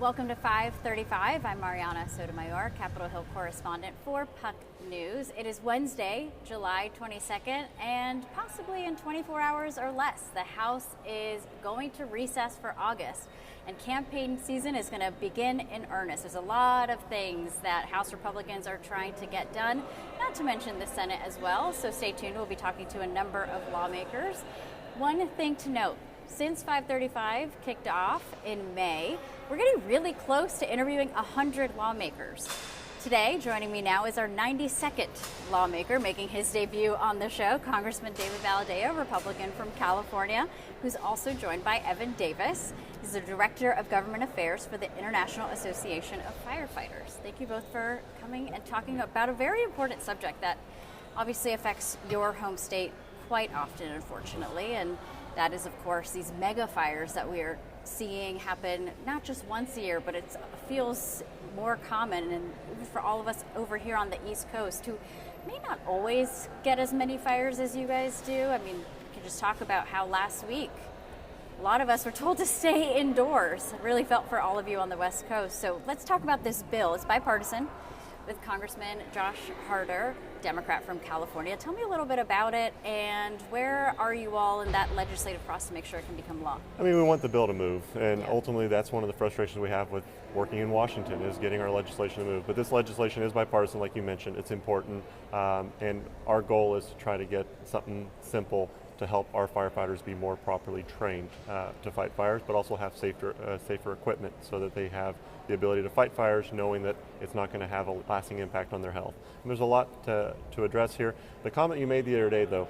Welcome to 535. I'm Mariana Sotomayor, Capitol Hill correspondent for Puck News. It is Wednesday, July 22nd, and possibly in 24 hours or less, the House is going to recess for August, and campaign season is going to begin in earnest. There's a lot of things that House Republicans are trying to get done, not to mention the Senate as well, so stay tuned. We'll be talking to a number of lawmakers. One thing to note, since 535 kicked off in May, we're getting really close to interviewing 100 lawmakers. Today, joining me now is our 92nd lawmaker making his debut on the show, Congressman David Valadao, Republican from California, who's also joined by Evan Davis. He's the Director of Government Affairs for the International Association of Firefighters. Thank you both for coming and talking about a very important subject that obviously affects your home state quite often, unfortunately, and that is, of course, these mega fires that we are seeing happen not just once a year, but it feels more common, and for all of us over here on the East Coast who may not always get as many fires as you guys do. I mean, we can just talk about how last week a lot of us were told to stay indoors. It really felt for all of you on the West Coast. So let's talk about this bill. It's bipartisan with Congressman Josh Harder, Democrat from California. Tell me a little bit about it, and where are you all in that legislative process to make sure it can become law? I mean, we want the bill to move, and ultimately that's one of the frustrations we have with working in Washington is getting our legislation to move. But this legislation is bipartisan, like you mentioned. It's important, and our goal is to try to get something simple to help our firefighters be more properly trained to fight fires, but also have safer equipment so that they have the ability to fight fires knowing that it's not going to have a lasting impact on their health. And there's a lot to address here. The comment you made the other day, though,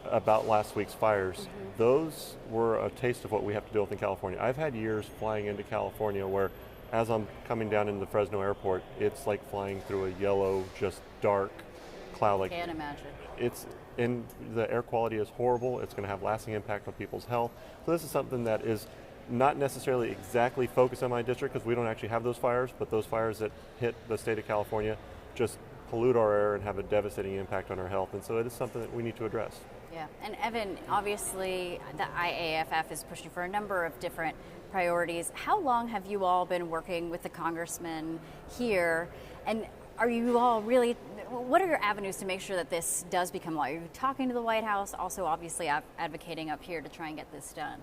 about last week's fires, those were a taste of what we have to deal with in California. I've had years flying into California where, as I'm coming down into the Fresno airport, it's like flying through a yellow, just dark cloud. I can't imagine. The air quality is horrible. It's going to have lasting impact on people's health. So this is something that is not necessarily exactly focused on my district because we don't actually have those fires, but those fires that hit the state of California just pollute our air and have a devastating impact on our health. And so it is something that we need to address. Yeah, and Evan, obviously the IAFF is pushing for a number of different priorities. How long have you all been working with the congressman here? And are you all really, what are your avenues to make sure that this does become law? Are you talking to the White House, also obviously advocating up here to try and get this done?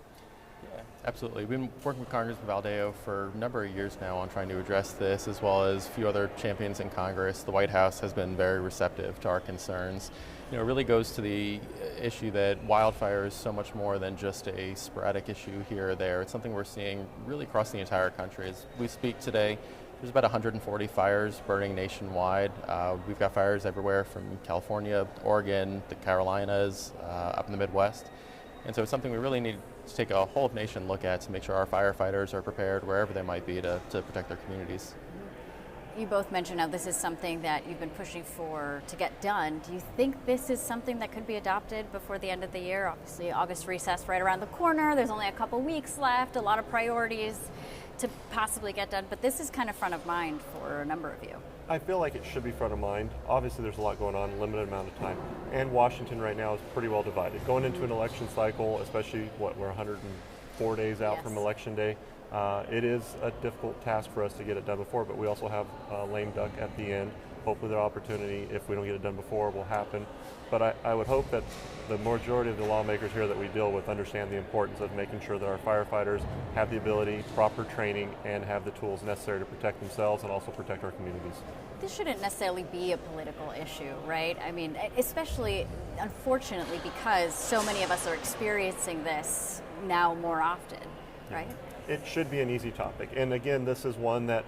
Yeah, absolutely. We've been working with Congressman Valadao for a number of years now on trying to address this, as well as a few other champions in Congress. The White House has been very receptive to our concerns. You know, it really goes to the issue that wildfire is so much more than just a sporadic issue here or there. It's something we're seeing really across the entire country. As we speak today, there's about 140 fires burning nationwide. We've got fires everywhere from California, Oregon, the Carolinas, up in the Midwest. And so it's something we really need to take a whole of nation look at to make sure our firefighters are prepared wherever they might be to protect their communities. You both mentioned how this is something that you've been pushing for to get done. Do you think this is something that could be adopted before the end of the year? Obviously, August recess right around the corner. There's only a couple weeks left, a lot of priorities to possibly get done, but this is kind of front of mind for a number of you. I feel like it should be front of mind. Obviously, there's a lot going on in a limited amount of time, and Washington right now is pretty well divided. Going into an election cycle, especially we're 104 days out from Election Day, it is a difficult task for us to get it done before, but we also have a lame duck at the end. Hopefully the opportunity, if we don't get it done before, will happen. But I would hope that the majority of the lawmakers here that we deal with understand the importance of making sure that our firefighters have the ability, proper training, and have the tools necessary to protect themselves and also protect our communities. This shouldn't necessarily be a political issue, right? I mean, especially, unfortunately, because so many of us are experiencing this now more often, right? It should be an easy topic. And again, this is one that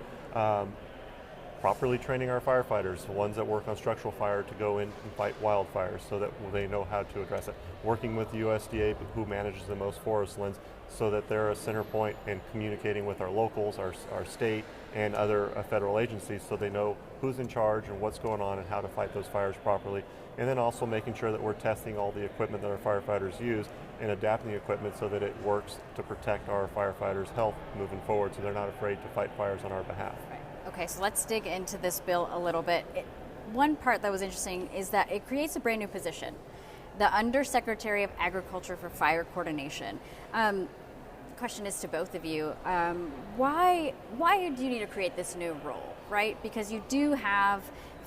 properly training our firefighters, the ones that work on structural fire, to go in and fight wildfires so that they know how to address it. Working with the USDA, who manages the most forest lands, so that they're a center point in communicating with our locals, our state, and other federal agencies so they know who's in charge and what's going on and how to fight those fires properly. And then also making sure that we're testing all the equipment that our firefighters use and adapting the equipment so that it works to protect our firefighters' health moving forward so they're not afraid to fight fires on our behalf. Right. Okay, so let's dig into this bill a little bit. One part that was interesting is that it creates a brand new position, the Undersecretary of Agriculture for Fire Coordination. question is to both of you. Why do you need to create this new role, right? Because you do have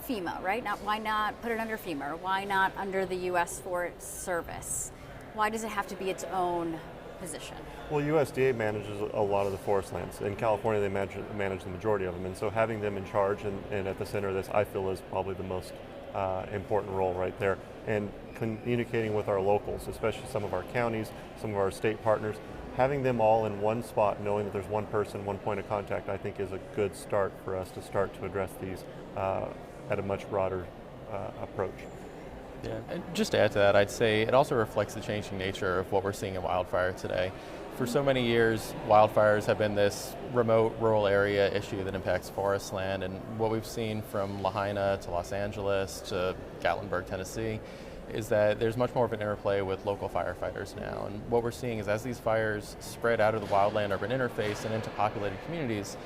FEMA, right? Why not put it under FEMA? Or why not under the U.S. Forest Service? Why does it have to be its own position? Well, USDA manages a lot of the forest lands. In California, they manage the majority of them, and so having them in charge and at the center of this, I feel, is probably the most important role right there. And communicating with our locals, especially some of our counties, some of our state partners, having them all in one spot, knowing that there's one person, one point of contact, I think is a good start for us to start to address these at a much broader approach. Yeah, and just to add to that, I'd say it also reflects the changing nature of what we're seeing in wildfire today. For so many years, wildfires have been this remote rural area issue that impacts forest land, and what we've seen from Lahaina to Los Angeles to Gatlinburg, Tennessee, is that there's much more of an interplay with local firefighters now. And what we're seeing is as these fires spread out of the wildland-urban interface and into populated communities,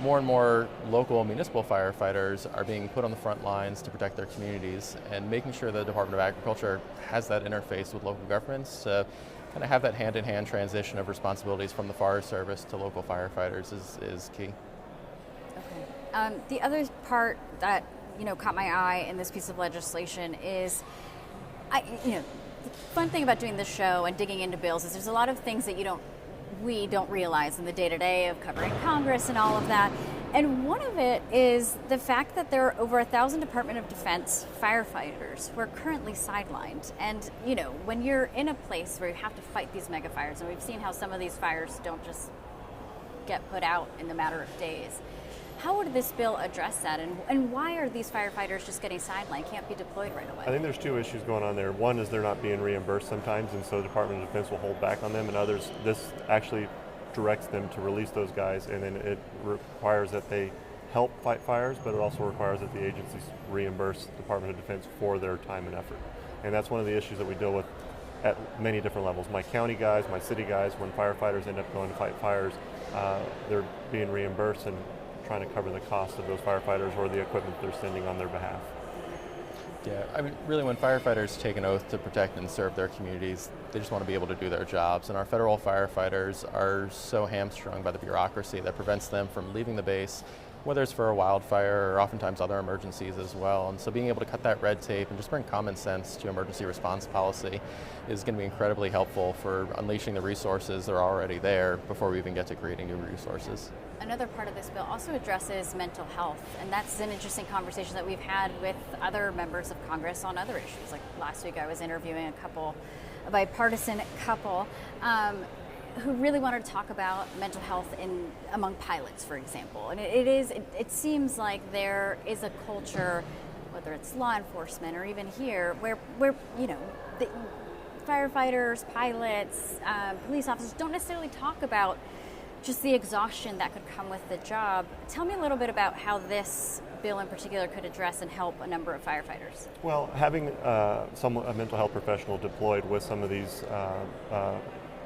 more and more local municipal firefighters are being put on the front lines to protect their communities, and making sure the Department of Agriculture has that interface with local governments to kind of have that hand-in-hand transition of responsibilities from the Forest Service to local firefighters is key. Okay. The other part that caught my eye in this piece of legislation is, the fun thing about doing this show and digging into bills is there's a lot of things that we don't realize in the day-to-day of covering Congress and all of that. And one of it is the fact that there are over 1,000 Department of Defense firefighters who are currently sidelined. And, when you're in a place where you have to fight these mega fires, and we've seen how some of these fires don't just get put out in a matter of days, how would this bill address that? And why are these firefighters just getting sidelined, can't be deployed right away? I think there's two issues going on there. One is they're not being reimbursed sometimes, and so the Department of Defense will hold back on them, and others, this actually directs them to release those guys, and then it requires that they help fight fires, but it also requires that the agencies reimburse the Department of Defense for their time and effort. And that's one of the issues that we deal with at many different levels. My county guys, my city guys, when firefighters end up going to fight fires, they're being reimbursed and trying to cover the cost of those firefighters or the equipment they're sending on their behalf. Yeah, I mean, really, when firefighters take an oath to protect and serve their communities, they just want to be able to do their jobs. And our federal firefighters are so hamstrung by the bureaucracy that prevents them from leaving the base, whether it's for a wildfire or oftentimes other emergencies as well. And so being able to cut that red tape and just bring common sense to emergency response policy is going to be incredibly helpful for unleashing the resources that are already there before we even get to creating new resources. Another part of this bill also addresses mental health, and that's an interesting conversation that we've had with other members of Congress on other issues. Like last week I was interviewing a bipartisan couple who really wanted to talk about mental health among pilots, for example. And it seems like there is a culture, whether it's law enforcement or even here, where the firefighters, pilots, police officers don't necessarily talk about just the exhaustion that could come with the job. Tell me a little bit about how this bill in particular could address and help a number of firefighters. Well, having a mental health professional deployed with some of these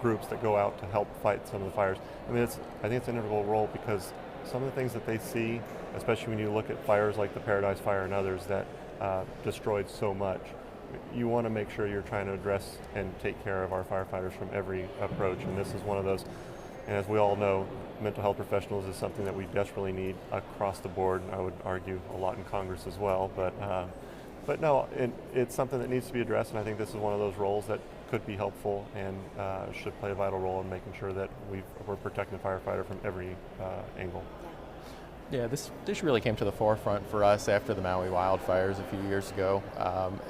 groups that go out to help fight some of the fires, I think it's an integral role, because some of the things that they see, especially when you look at fires like the Paradise Fire and others that destroyed so much, you want to make sure you're trying to address and take care of our firefighters from every approach, and this is one of those. And as we all know, mental health professionals is something that we desperately need across the board. I would argue a lot in Congress as well. But no, it's something that needs to be addressed, and I think this is one of those roles that could be helpful and should play a vital role in making sure that we're protecting the firefighter from every angle. Yeah, this really came to the forefront for us after the Maui wildfires a few years ago.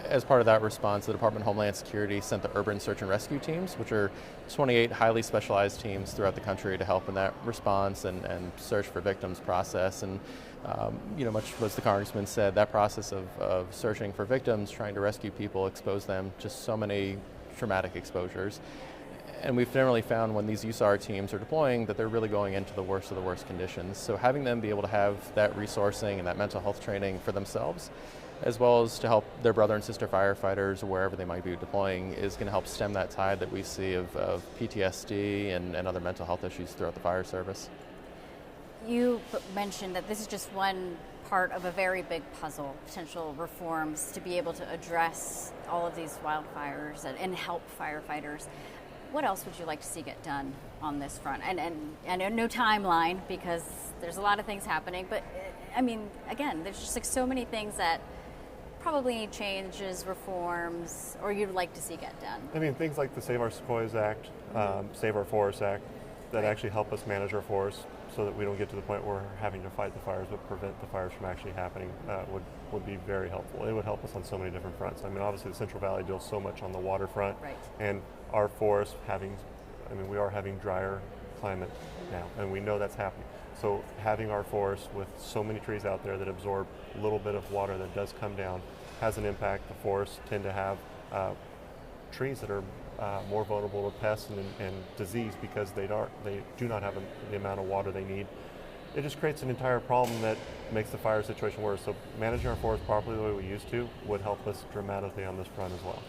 As part of that response, the Department of Homeland Security sent the Urban Search and Rescue Teams, which are 28 highly specialized teams throughout the country to help in that response and search for victims process. And much as the Congressman said, that process of searching for victims, trying to rescue people, expose them to so many traumatic exposures. And we've generally found when these USAR teams are deploying that they're really going into the worst of the worst conditions. So having them be able to have that resourcing and that mental health training for themselves, as well as to help their brother and sister firefighters or wherever they might be deploying, is going to help stem that tide that we see of PTSD and other mental health issues throughout the fire service. You mentioned that this is just one part of a very big puzzle, potential reforms to be able to address all of these wildfires and help firefighters. What else would you like to see get done on this front? And no timeline, because there's a lot of things happening, but I mean, again, there's just like so many things that probably need changes, reforms, or you'd like to see get done. I mean, things like the Save Our Sequoias Act, Save Our Forests Act, that actually help us manage our forests so that we don't get to the point where we're having to fight the fires, but prevent the fires from actually happening, would be very helpful. It would help us on so many different fronts. I mean, obviously the Central Valley deals so much on the waterfront, and our forests we are having drier climate now, and we know that's happening. So having our forests with so many trees out there that absorb a little bit of water that does come down has an impact. The forests tend to have trees that are more vulnerable to pests and disease because they do not have the amount of water they need. It just creates an entire problem that makes the fire situation worse. So managing our forests properly the way we used to would help us dramatically on this front as well.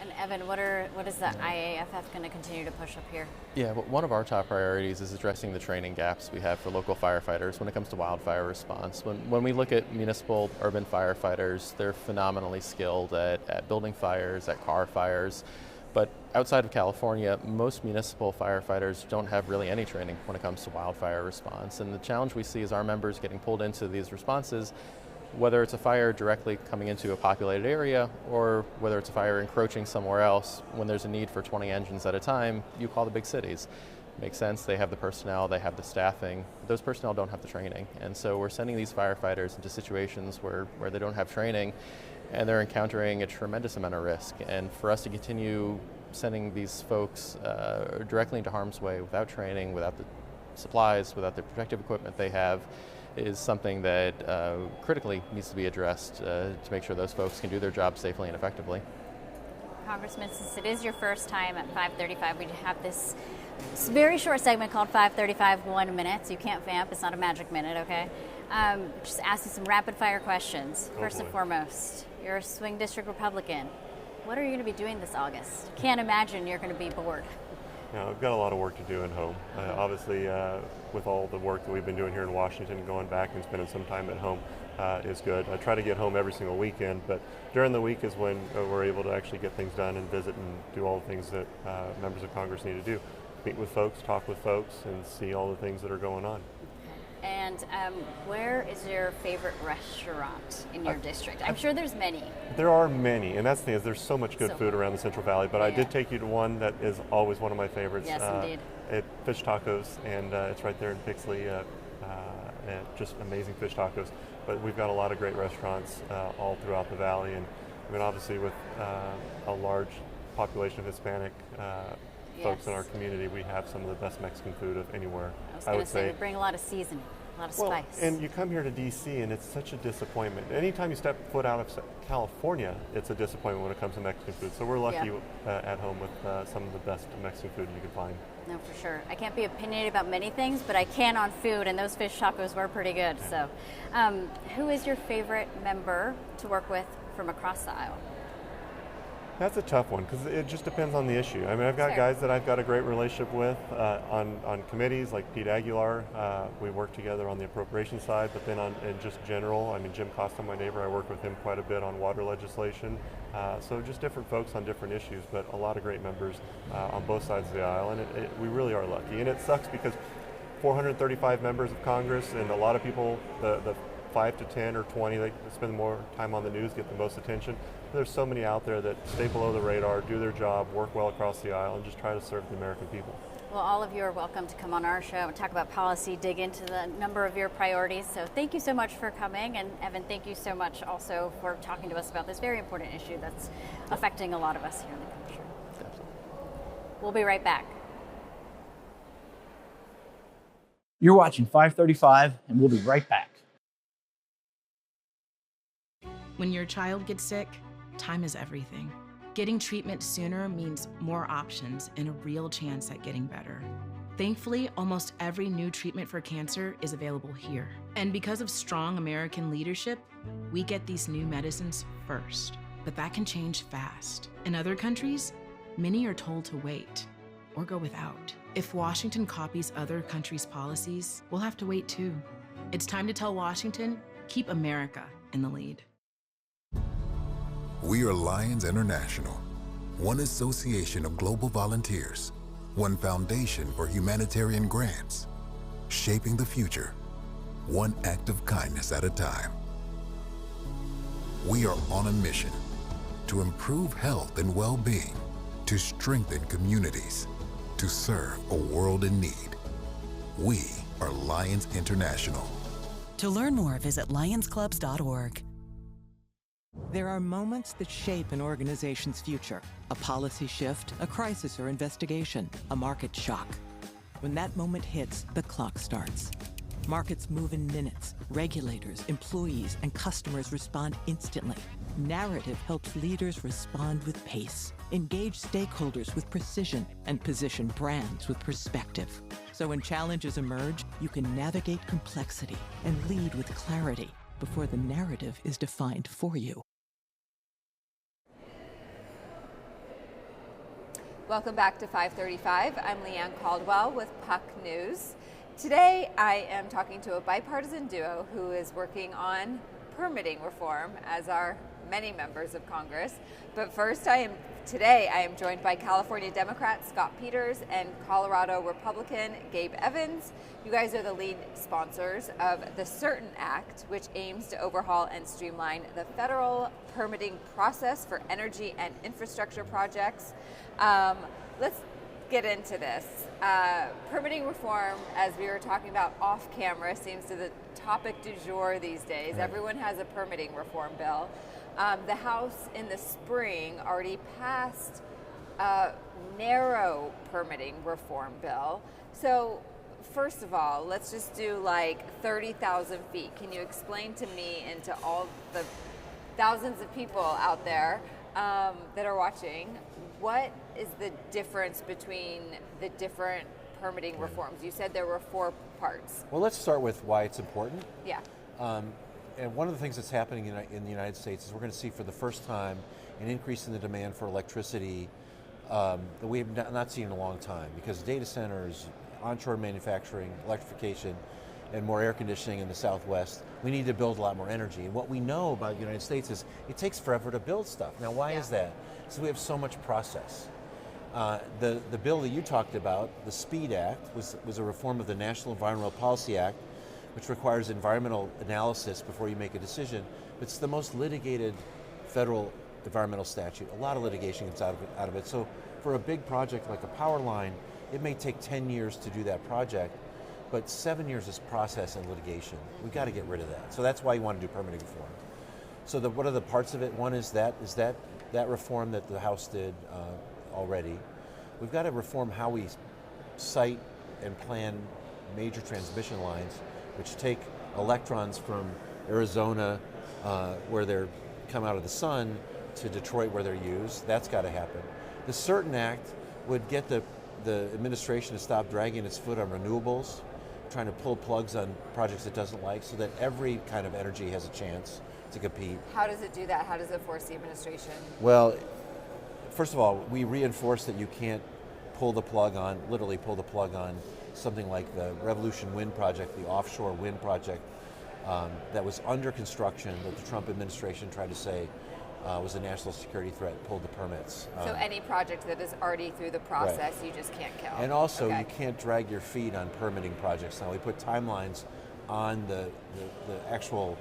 And Evan, what is the IAFF going to continue to push up here? Yeah, well, one of our top priorities is addressing the training gaps we have for local firefighters when it comes to wildfire response. When we look at municipal urban firefighters, they're phenomenally skilled at building fires, at car fires. But outside of California, most municipal firefighters don't have really any training when it comes to wildfire response. And the challenge we see is our members getting pulled into these responses, whether it's a fire directly coming into a populated area or whether it's a fire encroaching somewhere else. When there's a need for 20 engines at a time, you call the big cities. Makes sense, they have the personnel, they have the staffing. Those personnel don't have the training. And so we're sending these firefighters into situations where they don't have training, and they're encountering a tremendous amount of risk. And for us to continue sending these folks directly into harm's way without training, without the supplies, without the protective equipment they have, is something that critically needs to be addressed to make sure those folks can do their job safely and effectively. Congressman, since it is your first time at 5:35, we have this very short segment called 5:35 1 minute, so you can't vamp, it's not a magic minute, okay? Just ask you some rapid fire questions. First and foremost, you're a swing district Republican. What are you going to be doing this August? Can't imagine you're going to be bored. I've got a lot of work to do at home. Obviously, with all the work that we've been doing here in Washington, going back and spending some time at home is good. I try to get home every single weekend, but during the week is when we're able to actually get things done and visit and do all the things that members of Congress need to do. Meet with folks, talk with folks, and see all the things that are going on. And where is your favorite restaurant in your district? I'm sure there's many. There are many, and that's the thing, is there's so much good food around the Central Valley, but I did take you to one that is always one of my favorites. Yes, indeed. Fish tacos, and it's right there in Pixley, just amazing fish tacos. But we've got a lot of great restaurants all throughout the valley, and I mean, obviously with a large population of Hispanic folks in our community, we have some of the best Mexican food of anywhere. I would say they bring a lot of seasoning, a lot of spice. And you come here to DC and it's such a disappointment. Anytime you step foot out of California, it's a disappointment when it comes to Mexican food. So we're lucky at home with some of the best Mexican food you can find. No, for sure. I can't be opinionated about many things, but I can on food, and those fish tacos were pretty good. Yeah. So who is your favorite member to work with from across the aisle? That's a tough one because it just depends on the issue. I mean, I've got guys that I've got a great relationship with on committees like Pete Aguilar. We work together on the appropriation side, but then in just general, I mean, Jim Costa, my neighbor, I work with him quite a bit on water legislation. So just different folks on different issues, but a lot of great members on both sides of the aisle, and we really are lucky. And it sucks because 435 members of Congress, and a lot of people, the 5 to 10 or 20 that spend more time on the news get the most attention. There's so many out there that stay below the radar, do their job, work well across the aisle, and just try to serve the American people. Well, all of you are welcome to come on our show and talk about policy, dig into the number of your priorities. So thank you so much for coming. And Evan, thank you so much also for talking to us about this very important issue that's affecting a lot of us here in the country. Absolutely. We'll be right back. You're watching 535, and we'll be right back. When your child gets sick, time is everything. Getting treatment sooner means more options and a real chance at getting better. Thankfully, almost every new treatment for cancer is available here. And because of strong American leadership, we get these new medicines first. But that can change fast. In other countries, many are told to wait or go without. If Washington copies other countries' policies, we'll have to wait too. It's time to tell Washington, keep America in the lead. We are Lions International, one association of global volunteers one foundation for humanitarian grants, shaping the future, one act of kindness at a time. We are on a mission to improve health and well-being, to strengthen communities, to serve a world in need. We are Lions International. To learn more, visit lionsclubs.org. There are moments that shape an organization's future. A policy shift, a crisis or investigation, a market shock. When that moment hits, the clock starts. Markets move in minutes. Regulators, employees, and customers respond instantly. Narrative helps leaders respond with pace, engage stakeholders with precision, and position brands with perspective. So when challenges emerge, you can navigate complexity and lead with clarity before the narrative is defined for you. Welcome back to 535. I'm Leanne Caldwell with Puck News. Today I am talking to a bipartisan duo who is working on permitting reform, as are many members of Congress. But first, today I am joined by California Democrat Scott Peters and Colorado Republican Gabe Evans. You guys are the lead sponsors of the Certain Act, which aims to overhaul and streamline the federal permitting process for energy and infrastructure projects. Let's get into this. Permitting reform, as we were talking about off camera, seems to the topic du jour these days. Right. Everyone has a permitting reform bill. The House in the spring already passed a narrow permitting reform bill. So first of all, let's just do like 30,000 feet. Can you explain to me and to all the thousands of people out there that are watching, what is the difference between the different permitting reforms? You said there were 4 parts. Well, let's start with why it's important. Yeah. And one of the things that's happening in the United States is we're going to see for the first time an increase in the demand for electricity that we have not seen in a long time, because data centers, onshore manufacturing, electrification, and more air conditioning in the Southwest, we need to build a lot more energy. And what we know about the United States is it takes forever to build stuff. Now, why is that? So we have so much process. The bill that you talked about, the SPEED Act, was a reform of the National Environmental Policy Act, which requires environmental analysis before you make a decision. It's the most litigated federal environmental statute. A lot of litigation gets out of it. So for a big project like a power line, it may take 10 years to do that project, but 7 years is process and litigation. We've got to get rid of that. So that's why you want to do permitting reform. So what are the parts of it? One is that reform that the House did already. We've got to reform how we site and plan major transmission lines, which take electrons from Arizona, where they're come out of the sun, to Detroit, where they're used. That's got to happen. The Certain Act would get the administration to stop dragging its foot on renewables, trying to pull plugs on projects it doesn't like, so that every kind of energy has a chance to compete. How does it do that? How does it force the administration? Well, first of all, we reinforce that you can't literally pull the plug on something like the Revolution Wind Project, the offshore wind project that was under construction, that the Trump administration tried to say was a national security threat, pulled the permits. So any project that is already through the process, right, you just can't kill. And also, you can't drag your feet on permitting projects. Now, we put timelines on the actual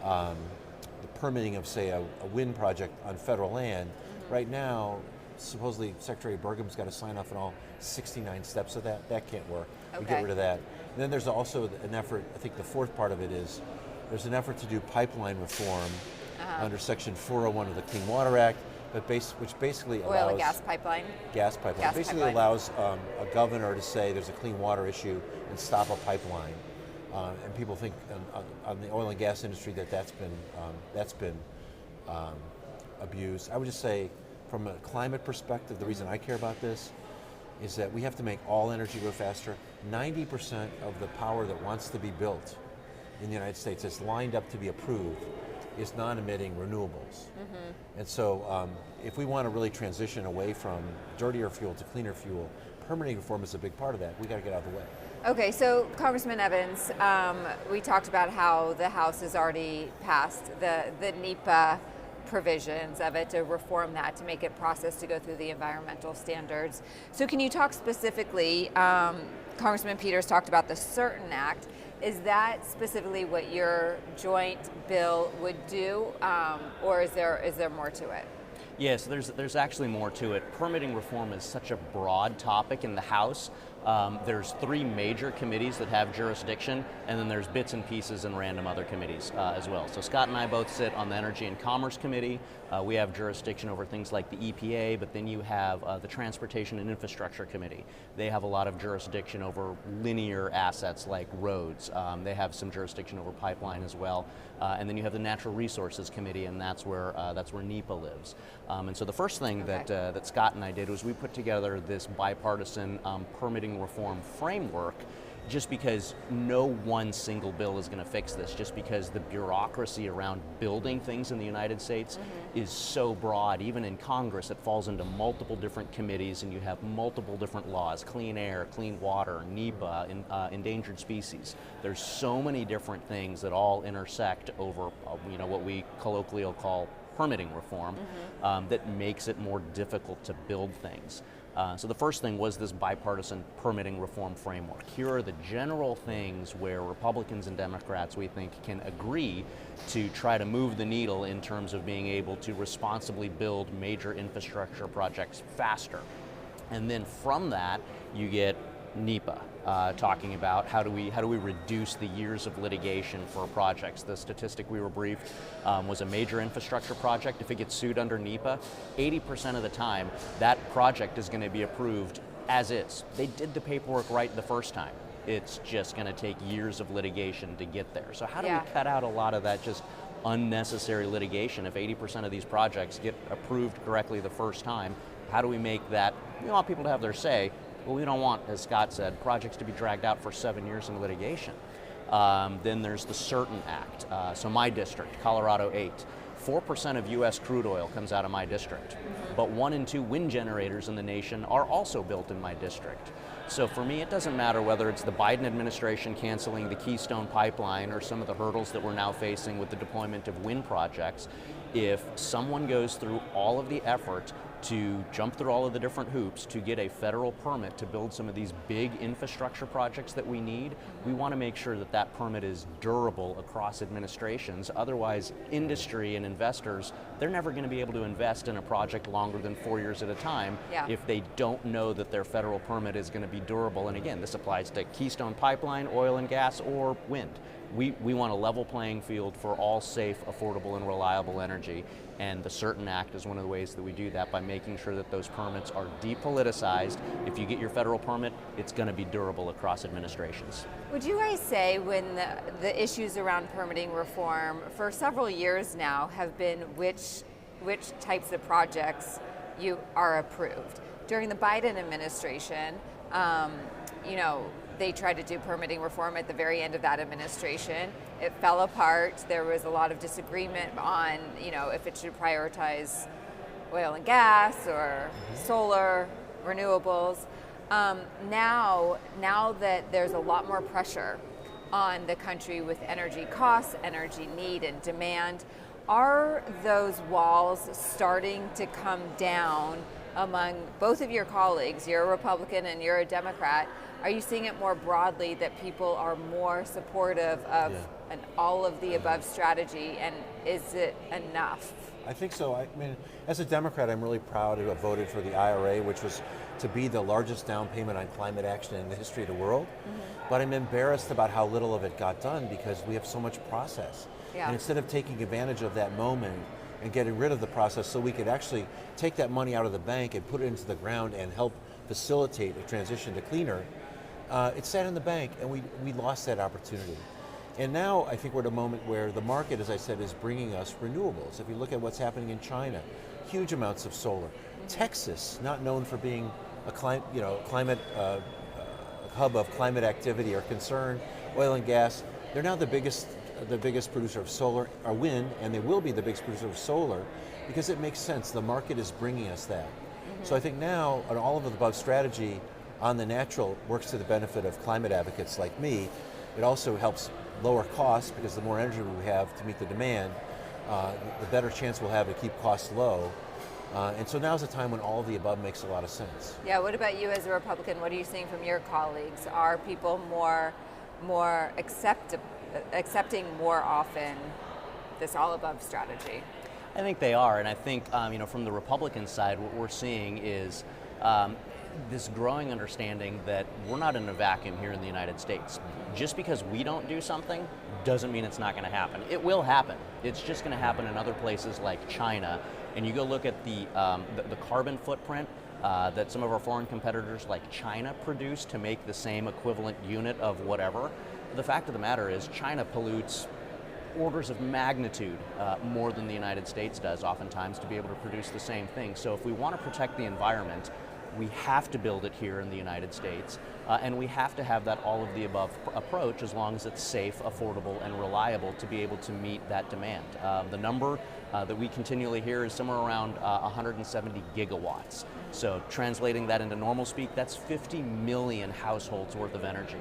the permitting of, say, a wind project on federal land. Mm-hmm. Right now, supposedly Secretary Burgum's got to sign off on all 69 steps of that. That can't work. Okay. We get rid of that. And then there's also an effort, I think the fourth part of it is, there's an effort to do pipeline reform under Section 401 of the Clean Water Act, which basically allows... Oil and gas pipeline? Gas pipeline. Basically allows a governor to say there's a clean water issue and stop a pipeline. And people think on the oil and gas industry that's been abused. I would just say, from a climate perspective, the reason I care about this is that we have to make all energy go faster. 90% of the power that wants to be built in the United States that's lined up to be approved is non-emitting renewables. Mm-hmm. And so if we want to really transition away from dirtier fuel to cleaner fuel, permitting reform is a big part of that. We got to get out of the way. Okay, so Congressman Evans, we talked about how the House has already passed the NEPA provisions of it to reform that, to make it process to go through the environmental standards. So can you talk specifically, Congressman Peters talked about the Certain Act. Is that specifically what your joint bill would do, or is there more to it? Yes, there's actually more to it. Permitting reform is such a broad topic in the House. There's 3 major committees that have jurisdiction, and then there's bits and pieces and random other committees as well. So Scott and I both sit on the Energy and Commerce Committee. We have jurisdiction over things like the EPA, but then you have the Transportation and Infrastructure Committee. They have a lot of jurisdiction over linear assets like roads. They have some jurisdiction over pipeline as well. And then you have the Natural Resources Committee, and that's where NEPA lives. And so the first thing that Scott and I did was we put together this bipartisan permitting reform framework, just because no one single bill is going to fix this, just because the bureaucracy around building things in the United States is so broad. Even in Congress, it falls into multiple different committees, and you have multiple different laws: clean air, clean water, NEPA, endangered species. There's so many different things that all intersect over what we colloquially call permitting reform, that makes it more difficult to build things. So the first thing was this bipartisan permitting reform framework. Here are the general things where Republicans and Democrats, we think, can agree to try to move the needle in terms of being able to responsibly build major infrastructure projects faster. And then from that, you get NEPA, talking about how do we reduce the years of litigation for projects. The statistic we were briefed was a major infrastructure project. If it gets sued under NEPA, 80% of the time that project is going to be approved as is. They did the paperwork right the first time. It's just going to take years of litigation to get there. So how do we cut out a lot of that just unnecessary litigation? If 80% of these projects get approved correctly the first time, how do we make that? We want people to have their say. Well, we don't want, as Scott said, projects to be dragged out for 7 years in litigation. Then there's the Certain Act. So my district, Colorado 8, 4% of U.S. crude oil comes out of my district, but 1 in 2 wind generators in the nation are also built in my district. So for me, it doesn't matter whether it's the Biden administration canceling the Keystone pipeline or some of the hurdles that we're now facing with the deployment of wind projects. If someone goes through all of the effort to jump through all of the different hoops to get a federal permit to build some of these big infrastructure projects that we need, we want to make sure that that permit is durable across administrations. Otherwise, industry and investors, they're never going to be able to invest in a project longer than 4 years at a time if they don't know that their federal permit is going to be durable. And again, this applies to Keystone Pipeline, oil and gas, or wind. We want a level playing field for all safe, affordable, and reliable energy. And the Certain Act is one of the ways that we do that, by making sure that those permits are depoliticized. If you get your federal permit, it's going to be durable across administrations. Would you guys say, when the issues around permitting reform for several years now have been which types of projects you are approved? During the Biden administration, they tried to do permitting reform at the very end of that administration. It fell apart. There was a lot of disagreement on, if it should prioritize oil and gas or solar, renewables. Now that there's a lot more pressure on the country with energy costs, energy need and demand, are those walls starting to come down among both of your colleagues? You're a Republican and you're a Democrat. Are you seeing it more broadly that people are more supportive of an all of the above strategy, and is it enough? I think so. I mean, as a Democrat, I'm really proud to have voted for the IRA, which was to be the largest down payment on climate action in the history of the world. But I'm embarrassed about how little of it got done, because we have so much process. And instead of taking advantage of that moment and getting rid of the process so we could actually take that money out of the bank and put it into the ground and help facilitate a transition to cleaner, it sat in the bank, and we lost that opportunity. And now I think we're at a moment where the market, as I said, is bringing us renewables. If you look at what's happening in China, huge amounts of solar. Texas, not known for being a climate hub of climate activity or concern, oil and gas, they're now the biggest producer of solar or wind, and they will be the biggest producer of solar, because it makes sense. The market is bringing us that. So I think now an all of the above strategy on the natural works to the benefit of climate advocates like me. It also helps lower costs, because the more energy we have to meet the demand, the better chance we'll have to keep costs low. And so now's the time when all of the above makes a lot of sense. Yeah, what about you as a Republican? What are you seeing from your colleagues? Are people more accepting more often this all above strategy? I think they are, and I think from the Republican side, what we're seeing is this growing understanding that we're not in a vacuum here in the United States. Just because we don't do something doesn't mean it's not going to happen. It will happen. It's just going to happen in other places like China. And you go look at the carbon footprint that some of our foreign competitors like China produce to make the same equivalent unit of whatever. The fact of the matter is China pollutes orders of magnitude more than the United States does oftentimes to be able to produce the same thing. So if we want to protect the environment, we have to build it here in the United States, and we have to have that all of the above approach as long as it's safe, affordable, and reliable to be able to meet that demand. The number that we continually hear is somewhere around 170 gigawatts. So translating that into normal speak, that's 50 million households worth of energy.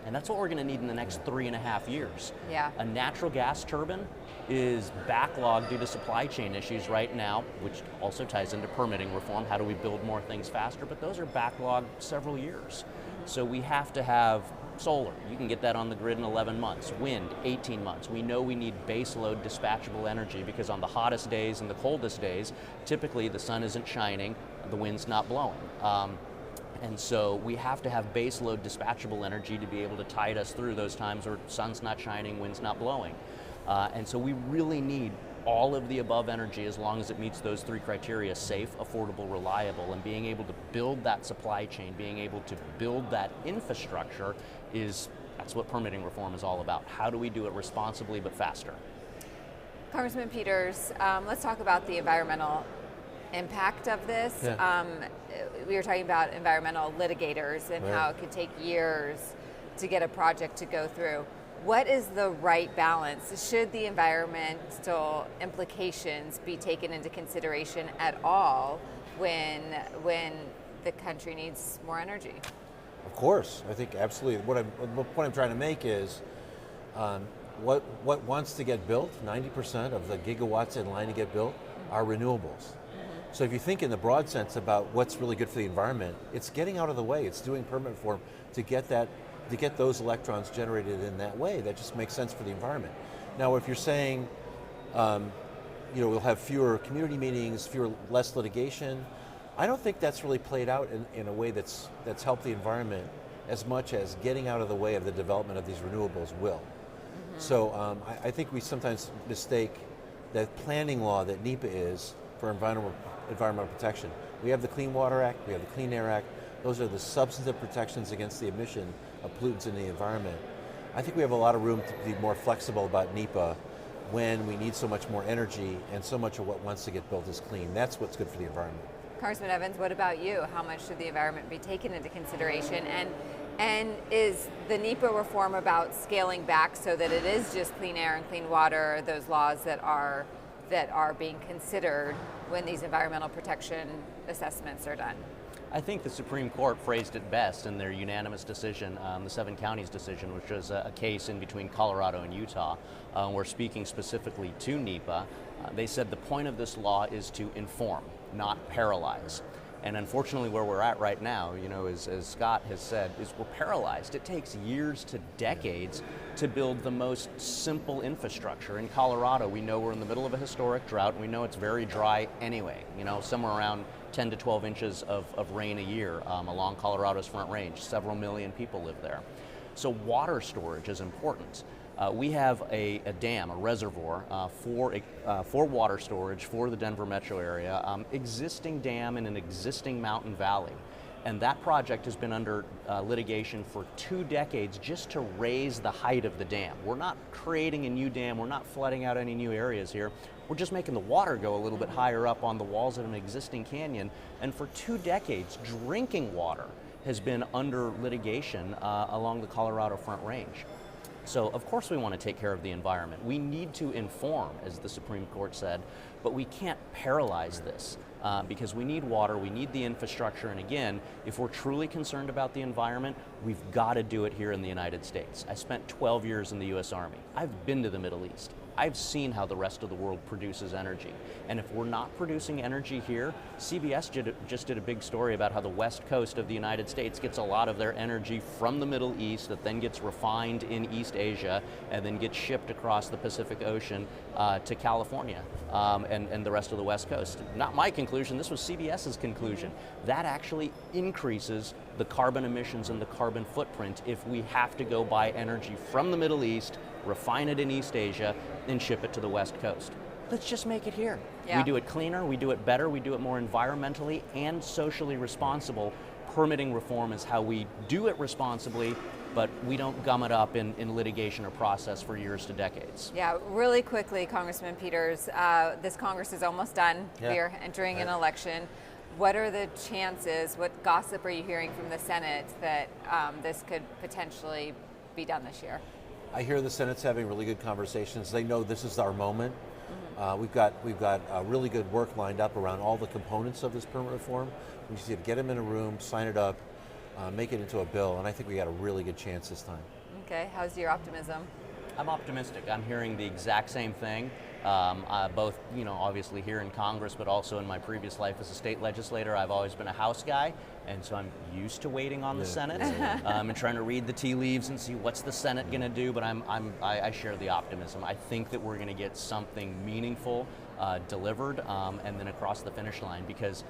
And that's what we're going to need in the next 3.5 years. Yeah. A natural gas turbine is backlogged due to supply chain issues right now, which also ties into permitting reform. How do we build more things faster? But those are backlogged several years. So we have to have solar. You can get that on the grid in 11 months. Wind, 18 months. We know we need baseload dispatchable energy because on the hottest days and the coldest days, typically the sun isn't shining, the wind's not blowing. And so we have to have baseload dispatchable energy to be able to tide us through those times where sun's not shining, wind's not blowing. And so we really need all of the above energy as long as it meets those three criteria: safe, affordable, reliable, and being able to build that supply chain, being able to build that infrastructure that's what permitting reform is all about. How do we do it responsibly but faster? Congressman Peters, let's talk about the environmental impact of this. Yeah. We were talking about environmental litigators and Right. how it could take years to get a project to go through. What is the right balance? Should the environmental implications be taken into consideration at all when the country needs more energy? Of course, I think absolutely. The point I'm trying to make is what wants to get built, 90% of the gigawatts in line to get built are renewables. So if you think in the broad sense about what's really good for the environment, it's getting out of the way. It's doing permit reform to get those electrons generated in that way. That just makes sense for the environment. Now, if you're saying, we'll have fewer community meetings, less litigation, I don't think that's really played out in a way that's helped the environment as much as getting out of the way of the development of these renewables will. So I think we sometimes mistake that planning law that NEPA is for environmental protection. We have the Clean Water Act, we have the Clean Air Act. Those are the substantive protections against the emission of pollutants in the environment. I think we have a lot of room to be more flexible about NEPA when we need so much more energy and so much of what wants to get built is clean. That's what's good for the environment. Congressman Evans, what about you? How much should the environment be taken into consideration? And is the NEPA reform about scaling back so that it is just clean air and clean water, those laws that are being considered when these environmental protection assessments are done? I think the Supreme Court phrased it best in their unanimous decision, the 7 counties decision, which was a case in between Colorado and Utah. We're speaking specifically to NEPA. They said the point of this law is to inform, not paralyze. And unfortunately, where we're at right now, as Scott has said, is we're paralyzed. It takes years to decades to build the most simple infrastructure. In Colorado, we know we're in the middle of a historic drought, and we know it's very dry anyway, somewhere around 10 to 12 inches of rain a year along Colorado's Front Range. Several million people live there. So water storage is important. We have a dam, a reservoir for water storage for the Denver metro area, existing dam in an existing mountain valley. And that project has been under litigation for 2 decades just to raise the height of the dam. We're not creating a new dam, we're not flooding out any new areas here. We're just making the water go a little bit higher up on the walls of an existing canyon. And for 2 decades, drinking water has been under litigation along the Colorado Front Range. So of course we want to take care of the environment. We need to inform, as the Supreme Court said, but we can't paralyze this because we need water, we need the infrastructure, and again, if we're truly concerned about the environment, we've got to do it here in the United States. I spent 12 years in the U.S. Army. I've been to the Middle East. I've seen how the rest of the world produces energy. And if we're not producing energy here, CBS just did a big story about how the west coast of the United States gets a lot of their energy from the Middle East that then gets refined in East Asia and then gets shipped across the Pacific Ocean to California and the rest of the west coast. Not my conclusion, this was CBS's conclusion. That actually increases the carbon emissions and the carbon footprint if we have to go buy energy from the Middle East, refine it in East Asia, and ship it to the West Coast. Let's just make it here. Yeah. We do it cleaner, we do it better, we do it more environmentally and socially responsible. Permitting reform is how we do it responsibly, but we don't gum it up in litigation or process for years to decades. Yeah, really quickly, Congressman Peters, this Congress is almost done. Yeah. We are entering an election. What are the chances, what gossip are you hearing from the Senate that this could potentially be done this year? I hear the Senate's having really good conversations. They know this is our moment. We've got really good work lined up around all the components of this permit reform. We just need to get them in a room, sign it up, make it into a bill, and I think we got a really good chance this time. Okay, how's your optimism? I'm optimistic. I'm hearing the exact same thing, both, obviously here in Congress, but also in my previous life as a state legislator. I've always been a House guy, and so I'm used to waiting on the Senate and trying to read the tea leaves and see what's the Senate going to do. But I share the optimism. I think that we're going to get something meaningful delivered and then across the finish line, because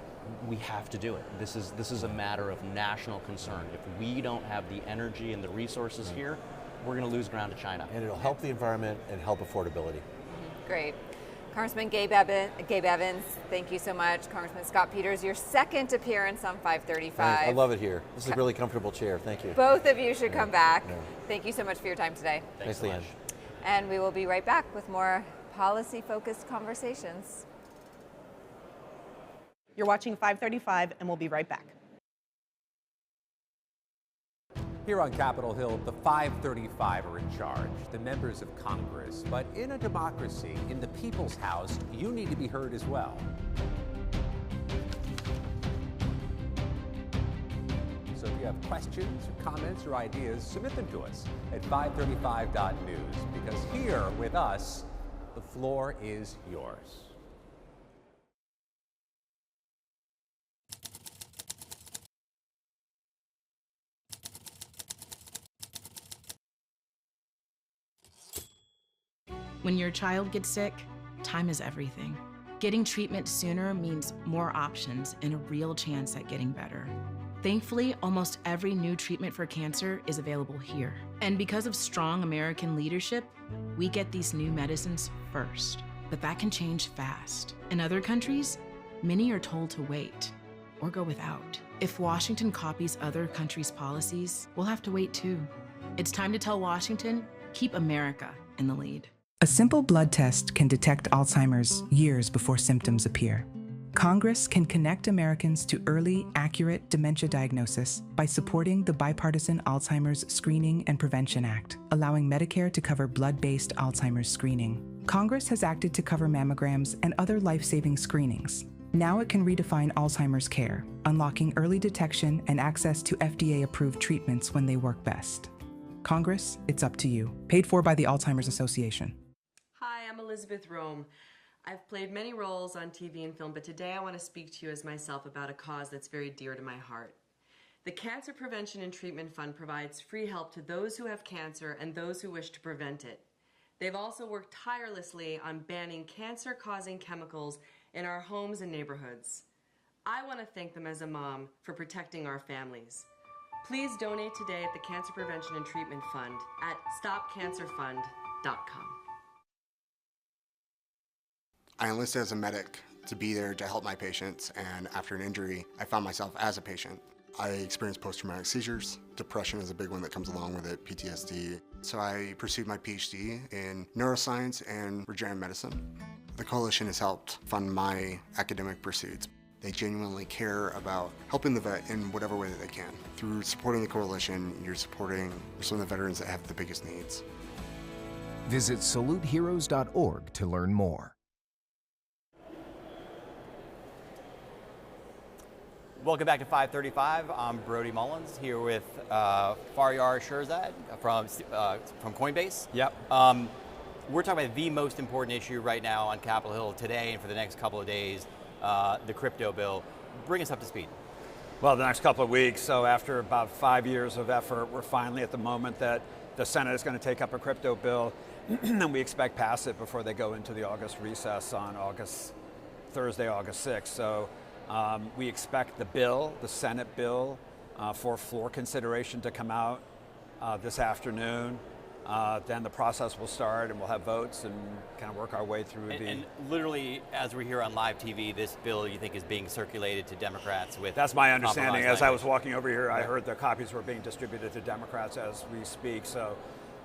we have to do it. This is a matter of national concern. If we don't have the energy and the resources here, we're going to lose ground to China. And it'll help the environment and help affordability. Great. Congressman Gabe Evans, thank you so much. Congressman Scott Peters, your second appearance on 535. I love it here. This is a really comfortable chair. Thank you. Both of you should come back. Thank you so much for your time today. Thanks, Leanne. And we will be right back with more policy-focused conversations. You're watching 535, and we'll be right back. Here on Capitol Hill, the 535 are in charge, the members of Congress. But in a democracy, in the People's House, you need to be heard as well. So if you have questions, or comments, or ideas, submit them to us at 535.news, because here with us, the floor is yours. When your child gets sick, time is everything. Getting treatment sooner means more options and a real chance at getting better. Thankfully, almost every new treatment for cancer is available here. And because of strong American leadership, we get these new medicines first. But that can change fast. In other countries, many are told to wait or go without. If Washington copies other countries' policies, we'll have to wait too. It's time to tell Washington, keep America in the lead. A simple blood test can detect Alzheimer's years before symptoms appear. Congress can connect Americans to early, accurate dementia diagnosis by supporting the bipartisan Alzheimer's Screening and Prevention Act, allowing Medicare to cover blood-based Alzheimer's screening. Congress has acted to cover mammograms and other life-saving screenings. Now it can redefine Alzheimer's care, unlocking early detection and access to FDA-approved treatments when they work best. Congress, it's up to you. Paid for by the Alzheimer's Association. Hi, I'm Elizabeth Rome. I've played many roles on TV and film, but today I want to speak to you as myself about a cause that's very dear to my heart. The Cancer Prevention and Treatment Fund provides free help to those who have cancer and those who wish to prevent it. They've also worked tirelessly on banning cancer-causing chemicals in our homes and neighborhoods. I want to thank them as a mom for protecting our families. Please donate today at the Cancer Prevention and Treatment Fund at stopcancerfund.com. I enlisted as a medic to be there to help my patients, and after an injury, I found myself as a patient. I experienced post-traumatic seizures. Depression is a big one that comes along with it, PTSD. So I pursued my PhD in neuroscience and regenerative medicine. The coalition has helped fund my academic pursuits. They genuinely care about helping the vet in whatever way that they can. Through supporting the coalition, you're supporting some of the veterans that have the biggest needs. Visit saluteheroes.org to learn more. Welcome back to 535. I'm Brody Mullins here with Faryar Shirzad from Coinbase. Yep. We're talking about the most important issue right now on Capitol Hill today and for the next couple of days, the crypto bill. Bring us up to speed. Well, the next couple of weeks, so after about 5 years of effort, we're finally at the moment that the Senate is going to take up a crypto bill, and we expect pass it before they go into the August recess on Thursday, August 6th. So we expect the Senate bill, for floor consideration to come out this afternoon. Then the process will start and we'll have votes and kind of work our way through And literally, as we're here on live TV, this bill you think is being circulated to Democrats with. That's my understanding. As I was language. walking over here, I heard the copies were being distributed to Democrats as we speak. So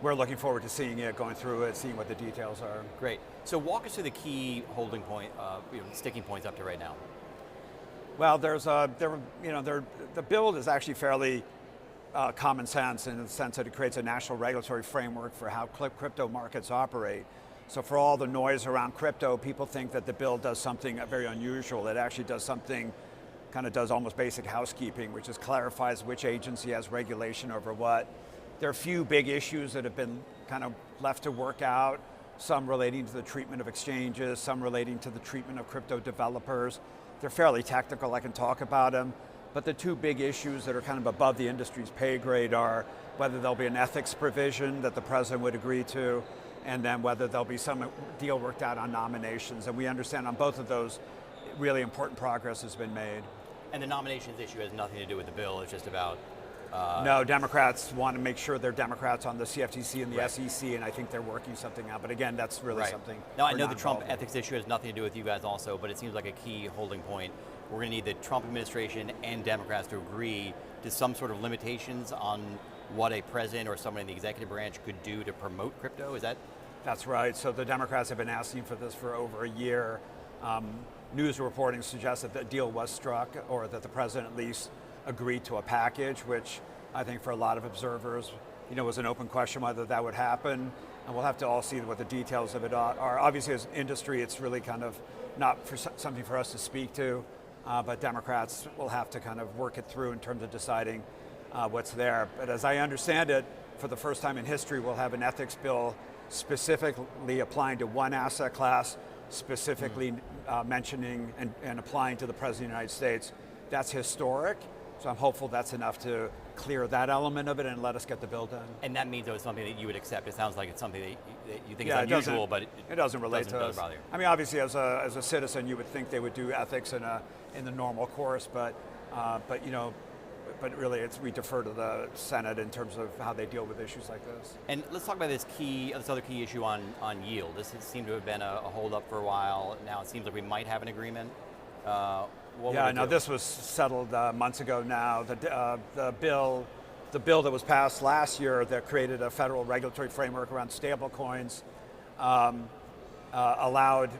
we're looking forward to seeing it, going through it, seeing what the details are. Great. So walk us through the key holding point, sticking points up to right now. Well, the bill is actually fairly common sense in the sense that it creates a national regulatory framework for how crypto markets operate. So for all the noise around crypto, people think that the bill does something very unusual. It actually does something, kind of does almost basic housekeeping, which is clarifies which agency has regulation over what. There are a few big issues that have been kind of left to work out, some relating to the treatment of exchanges, some relating to the treatment of crypto developers. They're fairly technical, I can talk about them. But the two big issues that are kind of above the industry's pay grade are whether there'll be an ethics provision that the president would agree to, and then whether there'll be some deal worked out on nominations. And we understand on both of those, really important progress has been made. And the nominations issue has nothing to do with the bill. It's just about. No, Democrats want to make sure they're Democrats on the CFTC and the Right. SEC, and I think they're working something out. But again, that's really Right. something. Now, I we're know not the Trump involved in. ethics issue has nothing to do with you guys also, but it seems like a key holding point. We're going to need the Trump administration and Democrats to agree to some sort of limitations on what a president or someone in the executive branch could do to promote crypto. Is that? That's right. So the Democrats have been asking for this for over a year. News reporting suggests that the deal was struck, or that the president at least agreed to a package, which I think for a lot of observers, was an open question whether that would happen. And we'll have to all see what the details of it are. Obviously, as industry, it's really kind of not something for us to speak to, but Democrats will have to kind of work it through in terms of deciding what's there. But as I understand it, for the first time in history, we'll have an ethics bill specifically applying to one asset class, specifically mentioning and applying to the President of the United States. That's historic. So I'm hopeful that's enough to clear that element of it and let us get the bill done. And that means it was something that you would accept. It sounds like it's something that you think Yeah, is unusual, but it doesn't relate to us. doesn't bother you. I mean, obviously, as a citizen, you would think they would do ethics in the normal course, but really, we defer to the Senate in terms of how they deal with issues like this. And let's talk about this other key issue on yield. This has seemed to have been a holdup for a while. Now it seems like we might have an agreement. This was settled months ago now. The bill that was passed last year that created a federal regulatory framework around stablecoins allowed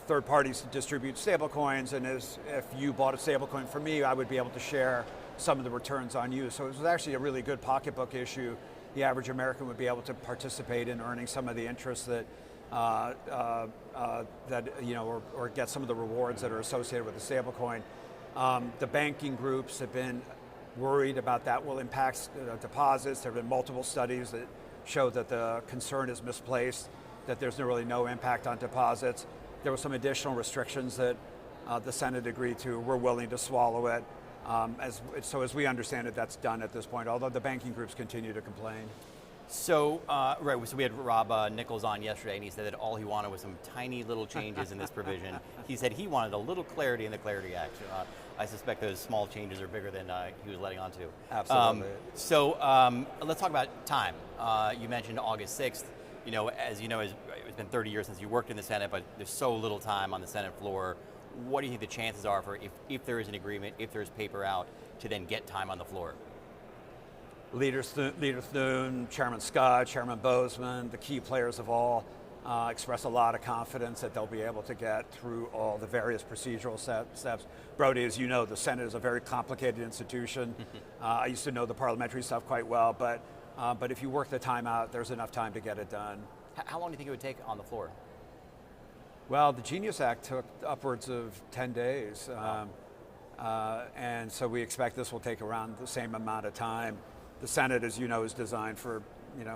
third parties to distribute stablecoins, and if you bought a stablecoin from me, I would be able to share some of the returns on you. So it was actually a really good pocketbook issue. The average American would be able to participate in earning some of the interest that or get some of the rewards that are associated with the stablecoin. The banking groups have been worried about that will impact deposits. There have been multiple studies that show that the concern is misplaced, that there's really no impact on deposits. There were some additional restrictions that the Senate agreed to. We're willing to swallow it. As we understand it, that's done at this point, although the banking groups continue to complain. So we had Rob Nichols on yesterday, and he said that all he wanted was some tiny little changes in this provision. He said he wanted a little clarity in the Clarity Act. I suspect those small changes are bigger than he was letting on to. Absolutely. Let's talk about time. You mentioned August 6th. As you know, it's been 30 years since you worked in the Senate, but there's so little time on the Senate floor. What do you think the chances are for if there is an agreement, if there's paper out, to then get time on the floor? Leader Thune, Chairman Scott, Chairman Bozeman, the key players of all express a lot of confidence that they'll be able to get through all the various procedural steps. Brody, as you know, the Senate is a very complicated institution. I used to know the parliamentary stuff quite well, but if you work the time out, there's enough time to get it done. How long do you think it would take on the floor? Well, the Genius Act took upwards of 10 days. And so we expect this will take around the same amount of time. The Senate, as you know, is designed for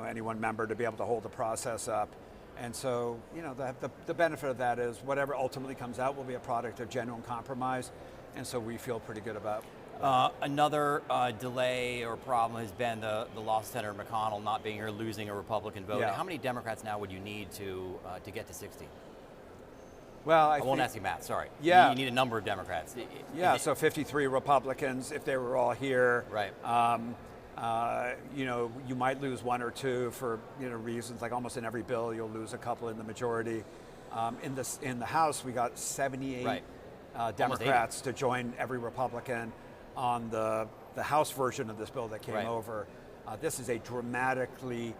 any one member to be able to hold the process up. And so, the benefit of that is whatever ultimately comes out will be a product of genuine compromise, and so we feel pretty good about. Another delay or problem has been the loss of Senator McConnell not being here, losing a Republican vote. Yeah. How many Democrats now would you need to get to 60? Well, I won't ask you math, sorry. Yeah. You need a number of Democrats. Yeah, so 53 Republicans, if they were all here. Right. You might lose one or two for reasons, like almost in every bill, you'll lose a couple in the majority. In the House, we got 78 Democrats to join every Republican on the House version of this bill that came over. This is a dramatically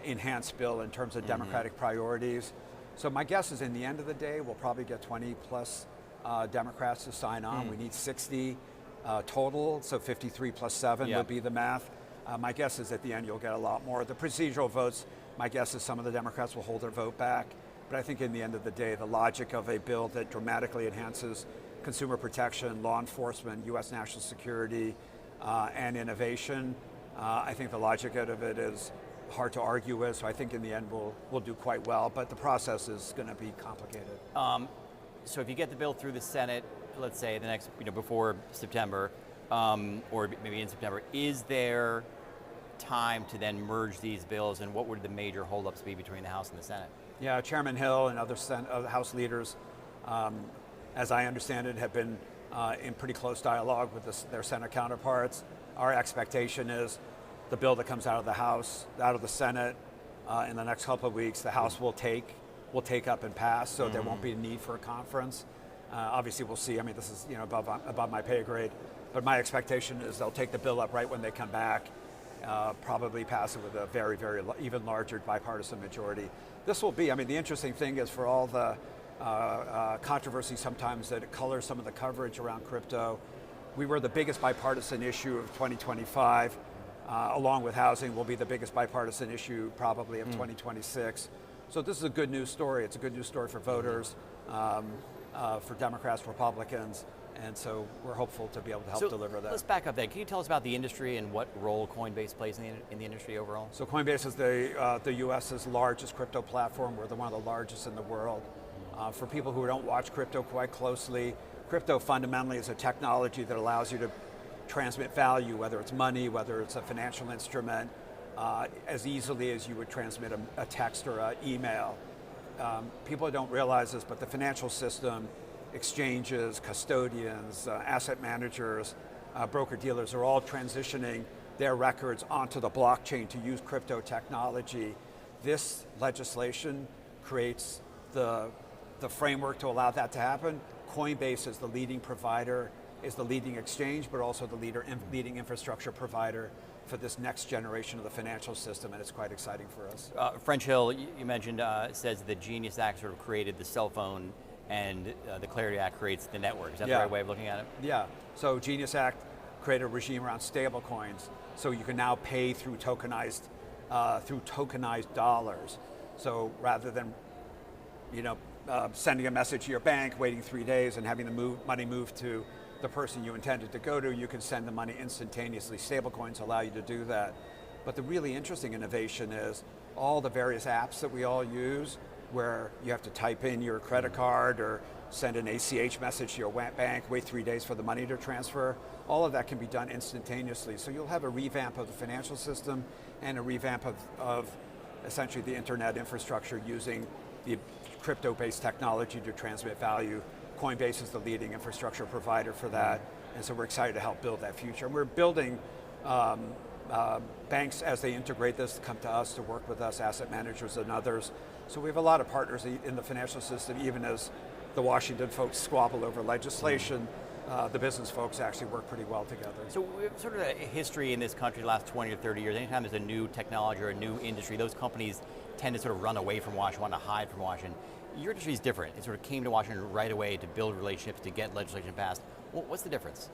enhanced bill in terms of Democratic priorities. So my guess is in the end of the day, we'll probably get 20 plus Democrats to sign on. We need 60 total, so 53 plus 7 would be the math. My guess is at the end you'll get a lot more. The procedural votes, my guess is some of the Democrats will hold their vote back. But I think in the end of the day, the logic of a bill that dramatically enhances consumer protection, law enforcement, U.S. national security, and innovation, I think the logic out of it is hard to argue with, so I think in the end we'll do quite well, but the process is going to be complicated. So if you get the bill through the Senate, let's say the next, before September, or maybe in September, is there time to then merge these bills, and what would the major holdups be between the House and the Senate? Yeah, Chairman Hill and other House leaders, as I understand it, have been in pretty close dialogue with their Senate counterparts. Our expectation is the bill that comes out of the House, out of the Senate, in the next couple of weeks, the House will take up and pass, so there won't be a need for a conference. Obviously, we'll see. I mean, this is above my pay grade, but my expectation is they'll take the bill up right when they come back, probably pass it with a very, very even larger bipartisan majority. This will be. I mean, the interesting thing is for all the controversy sometimes that it colors some of the coverage around crypto, we were the biggest bipartisan issue of 2025. Along with housing, will be the biggest bipartisan issue probably of 2026. So this is a good news story. It's a good news story for voters, for Democrats, Republicans, and so we're hopeful to be able to help deliver that. Let's back up then. Can you tell us about the industry and what role Coinbase plays in the industry overall? So Coinbase is the U.S.'s largest crypto platform. We're one of the largest in the world. For people who don't watch crypto quite closely, crypto fundamentally is a technology that allows you to transmit value, whether it's money, whether it's a financial instrument, as easily as you would transmit a text or an email. People don't realize this, but the financial system, exchanges, custodians, asset managers, broker-dealers are all transitioning their records onto the blockchain to use crypto technology. This legislation creates the framework to allow that to happen. Coinbase is the leading provider, is the leading exchange, but also the leading infrastructure provider for this next generation of the financial system, and it's quite exciting for us. French Hill, you mentioned, says the Genius Act sort of created the cell phone, and the Clarity Act creates the network. Is that the right way of looking at it? Yeah, so Genius Act created a regime around stable coins, so you can now pay through tokenized dollars. So rather than sending a message to your bank, waiting 3 days, and having the money moved to the person you intended to go to, you can send the money instantaneously. Stablecoins allow you to do that. But the really interesting innovation is all the various apps that we all use where you have to type in your credit card or send an ACH message to your bank, wait 3 days for the money to transfer. All of that can be done instantaneously. So you'll have a revamp of the financial system and a revamp of essentially the internet infrastructure using the crypto-based technology to transmit value. Coinbase is the leading infrastructure provider for that, and so we're excited to help build that future. And we're building banks as they integrate this to come to us to work with us, asset managers and others. So we have a lot of partners in the financial system, even as the Washington folks squabble over legislation. The business folks actually work pretty well together. So we have sort of a history in this country the last 20 or 30 years. Anytime there's a new technology or a new industry, those companies tend to sort of run away from Washington, want to hide from Washington. Your industry is different. It sort of came to Washington right away to build relationships, to get legislation passed. What's the difference?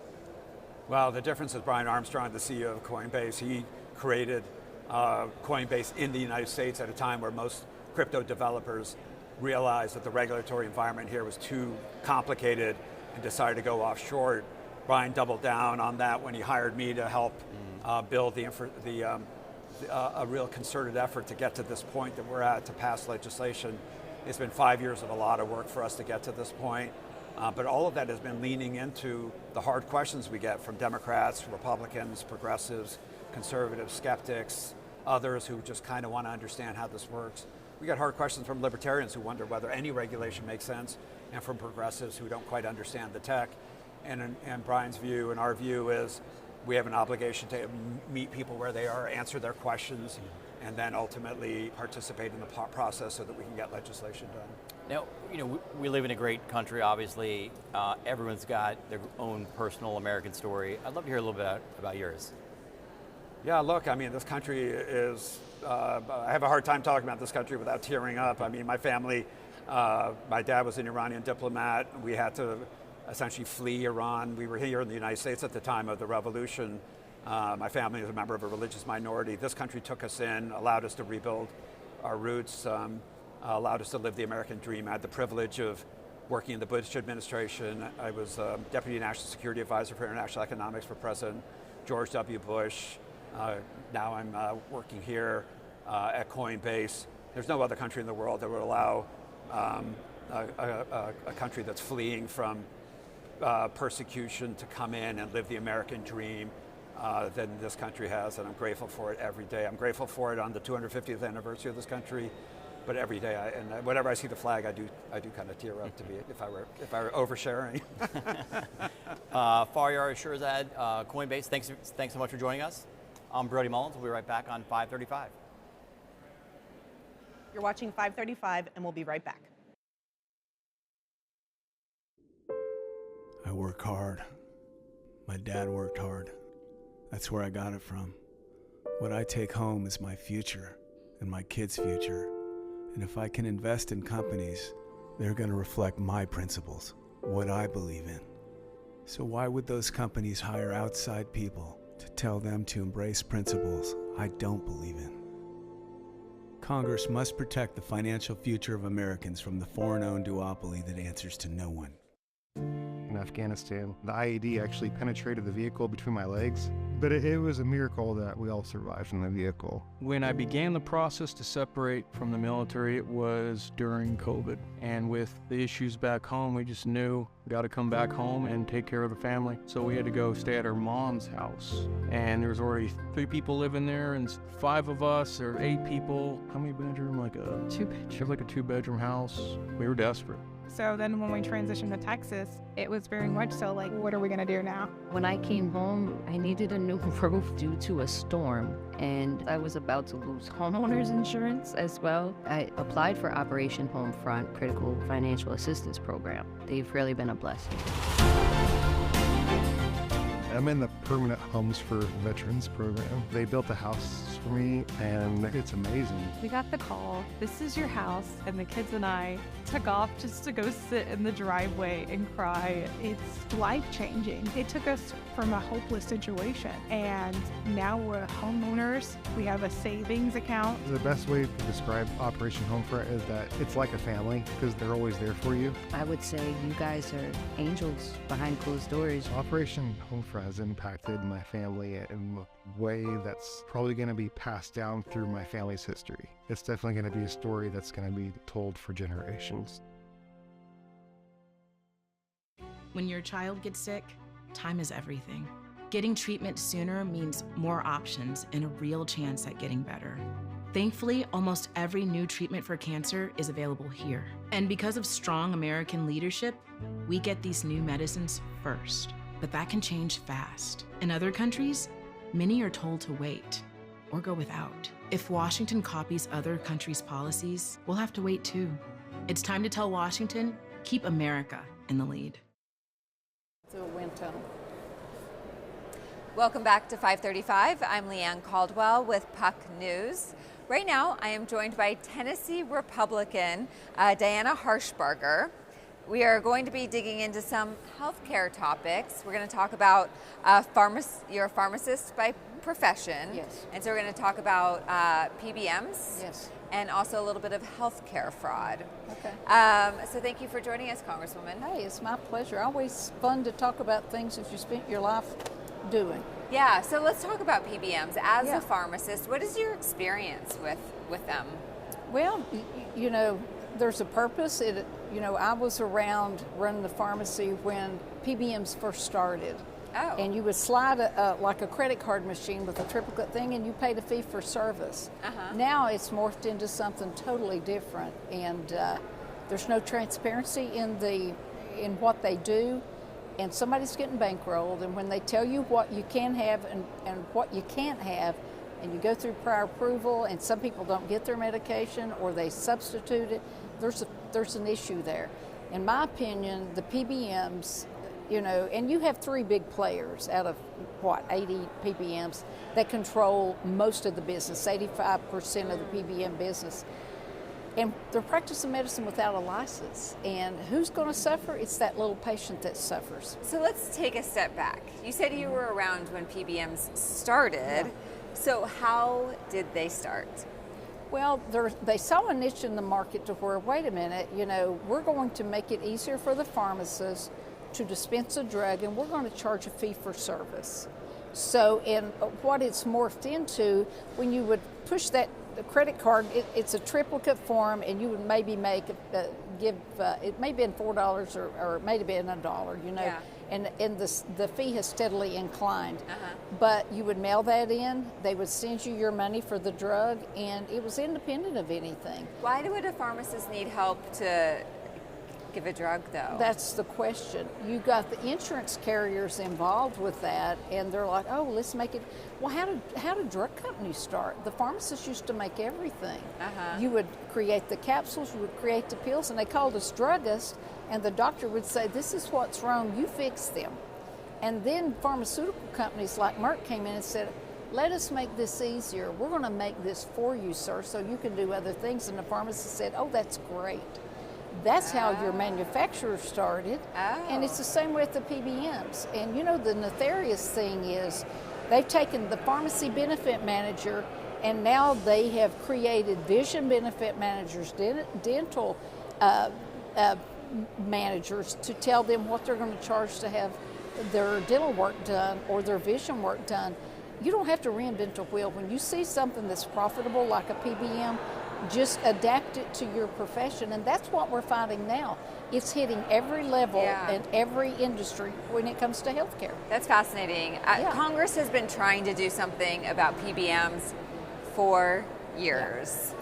Well, the difference is Brian Armstrong, the CEO of Coinbase. He created Coinbase in the United States at a time where most crypto developers realized that the regulatory environment here was too complicated and decided to go offshore. Brian doubled down on that when he hired me to help build the a real concerted effort to get to this point that we're at to pass legislation. It's been 5 years of a lot of work for us to get to this point. But all of that has been leaning into the hard questions we get from Democrats, Republicans, progressives, conservatives, skeptics, others who just kind of want to understand how this works. We get hard questions from libertarians who wonder whether any regulation makes sense, and from progressives who don't quite understand the tech. And Brian's view and our view is we have an obligation to meet people where they are, answer their questions, and then ultimately participate in the process so that we can get legislation done. Now, we live in a great country, obviously. Everyone's got their own personal American story. I'd love to hear a little bit about yours. Yeah, look, I mean, this country is, I have a hard time talking about this country without tearing up. I mean, my family, my dad was an Iranian diplomat. We had to essentially flee Iran. We were here in the United States at the time of the revolution. My family is a member of a religious minority. This country took us in, allowed us to rebuild our roots, allowed us to live the American dream. I had the privilege of working in the Bush administration. I was Deputy National Security Advisor for International Economics for President George W. Bush. Now I'm working here at Coinbase. There's no other country in the world that would allow a country that's fleeing from persecution to come in and live the American dream than this country has, and I'm grateful for it every day. I'm grateful for it on the 250th anniversary of this country, but every day, and whenever I see the flag, I do kind of tear up. To be if I were oversharing. Faryar Shirzad, Coinbase. Thanks so much for joining us. I'm Brody Mullins. We'll be right back on 535. You're watching 535, and we'll be right back. I work hard. My dad worked hard. That's where I got it from. What I take home is my future and my kids' future. And if I can invest in companies, they're going to reflect my principles, what I believe in. So why would those companies hire outside people to tell them to embrace principles I don't believe in? Congress must protect the financial future of Americans from the foreign-owned duopoly that answers to no one. In Afghanistan, the IED actually penetrated the vehicle between my legs, but it was a miracle that we all survived in the vehicle. When I began the process to separate from the military, it was during COVID. And with the issues back home, we just knew we got to come back home and take care of the family. So we had to go stay at our mom's house. And there was already 3 people living there, and 5 of us, or 8 people. How many bedroom? Like a 2-bedroom. Like a 2-bedroom house. We were desperate. So then when we transitioned to Texas, it was very much so like, what are we gonna do now? When I came home, I needed a new roof due to a storm, and I was about to lose homeowners insurance as well. I applied for Operation Homefront Critical Financial Assistance Program. They've really been a blessing. I'm in the Permanent Homes for Veterans program. They built a house for me, and it's amazing. We got the call, this is your house, and the kids and I took off just to go sit in the driveway and cry. It's life-changing. It took us from a hopeless situation, and now we're homeowners. We have a savings account. The best way to describe Operation Homefront is that it's like a family, because they're always there for you. I would say you guys are angels behind closed doors. Operation Homefront has impacted my family in a way that's probably going to be passed down through my family's history. It's definitely going to be a story that's going to be told for generations. When your child gets sick, time is everything. Getting treatment sooner means more options and a real chance at getting better. Thankfully, almost every new treatment for cancer is available here. And because of strong American leadership, we get these new medicines first. But that can change fast. In other countries, many are told to wait or go without. If Washington copies other countries' policies, we'll have to wait too. It's time to tell Washington, keep America in the lead. Through a wind tunnel. Welcome back to 535. I'm Leanne Caldwell with Puck News. Right now, I am joined by Tennessee Republican Diana Harshbarger. We are going to be digging into some healthcare topics. We're going to talk about you're a pharmacist by profession. Yes. And so we're going to talk about PBMs. Yes. And also a little bit of healthcare fraud. Okay. So thank you for joining us, Congresswoman. Hey, it's my pleasure. Always fun to talk about things that you spent your life doing. Yeah, so let's talk about PBMs. As a pharmacist, what is your experience with them? Well, you know, there's a purpose. I was around running the pharmacy when PBMs first started. Oh. And you would slide like a credit card machine with a triplicate thing, and you paid a fee for service. Now it's morphed into something totally different, and there's no transparency in what they do, and somebody's getting bankrolled. And when they tell you what you can have and what you can't have, and you go through prior approval, and some people don't get their medication or they substitute it, there's an issue there. In my opinion, the PBMs, and you have three big players out of 80 PBMs that control most of the business, 85% of the PBM business. And they're practicing medicine without a license. And who's going to suffer? It's that little patient that suffers. So let's take a step back. You said you were around when PBMs started. Yeah. So how did they start? Well, they saw a niche in the market to where, wait a minute, we're going to make it easier for the pharmacist to dispense a drug, and we're going to charge a fee for service. So, what it's morphed into, when you would push that credit card, it's a triplicate form, and you would maybe it may have been $4 or it may have been $1, Yeah. And the fee has steadily inclined. But you would mail that in, they would send you your money for the drug, and it was independent of anything. Why would a pharmacist need help to give a drug, though? That's the question. You got the insurance carriers involved with that, and they're like, oh, let's make it. Well, how did drug companies start? The pharmacists used to make everything. You would create the capsules, you would create the pills, and they called us druggists, and the doctor would say, this is what's wrong, you fix them. And then pharmaceutical companies like Merck came in and said, let us make this easier. We're going to make this for you, sir, so you can do other things. And the pharmacist said, oh, that's great. That's how your manufacturer started. And it's the same with the PBMs. And the nefarious thing is they've taken the pharmacy benefit manager, and now they have created vision benefit managers, dental managers, to tell them what they're going to charge to have their dental work done or their vision work done. You don't have to reinvent the wheel. When you see something that's profitable like a PBM, just adapt it to your profession, and that's what we're finding now. It's hitting every level and every industry when it comes to healthcare. That's fascinating. Congress has been trying to do something about PBMs for years.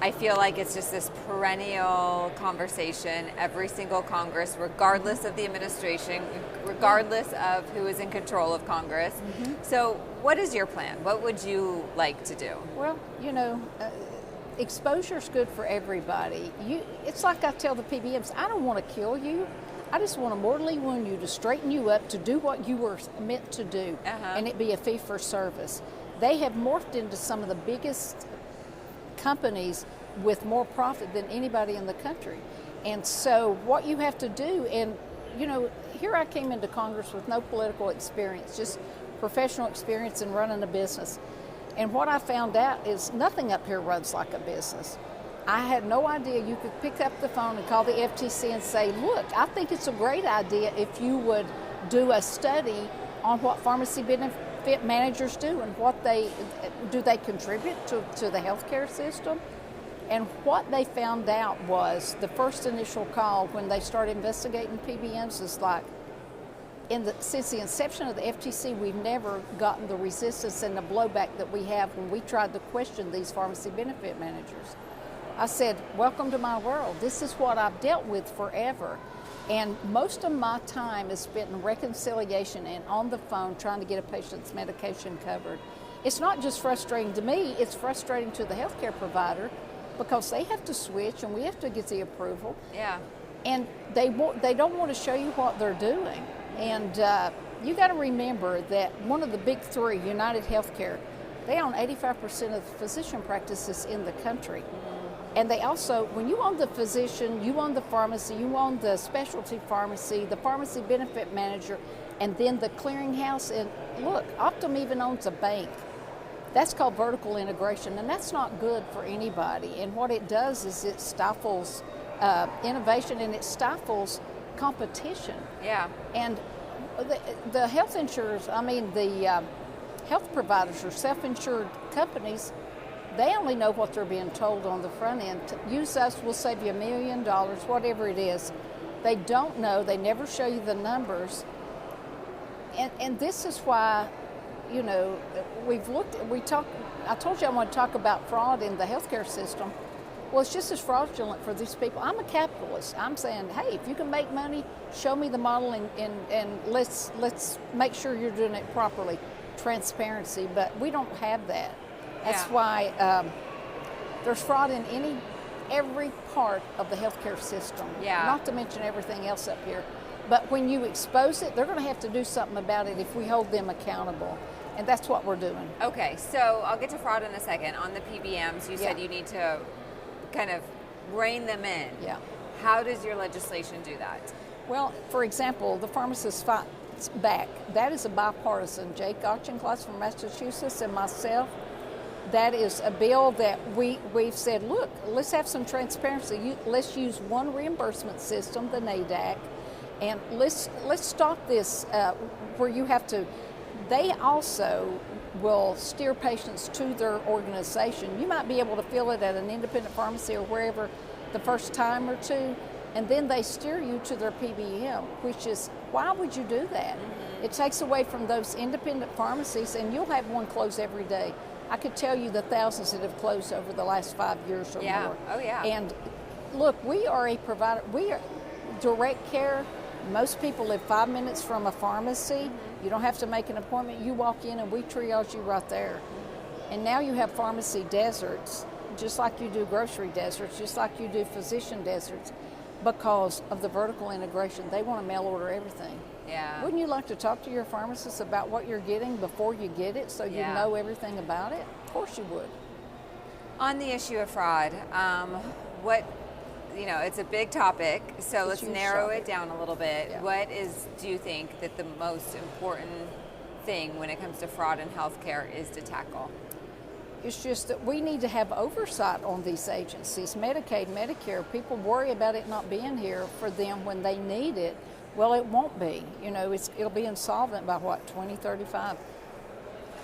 I feel like it's just this perennial conversation every single Congress, regardless of the administration, regardless of who is in control of Congress. So what is your plan? What would you like to do? Well, exposure is good for everybody. It's like I tell the PBMs, I don't want to kill you. I just want to mortally wound you to straighten you up to do what you were meant to do, and it be a fee for service. They have morphed into some of the biggest companies with more profit than anybody in the country. And so what you have to do, and here I came into Congress with no political experience, just professional experience in running a business. And what I found out is nothing up here runs like a business. I had no idea you could pick up the phone and call the FTC and say, look, I think it's a great idea if you would do a study on what pharmacy benefit managers do and what they contribute to the healthcare system. And what they found out was the first initial call when they started investigating PBMs is like, since the inception of the FTC, we've never gotten the resistance and the blowback that we have when we tried to question these pharmacy benefit managers. I said, welcome to my world. This is what I've dealt with forever. And most of my time is spent in reconciliation and on the phone trying to get a patient's medication covered. It's not just frustrating to me, it's frustrating to the healthcare provider because they have to switch and we have to get the approval. And they don't want to show you what they're doing. And you got to remember that one of the big three, United Healthcare, they own 85% of the physician practices in the country. And they also, when you own the physician, you own the pharmacy, you own the specialty pharmacy, the pharmacy benefit manager, and then the clearinghouse. And look, Optum even owns a bank. That's called vertical integration, and that's not good for anybody. And what it does is it stifles innovation and it stifles competition. And the health insurers, the health providers or self-insured companies, they only know what they're being told on the front end. Use us, we'll save you $1 million, whatever it is. They don't know, they never show you the numbers. And this is why, you know, I told you I want to talk about fraud in the healthcare system. Well, it's just as fraudulent for these people. I'm a capitalist. I'm saying, hey, if you can make money, show me the model and let's make sure you're doing it properly. Transparency, but we don't have that. That's why there's fraud in every part of the healthcare system. Yeah. Not to mention everything else up here. But when you expose it, they're going to have to do something about it if we hold them accountable. And that's what we're doing. Okay, so I'll get to fraud in a second. On the PBMs, you said you need to kind of rein them in. Yeah. How does your legislation do that? Well, for example, the Pharmacists Fights Back. That is a bipartisan. Jake Auchincloss from Massachusetts and myself. That is a bill that we've said, look, let's have some transparency. Let's use one reimbursement system, the NADAC, and let's stop this where you have to. They also will steer patients to their organization. You might be able to fill it at an independent pharmacy or wherever the first time or two, and then they steer you to their PBM, which is, why would you do that? Mm-hmm. It takes away from those independent pharmacies, and you'll have one close every day. I could tell you the thousands that have closed over the last 5 years or more. Oh, yeah. And look, we are a provider. We are direct care. Most people live 5 minutes from a pharmacy. Mm-hmm. You don't have to make an appointment. You walk in and we triage you right there. And now you have pharmacy deserts, just like you do grocery deserts, just like you do physician deserts, because of the vertical integration. They want to mail order everything. Yeah. Wouldn't you like to talk to your pharmacist about what you're getting before you get it so you know everything about it? Of course you would. On the issue of fraud, it's a big topic, so let's narrow it down a little bit. Yeah. What do you think that the most important thing when it comes to fraud in healthcare is to tackle? It's just that we need to have oversight on these agencies. Medicaid, Medicare, people worry about it not being here for them when they need it. Well, it won't be. You know, it'll be insolvent by 2035.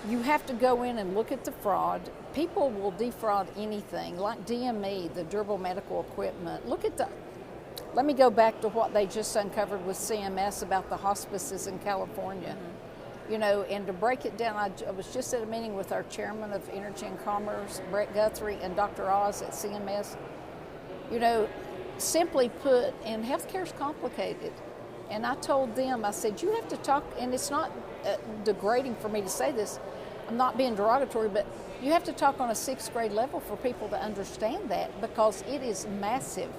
You have to go in and look at the fraud. People will defraud anything, like DME, the durable medical equipment. Let me go back to what they just uncovered with CMS about the hospices in California. Mm-hmm. You know, and to break it down, I was just at a meeting with our chairman of Energy and Commerce, Brett Guthrie, and Dr. Oz at CMS. You know, simply put, and healthcare's complicated. And I told them, I said, you have to talk, and it's not degrading for me to say this, I'm not being derogatory, but you have to talk on a 6th grade level for people to understand that, because it is massive.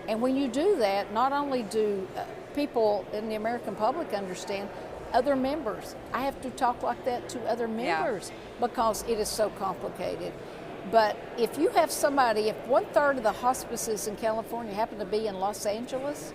And when you do that, not only do people in the American public understand, other members, I have to talk like that to other members because it is so complicated. But if you have somebody, if 1/3 of the hospices in California happen to be in Los Angeles,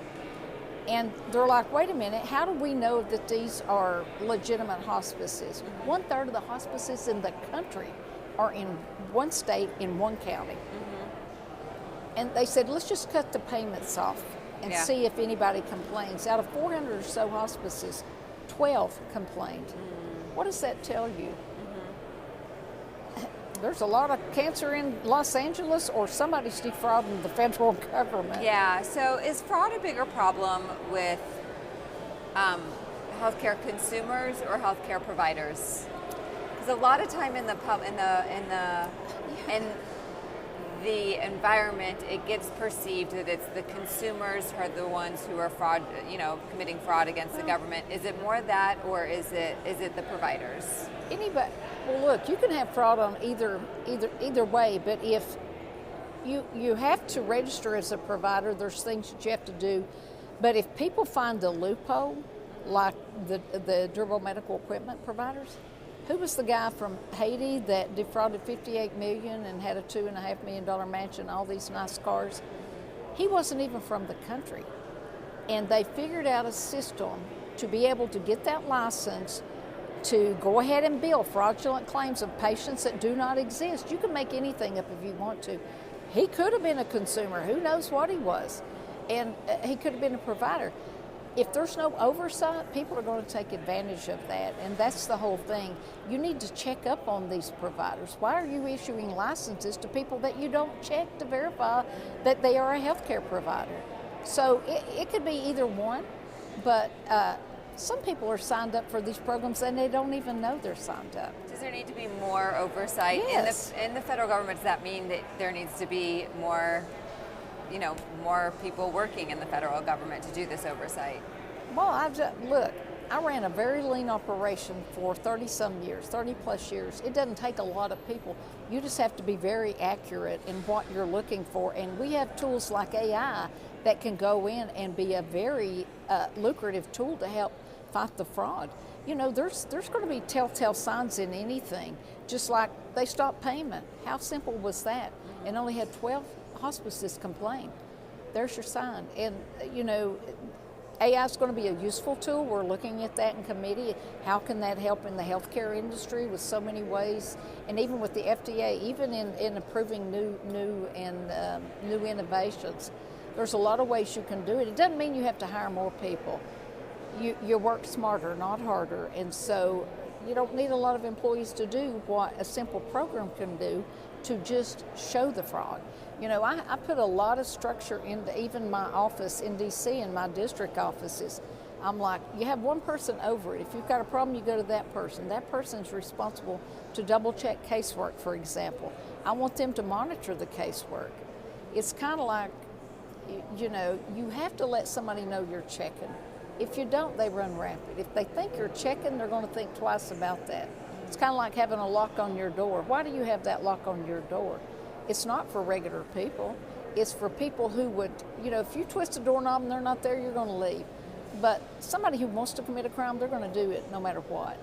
and they're like, wait a minute, how do we know that these are legitimate hospices? 1/3 of the hospices in the country are in one state, in one county. Mm-hmm. And they said, let's just cut the payments off and see if anybody complains. Out of 400 or so hospices, 12 complained. Mm-hmm. What does that tell you? There's a lot of cancer in Los Angeles, or somebody's defrauding the federal government. Yeah, so is fraud a bigger problem with healthcare consumers or healthcare providers? Because a lot of time in the environment, it gets perceived that it's the consumers who are the ones who are committing fraud against the government. Is it more that, or is it the providers? Anybody. Well, look, you can have fraud on either way, but if you have to register as a provider, there's things that you have to do. But if people find a loophole, like the durable medical equipment providers, who was the guy from Haiti that defrauded $58 million and had a $2.5 million mansion, all these nice cars? He wasn't even from the country. And they figured out a system to be able to get that license to go ahead and bill fraudulent claims of patients that do not exist. You can make anything up if you want to. He could have been a consumer. Who knows what he was? And he could have been a provider. if there's no oversight, people are going to take advantage of that, and that's the whole thing. You need to check up on these providers. Why are you issuing licenses to people that you don't check to verify that they are a healthcare provider? So it could be either one, but some people are signed up for these programs and they don't even know they're signed up. Does there need to be more oversight in the federal government? Does that mean that there needs to be more, more people working in the federal government to do this oversight? Well, look, I ran a very lean operation for 30-some years, 30-plus years. It doesn't take a lot of people. You just have to be very accurate in what you're looking for, and we have tools like AI that can go in and be a very lucrative tool to help fight the fraud. There's going to be telltale signs in anything, just like they stopped payment. How simple was that? And only had 12 hospices complain. There's your sign. And, AI is going to be a useful tool. We're looking at that in committee. How can that help in the healthcare industry with so many ways, and even with the FDA, even in approving new innovations. There's a lot of ways you can do it. It doesn't mean you have to hire more people. You work smarter, not harder, and so you don't need a lot of employees to do what a simple program can do to just show the fraud. I put a lot of structure into even my office in D.C. and my district offices. I'm like, you have one person over it. If you've got a problem, you go to that person. That person's responsible to double check casework, for example. I want them to monitor the casework. It's kind of like, you have to let somebody know you're checking. If you don't, they run rampant. If they think you're checking, they're going to think twice about that. It's kind of like having a lock on your door. Why do you have that lock on your door? It's not for regular people. It's for people who would, if you twist a doorknob and they're not there, you're going to leave. But somebody who wants to commit a crime, they're going to do it no matter what.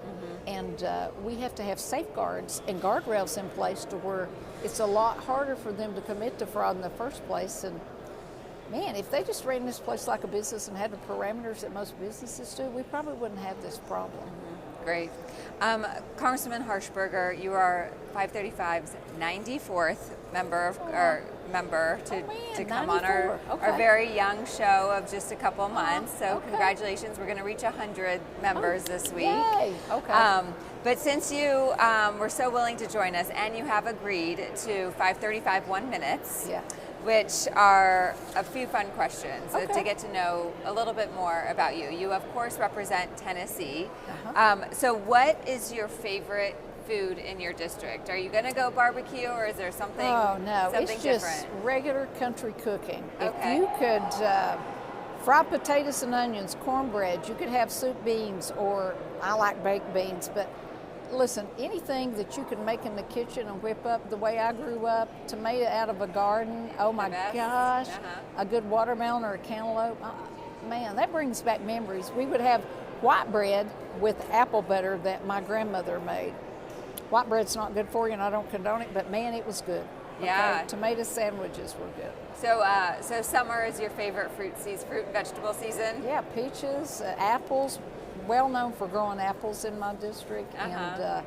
And we have to have safeguards and guardrails in place to where it's a lot harder for them to commit to fraud in the first place. And man, if they just ran this place like a business and had the parameters that most businesses do, we probably wouldn't have this problem. Great. Congresswoman Harshberger, you are 535's 94th member to come on our very young show of just a couple months. So congratulations. We're going to reach 100 members this week. Yay. Okay. But since you were so willing to join us and you have agreed to 535 1 minutes, which are a few fun questions to get to know a little bit more about you. You, of course, represent Tennessee. So what is your favorite food in your district? Are you going to go barbecue, or is there something Oh, no. something It's just different? regular country cooking. If you could fry potatoes and onions, cornbread, you could have soup beans, or I like baked beans, but listen, anything that you can make in the kitchen and whip up the way I grew up, tomato out of a garden, oh my gosh, a good watermelon or a cantaloupe, man, that brings back memories. We would have white bread with apple butter that my grandmother made. White bread's not good for you and I don't condone it, but man, it was good. Yeah. Tomato sandwiches were good. So summer is your favorite fruit and vegetable season? Yeah, peaches, apples, well known for growing apples in my district, and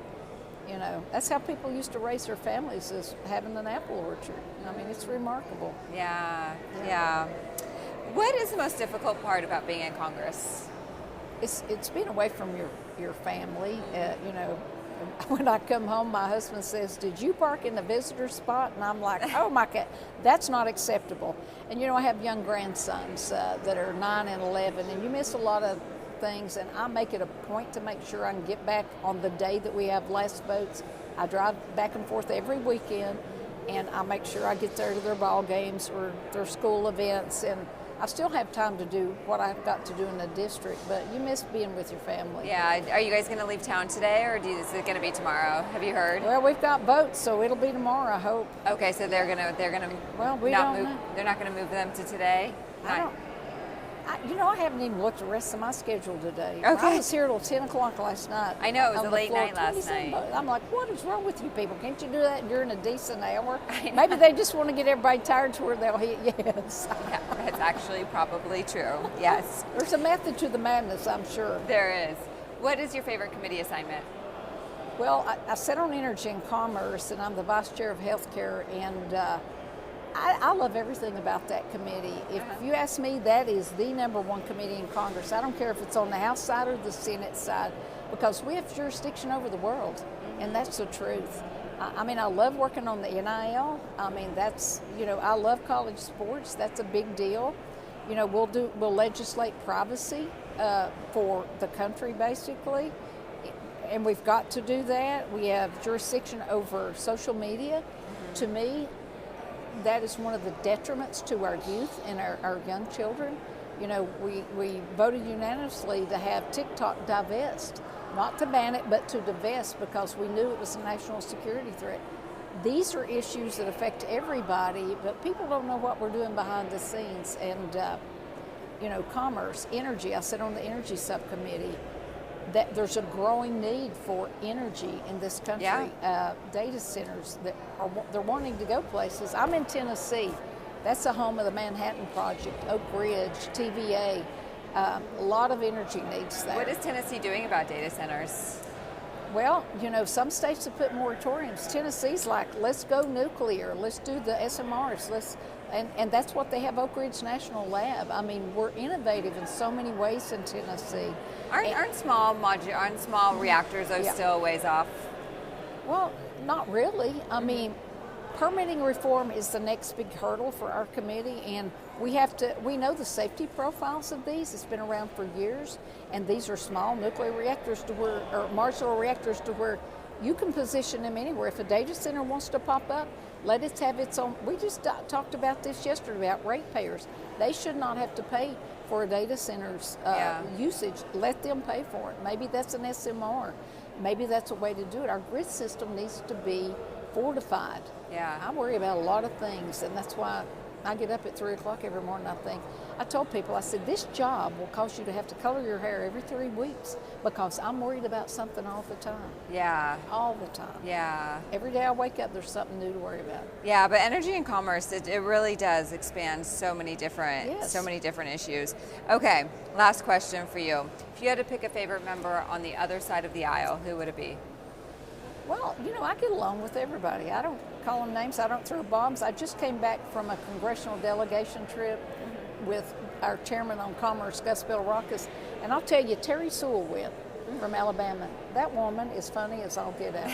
that's how people used to raise their families, is having an apple orchard. I mean, it's remarkable. Yeah. What is the most difficult part about being in Congress? It's being away from your family. When I come home, my husband says, "Did you park in the visitor spot?" And I'm like, "Oh my God, that's not acceptable." And I have young grandsons that are 9 and 11, and you miss a lot of things, and I make it a point to make sure I can get back on the day that we have last votes. I drive back and forth every weekend, and I make sure I get there to their ball games or their school events, and I still have time to do what I've got to do in the district, but you miss being with your family. Yeah, are you guys going to leave town today, or is it going to be tomorrow? Have you heard? Well, we've got votes, so it'll be tomorrow, I hope. Okay, so they're gonna well, we don't move. know. They're not going to move them to today. I haven't even looked at the rest of my schedule today. Okay. I was here till 10 o'clock last night. I know, it was a late floor, night last 27 night. I'm like, what is wrong with you people? Can't you do that during a decent hour? Maybe they just want to get everybody tired to where they'll hit yes. Yeah, that's actually probably true, yes. There's a method to the madness, I'm sure. There is. What is your favorite committee assignment? Well, I sit on Energy and Commerce, and I'm the Vice Chair of Healthcare, and I love everything about that committee. If you ask me, that is the #1 committee in Congress. I don't care if it's on the House side or the Senate side, because we have jurisdiction over the world, and that's the truth. I mean, I love working on the NIL. I mean, that's, you know, I love college sports. That's a big deal. You know, we'll legislate privacy for the country, basically, and we've got to do that. We have jurisdiction over social media. To me, that is one of the detriments to our youth and our young children. You know, we voted unanimously to have TikTok divest, not to ban it, but to divest, because we knew it was a national security threat. These are issues that affect everybody, but people don't know what we're doing behind the scenes. And, you know, commerce, energy, I sit on the energy subcommittee, that there's a growing need for energy in this country. Yeah. Data centers, they're wanting to go places. I'm in Tennessee. That's the home of the Manhattan Project, Oak Ridge, TVA. A lot of energy needs there. What is Tennessee doing about data centers? Well, you know, some states have put moratoriums. Tennessee's like, let's go nuclear, let's do the SMRs, and that's what they have, Oak Ridge National Lab. I mean, we're innovative in so many ways in Tennessee. Aren't small reactors though still a ways off? Well, not really. I mean, permitting reform is the next big hurdle for our committee, and we know the safety profiles of these. It's been around for years, and these are small nuclear reactors or modular reactors to where you can position them anywhere. If a data center wants to pop up, let it have its own. We just talked about this yesterday about ratepayers. They should not have to pay for a data center's usage. Let them pay for it. Maybe that's an SMR. Maybe that's a way to do it. Our grid system needs to be fortified. Yeah. I worry about a lot of things, and that's why I get up at 3 o'clock every morning. I told people, I said, this job will cause you to have to color your hair every 3 weeks, because I'm worried about something all the time. Yeah. All the time. Yeah. Every day I wake up, there's something new to worry about. Yeah, but energy and commerce, it really does expand so many different issues. Okay, last question for you. If you had to pick a favorite member on the other side of the aisle, who would it be? Well, you know, I get along with everybody. I don't call them names. I don't throw bombs. I just came back from a congressional delegation trip with our chairman on commerce, Gus Belrakis, and I'll tell you, Terry Sewell went from Alabama. That woman is funny as all get out.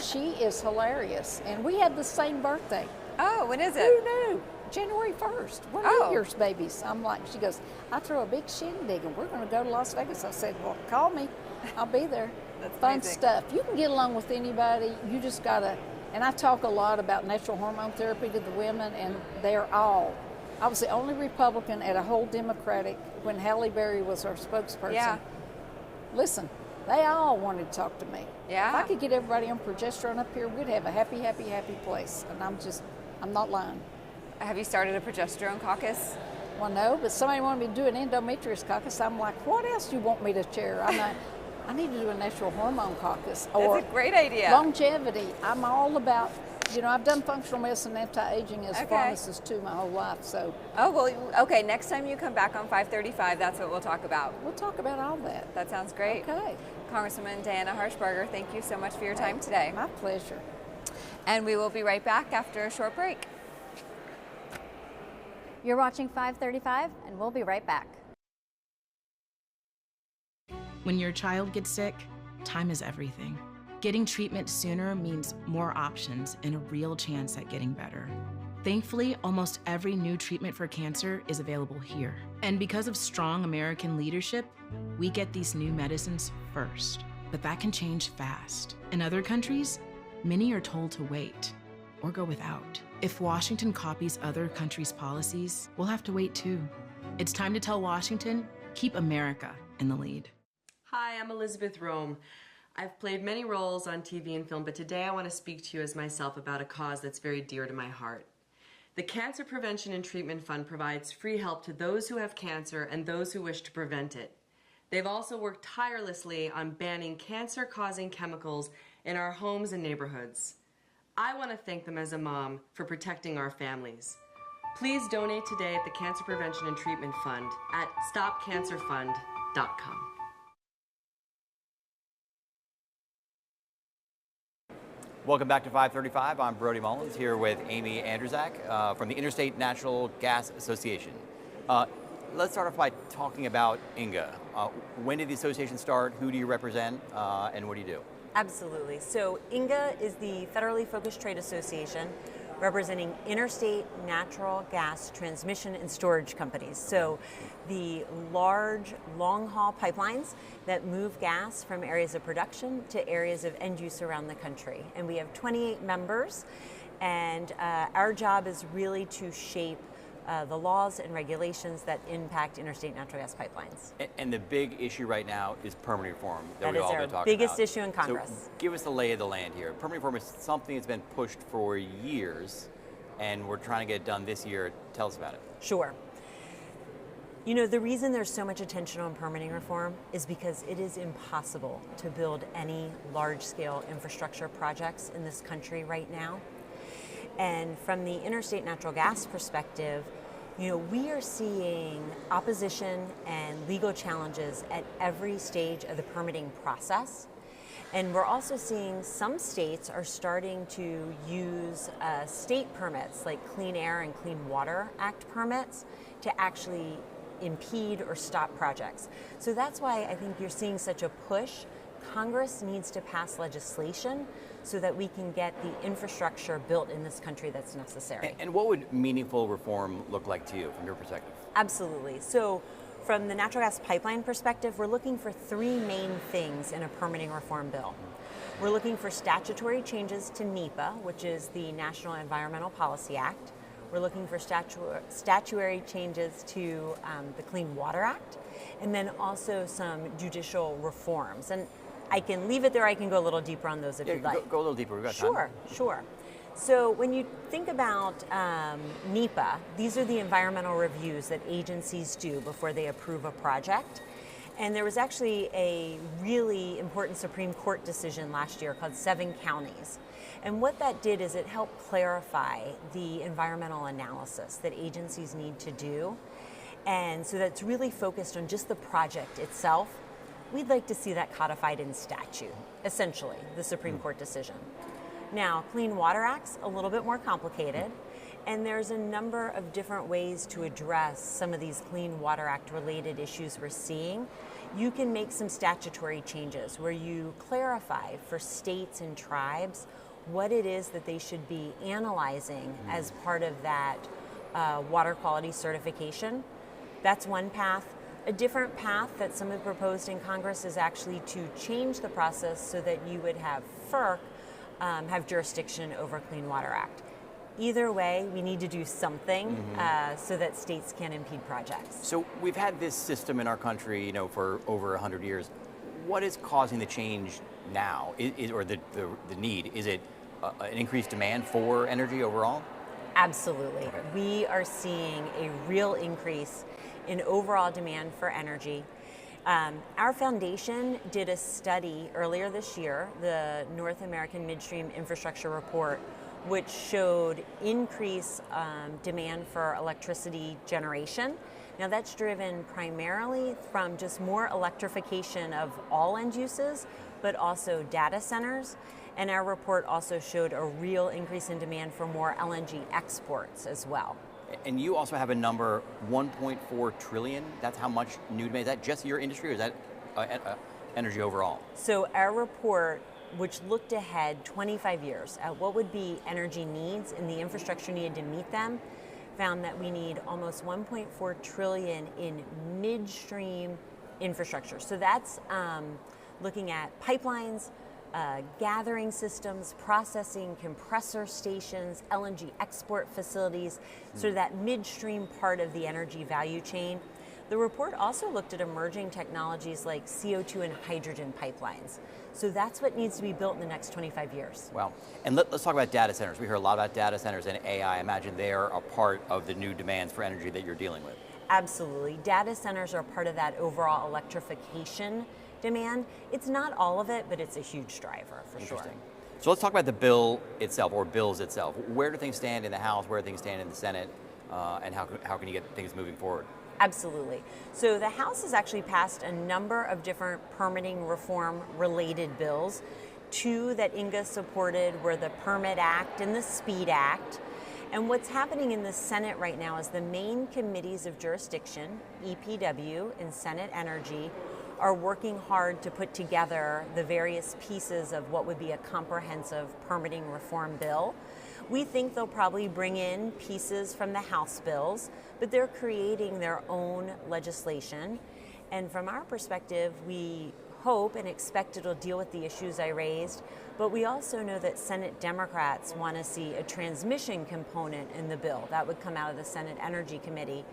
She is hilarious, and we had the same birthday. Oh, when is it? Who knew? January 1st. We're New Year's babies. I'm like, she goes, I throw a big shindig and we're going to go to Las Vegas. I said, well, call me. I'll be there. That's fun amazing. Stuff. You can get along with anybody. You just got to, and I talk a lot about natural hormone therapy to the women, and they're all. I was the only Republican at a whole Democratic when Halle Berry was our spokesperson. Yeah. Listen, they all wanted to talk to me. Yeah. If I could get everybody on progesterone up here, we'd have a happy, happy, happy place. And I'm not lying. Have you started a progesterone caucus? Well, no, but somebody wanted me to do an endometrius caucus. I'm like, what else do you want me to chair? I need to do a natural hormone caucus. That's a great idea. Longevity. I'm all about, you know, I've done functional medicine and anti-aging as a pharmacist too my whole life. So. Oh, well, okay, next time you come back on 535, that's what we'll talk about. We'll talk about all that. That sounds great. Okay. Congresswoman Diana Harshbarger, thank you so much for your time today. My pleasure. And we will be right back after a short break. You're watching 535, and we'll be right back. When your child gets sick, time is everything. Getting treatment sooner means more options and a real chance at getting better. Thankfully, almost every new treatment for cancer is available here. And because of strong American leadership, we get these new medicines first. But that can change fast. In other countries, many are told to wait or go without. If Washington copies other countries' policies, we'll have to wait too. It's time to tell Washington, keep America in the lead. Hi, I'm Elizabeth Rome. I've played many roles on TV and film, but today I want to speak to you as myself about a cause that's very dear to my heart. The Cancer Prevention and Treatment Fund provides free help to those who have cancer and those who wish to prevent it. They've also worked tirelessly on banning cancer-causing chemicals in our homes and neighborhoods. I want to thank them as a mom for protecting our families. Please donate today at the Cancer Prevention and Treatment Fund at stopcancerfund.com. Welcome back to 535. I'm Brody Mullins here with Amy Andryszak from the Interstate Natural Gas Association. Let's start off by talking about INGA. When did the association start? Who do you represent? And what do you do? Absolutely. So INGA is the federally focused trade association representing interstate natural gas transmission and storage companies. So the large long-haul pipelines that move gas from areas of production to areas of end use around the country. And we have 28 members, and our job is really to shape the laws and regulations that impact interstate natural gas pipelines. And the big issue right now is permitting reform That we've is all our been talking biggest about. issue in Congress. So give us the lay of the land here. Permitting reform is something that's been pushed for years, and we're trying to get it done this year. Tell us about it. Sure. You know, the reason there's so much attention on permitting reform is because it is impossible to build any large-scale infrastructure projects in this country right now. And from the interstate natural gas perspective, you know, we are seeing opposition and legal challenges at every stage of the permitting process. And we're also seeing some states are starting to use state permits like Clean Air and Clean Water Act permits to actually impede or stop projects. So that's why I think you're seeing such a push. Congress needs to pass legislation so that we can get the infrastructure built in this country that's necessary. And what would meaningful reform look like to you from your perspective? Absolutely. So from the natural gas pipeline perspective, we're looking for three main things in a permitting reform bill. We're looking for statutory changes to NEPA, which is the National Environmental Policy Act. We're looking for statutory changes to the Clean Water Act, and then also some judicial reforms. And I can leave it there. I can go a little deeper on those if you'd like. Go a little deeper. We've got time. Sure. So when you think about NEPA, these are the environmental reviews that agencies do before they approve a project. And there was actually a really important Supreme Court decision last year called 7 Counties. And what that did is it helped clarify the environmental analysis that agencies need to do. And so that's really focused on just the project itself. We'd like to see that codified in statute, essentially, the Supreme Court decision. Now, Clean Water Act's a little bit more complicated, and there's a number of different ways to address some of these Clean Water Act related issues we're seeing. You can make some statutory changes where you clarify for states and tribes what it is that they should be analyzing as part of that water quality certification. That's one path. A different path that some have proposed in Congress is actually to change the process so that you would have FERC have jurisdiction over Clean Water Act. Either way, we need to do something so that states can impede projects. So we've had this system in our country, you know, for over 100 years. What is causing the change now, or the need? Is it an increased demand for energy overall? Absolutely. Okay. We are seeing a real increase in overall demand for energy. Our foundation did a study earlier this year, the North American Midstream Infrastructure Report, which showed increased demand for electricity generation. Now that's driven primarily from just more electrification of all end uses, but also data centers. And our report also showed a real increase in demand for more LNG exports as well. And you also have a number, 1.4 trillion. That's how much new demand. Is that just your industry, or is that energy overall? So our report, which looked ahead 25 years at what would be energy needs and the infrastructure needed to meet them, found that we need almost 1.4 trillion in midstream infrastructure. So that's looking at pipelines, gathering systems, processing, compressor stations, LNG export facilities, sort of that midstream part of the energy value chain. The report also looked at emerging technologies like CO2 and hydrogen pipelines. So that's what needs to be built in the next 25 years. Wow. And let's talk about data centers. We hear a lot about data centers and AI. I imagine they are a part of the new demands for energy that you're dealing with. Absolutely. Data centers are part of that overall electrification demand. It's not all of it, but it's a huge driver for sure. So let's talk about the bill itself, or bills itself. Where do things stand in the House? Where do things stand in the Senate? And how can you get things moving forward? Absolutely. So the House has actually passed a number of different permitting reform related bills. two that Inga supported were the Permit Act and the Speed Act. And what's happening in the Senate right now is the main committees of jurisdiction, EPW and Senate Energy, are working hard to put together the various pieces of what would be a comprehensive permitting reform bill. We think they'll probably bring in pieces from the House bills, but they're creating their own legislation. And from our perspective, we hope and expect it'll deal with the issues I raised, but we also know that Senate Democrats want to see a transmission component in the bill. That would come out of the Senate Energy Committee.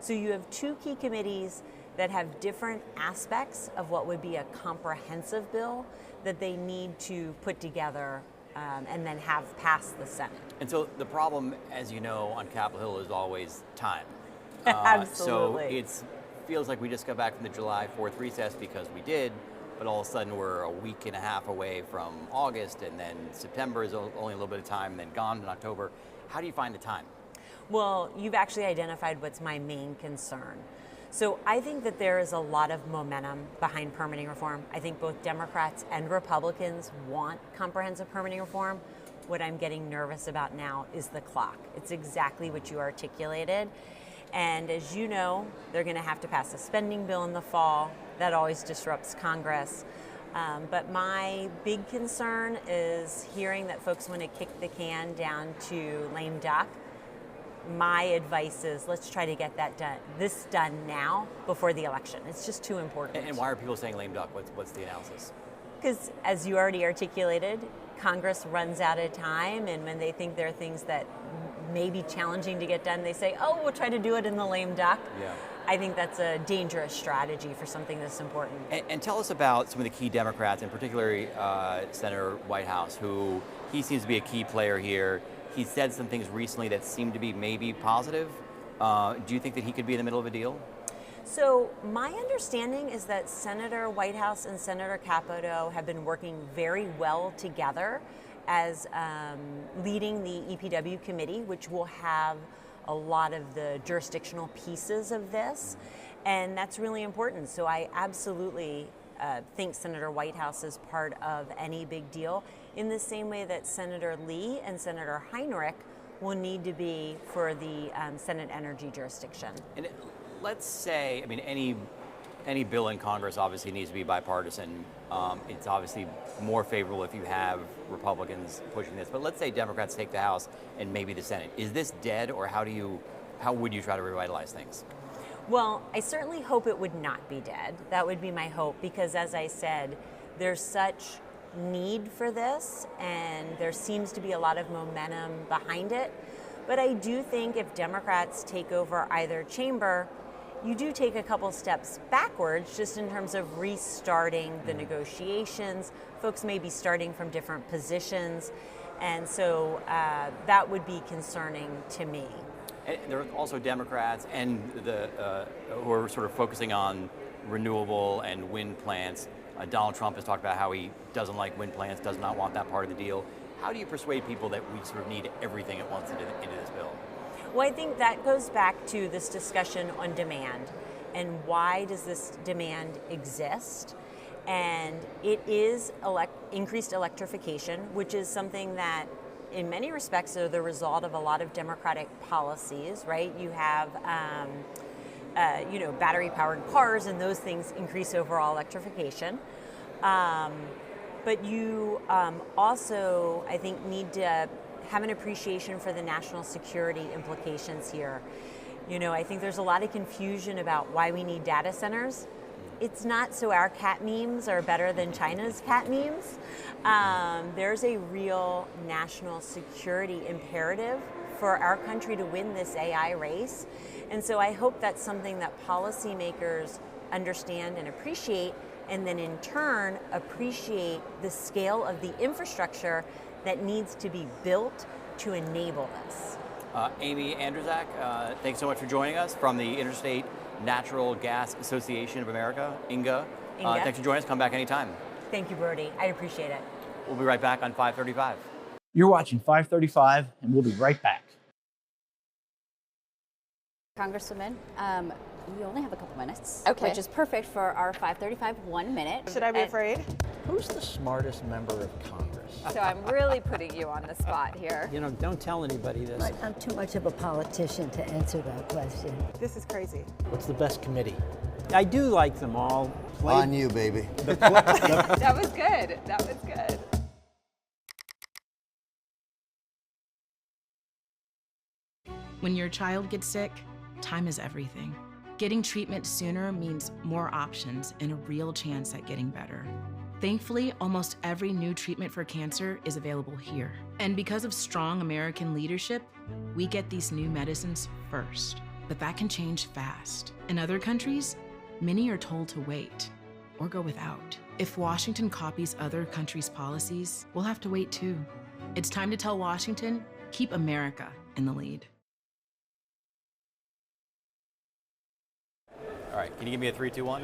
So you have two key committees that have different aspects of what would be a comprehensive bill that they need to put together and then have pass the Senate. And so the problem, as you know, on Capitol Hill is always time. Absolutely. So it feels like we just got back from the July 4th recess because we did, but all of a sudden we're a week and a half away from August, and then September is only a little bit of time, and then gone in October. How do you find the time? Well, you've actually identified what's my main concern. So I think that there is a lot of momentum behind permitting reform. I think both Democrats and Republicans want comprehensive permitting reform. What I'm getting nervous about now is the clock. It's exactly what you articulated. And as you know, they're going to have to pass a spending bill in the fall. That always disrupts Congress. But my big concern is hearing that folks want to kick the can down to lame duck. My advice is let's try to get this done now before the election. It's just too important. And why are people saying lame duck? What's the analysis? Because as you already articulated, Congress runs out of time, and when they think there are things that may be challenging to get done, they say, oh, we'll try to do it in the lame duck. Yeah. I think that's a dangerous strategy for something this important. And tell us about some of the key Democrats, and particularly Senator Whitehouse, who he seems to be a key player here. He said some things recently that seemed to be maybe positive. Do you think that he could be in the middle of a deal? So my understanding is that Senator Whitehouse and Senator Capito have been working very well together as leading the EPW committee, which will have a lot of the jurisdictional pieces of this. And that's really important. So I absolutely think Senator Whitehouse is part of any big deal, in the same way that Senator Lee and Senator Heinrich will need to be for the Senate Energy jurisdiction. And let's say, I mean, any bill in Congress obviously needs to be bipartisan. It's obviously more favorable if you have Republicans pushing this. But let's say Democrats take the House and maybe the Senate. Is this dead, or how would you try to revitalize things? Well, I certainly hope it would not be dead. That would be my hope, because as I said, there's such need for this, and there seems to be a lot of momentum behind it. But I do think if Democrats take over either chamber, you do take a couple steps backwards just in terms of restarting the negotiations. Folks may be starting from different positions, and so that would be concerning to me. And there are also Democrats and who are sort of focusing on renewable and wind plants. Donald Trump has talked about how he doesn't like wind plants, does not want that part of the deal. How do you persuade people that we sort of need everything at once into this bill? Well, I think that goes back to this discussion on demand and why does this demand exist? And it is increased electrification, which is something that in many respects are the result of a lot of Democratic policies, right? You have battery-powered cars, and those things increase overall electrification. But you also, I think, need to have an appreciation for the national security implications here. You know, I think there's a lot of confusion about why we need data centers. It's not so our cat memes are better than China's cat memes. There's a real national security imperative for our country to win this AI race. And so I hope that's something that policymakers understand and appreciate, and then in turn appreciate the scale of the infrastructure that needs to be built to enable this. Amy Andryszak, thanks so much for joining us from the Interstate Natural Gas Association of America, INGA. Thanks for joining us. Come back anytime. Thank you, Brody. I appreciate it. We'll be right back on 535. You're watching 535, and we'll be right back. Congresswoman, we only have a couple minutes, Okay. which is perfect for our 535 1 minute. Should I be afraid? Who's the smartest member of Congress? So I'm really putting you on the spot here. You know, don't tell anybody this. But I'm too much of a politician to answer that question. This is crazy. What's the best committee? I do like them all. On you, baby. That was good. That was good. When your child gets sick, time is everything. Getting treatment sooner means more options and a real chance at getting better. Thankfully, almost every new treatment for cancer is available here. And because of strong American leadership, we get these new medicines first. But that can change fast. In other countries, many are told to wait or go without. If Washington copies other countries' policies, we'll have to wait too. It's time to tell Washington, keep America in the lead. All right, can you give me a 3, 2, 1?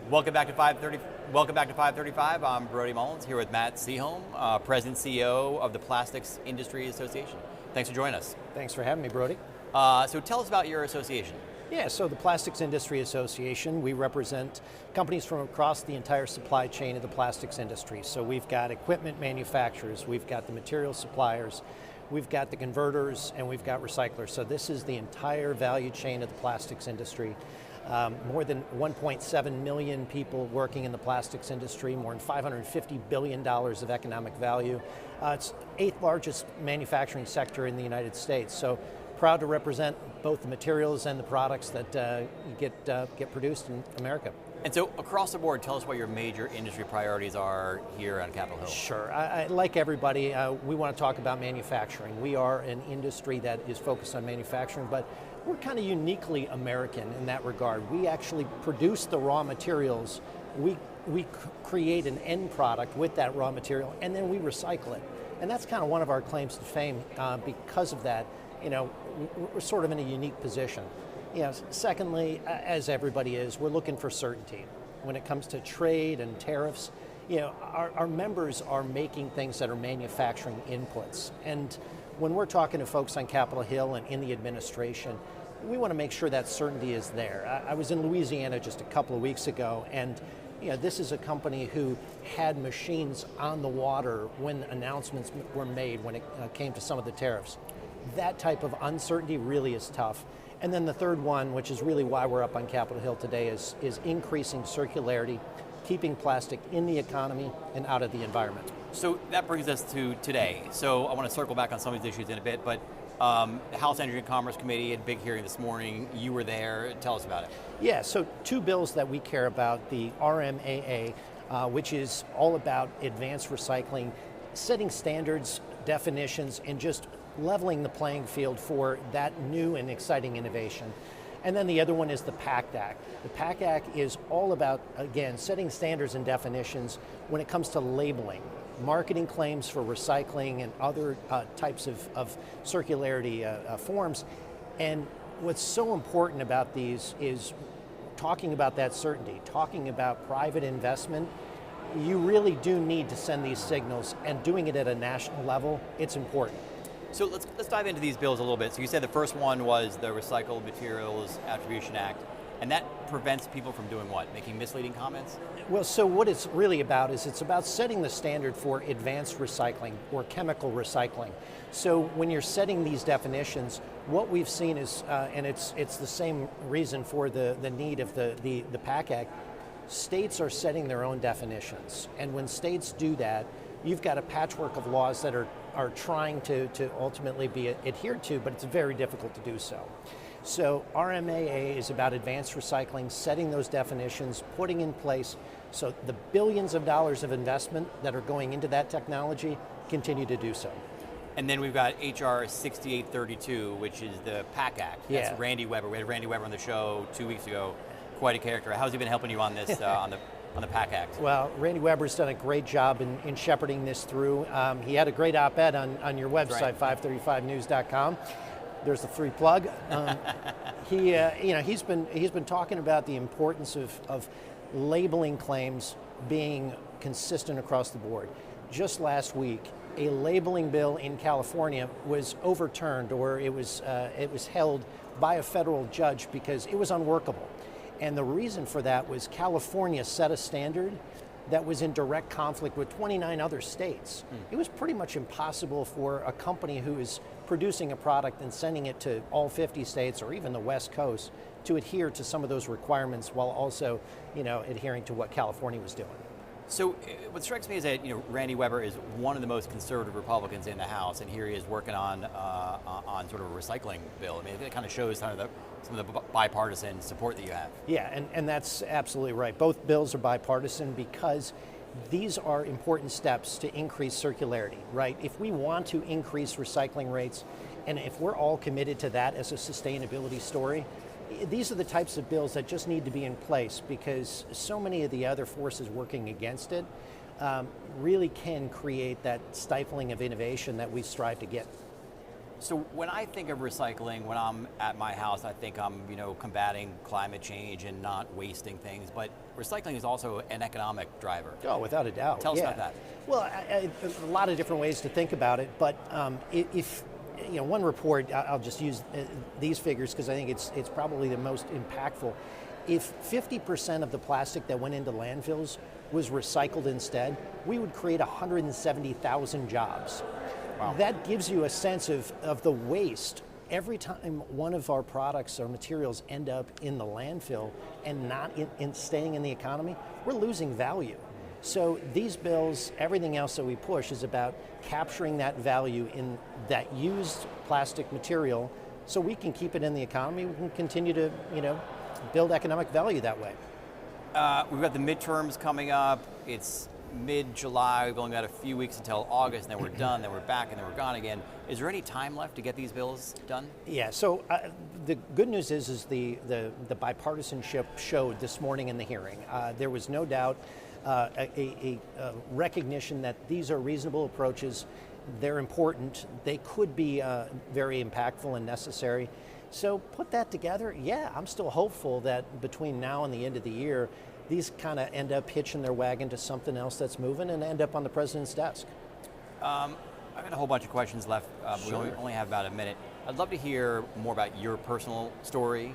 Welcome back to 5:30. Welcome back to 535. I'm Brody Mullins here with Matt Seaholm, President CEO of the Plastics Industry Association. Thanks for joining us. Thanks for having me, Brody. So tell us about your association. Yeah, so the Plastics Industry Association, we represent companies from across the entire supply chain of the plastics industry. So we've got equipment manufacturers, we've got the material suppliers, we've got the converters, and we've got recyclers. So this is the entire value chain of the plastics industry. More than 1.7 million people working in the plastics industry, more than $550 billion of economic value. It's 8th largest manufacturing sector in the United States. So proud to represent both the materials and the products that get produced in America. And so across the board, tell us what your major industry priorities are here on Capitol Hill. Sure. Like everybody, we want to talk about manufacturing. We are an industry that is focused on manufacturing, but we're kind of uniquely American in that regard. We actually produce the raw materials. We create an end product with that raw material, and then we recycle it. And that's kind of one of our claims to fame. Because of that, you know, we're sort of in a unique position. You know, secondly, as everybody is, we're looking for certainty. When it comes to trade and tariffs, you know, our members are making things that are manufacturing inputs. And when we're talking to folks on Capitol Hill and in the administration, we want to make sure that certainty is there. I was in Louisiana just a couple of weeks ago, and you know, this is a company who had machines on the water when announcements were made when it came to some of the tariffs. That type of uncertainty really is tough. And then the third one, which is really why we're up on Capitol Hill today, is increasing circularity, keeping plastic in the economy and out of the environment. So that brings us to today. So I want to circle back on some of these issues in a bit, but the House Energy and Commerce Committee had a big hearing this morning. You were there. Tell us about it. Yeah, so 2 bills that we care about, the RMAA, which is all about advanced recycling, setting standards, definitions, and just leveling the playing field for that new and exciting innovation. And then the other one is the PACT Act. The PACT Act is all about, again, setting standards and definitions when it comes to labeling, marketing claims for recycling and other types of circularity forms. And what's so important about these is talking about that certainty, talking about private investment. You really do need to send these signals, and doing it at a national level, it's important. So let's dive into these bills a little bit. So you said the first one was the Recycled Materials Attribution Act, and that prevents people from doing what? Making misleading comments? Well, so what it's really about is it's about setting the standard for advanced recycling or chemical recycling. So when you're setting these definitions, what we've seen is, and it's the same reason for the need of the PACT Act, states are setting their own definitions. And when states do that, you've got a patchwork of laws that are trying to ultimately be adhered to, but it's very difficult to do so. So RMAA is about advanced recycling, setting those definitions, putting in place so the billions of dollars of investment that are going into that technology continue to do so. And then we've got HR 6832, which is the PACT Act. That's Yeah. Randy Weber. We had Randy Weber on the show 2 weeks ago. Quite a character. How's he been helping you on this, on the PACT Act? Well, Randy Weber's done a great job in shepherding this through. He had a great op-ed on your website, 535news.com. There's the free plug. He's been talking about the importance of labeling claims being consistent across the board. Just last week, a labeling bill in California was overturned, or it was held by a federal judge because it was unworkable. And the reason for that was California set a standard that was in direct conflict with 29 other states. It was pretty much impossible for a company who is producing a product and sending it to all 50 states or even the West Coast to adhere to some of those requirements while also, adhering to what California was doing. So what strikes me is that Randy Weber is one of the most conservative Republicans in the House, and here he is working on sort of a recycling bill. I mean, it kind of shows some of the bipartisan support that you have. Yeah, and that's absolutely right. Both bills are bipartisan because these are important steps to increase circularity, right? If we want to increase recycling rates, and if we're all committed to that as a sustainability story, these are the types of bills that just need to be in place, because so many of the other forces working against it really can create that stifling of innovation that we strive to get. So when I think of recycling, when I'm at my house, I think I'm combating climate change and not wasting things, but recycling is also an economic driver. Oh, without a doubt. Tell us about that. Well, a lot of different ways to think about it, but if one report, I'll just use these figures because I think it's probably the most impactful. If 50% of the plastic that went into landfills was recycled instead, we would create 170,000 jobs. Wow. That gives you a sense of the waste. Every time one of our products or materials end up in the landfill and not in staying in the economy, we're losing value. So these bills, everything else that we push is about capturing that value in that used plastic material so we can keep it in the economy. We can continue to, build economic value that way. We've got the midterms coming up. It's mid-July. We've only got a few weeks until August, and then we're done, then we're back, and then we're gone again. Is there any time left to get these bills done? Yeah, so the good news is the bipartisanship showed this morning in the hearing. There was no doubt a recognition that these are reasonable approaches. They're important. They could be very impactful and necessary. So put that together, yeah, I'm still hopeful that between now and the end of the year, these kind of end up hitching their wagon to something else that's moving and end up on the president's desk. I've got a whole bunch of questions left. Sure. We only have about a minute. I'd love to hear more about your personal story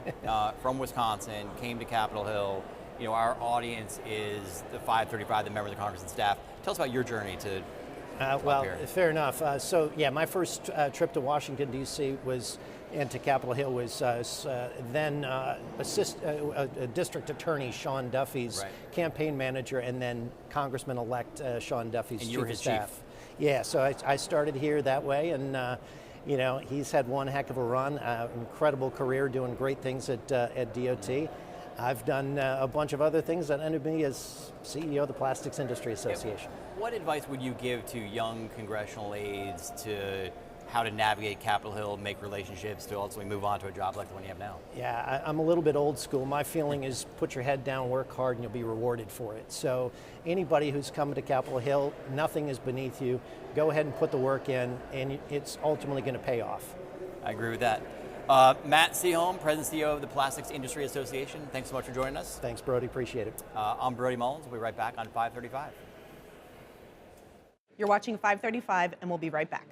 from Wisconsin, came to Capitol Hill. Our audience is the 535, the members of Congress and staff. Tell us about your journey to well, fair enough. My first trip to Washington, D.C. and to Capitol Hill was then District Attorney Sean Duffy's campaign manager, and then Congressman-elect Sean Duffy's chief of staff. Yeah, so I started here that way, and he's had one heck of a run, incredible career, doing great things at DOT. I've done a bunch of other things that ended me as CEO of the Plastics Industry Association. What advice would you give to young congressional aides to how to navigate Capitol Hill, make relationships, to ultimately move on to a job like the one you have now? Yeah, I'm a little bit old school. My feeling is put your head down, work hard, and you'll be rewarded for it. So anybody who's coming to Capitol Hill, nothing is beneath you. Go ahead and put the work in, and it's ultimately going to pay off. I agree with that. Matt Seaholm, President and CEO of the Plastics Industry Association, thanks so much for joining us. Thanks, Brody. Appreciate it. I'm Brody Mullins. We'll be right back on 535. You're watching 535, and we'll be right back.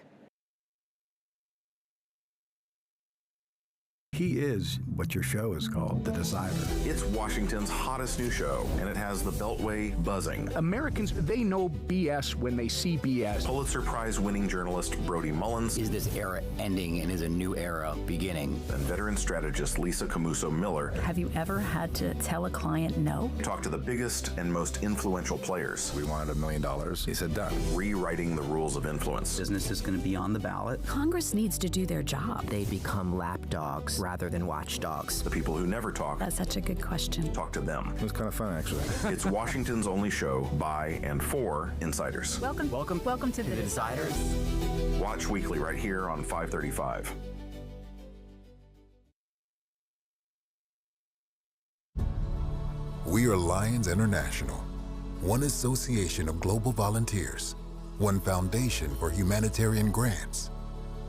He is what your show is called, The Decider. It's Washington's hottest new show, and it has the Beltway buzzing. Americans, they know BS when they see BS. Pulitzer Prize-winning journalist Brody Mullins. Is this era ending and is a new era beginning? And veteran strategist Lisa Camuso Miller. Have you ever had to tell a client no? Talk to the biggest and most influential players. We wanted $1 million. He said done. Rewriting the rules of influence. Business is going to be on the ballot. Congress needs to do their job. They become lapdogs rather than watchdogs. The people who never talk. That's such a good question. Talk to them. It was kind of fun, actually. It's Washington's only show by and for insiders. Welcome to the Deciders. Watch weekly right here on 535. We are Lions International, one association of global volunteers, one foundation for humanitarian grants,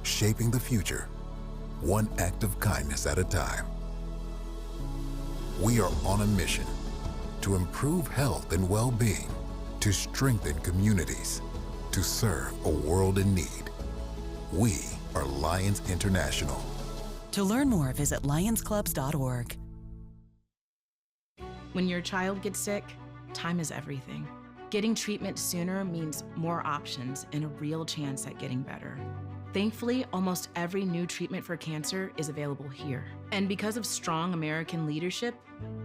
shaping the future, one act of kindness at a time. We are on a mission to improve health and well-being, to strengthen communities, to serve a world in need. We are Lions International. To learn more, visit lionsclubs.org. When your child gets sick, time is everything. Getting treatment sooner means more options and a real chance at getting better. Thankfully, almost every new treatment for cancer is available here. And because of strong American leadership,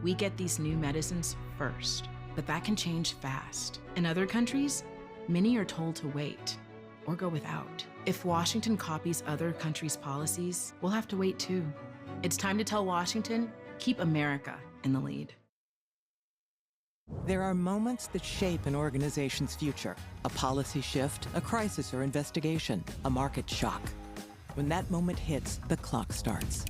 we get these new medicines first. But that can change fast. In other countries, many are told to wait or go without. If Washington copies other countries' policies, we'll have to wait too. It's time to tell Washington, keep America in the lead. There are moments that shape an organization's future. A policy shift, a crisis or investigation, a market shock. When that moment hits, the clock starts.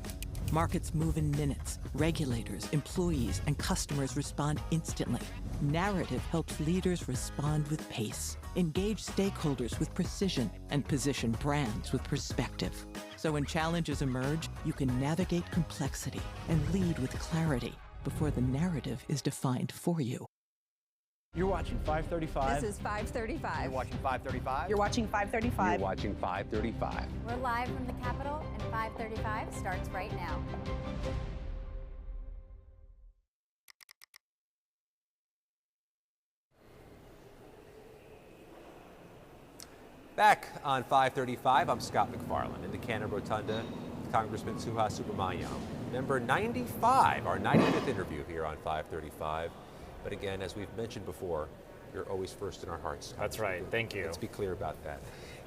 Markets move in minutes. Regulators, employees, and customers respond instantly. Narrative helps leaders respond with pace, engage stakeholders with precision, and position brands with perspective. So when challenges emerge, you can navigate complexity and lead with clarity before the narrative is defined for you. You're watching 535. This is 535. You're watching 535. You're watching 535. You're watching 535. We're live from the Capitol, and 535 starts right now. Back on 535, I'm Scott McFarland in the Cannon Rotunda, Congressman Suha Subramaniam. Number 95, our 95th interview here on 535. But again, as we've mentioned before, you're always first in our hearts. That's right, thank you. Let's be clear about that.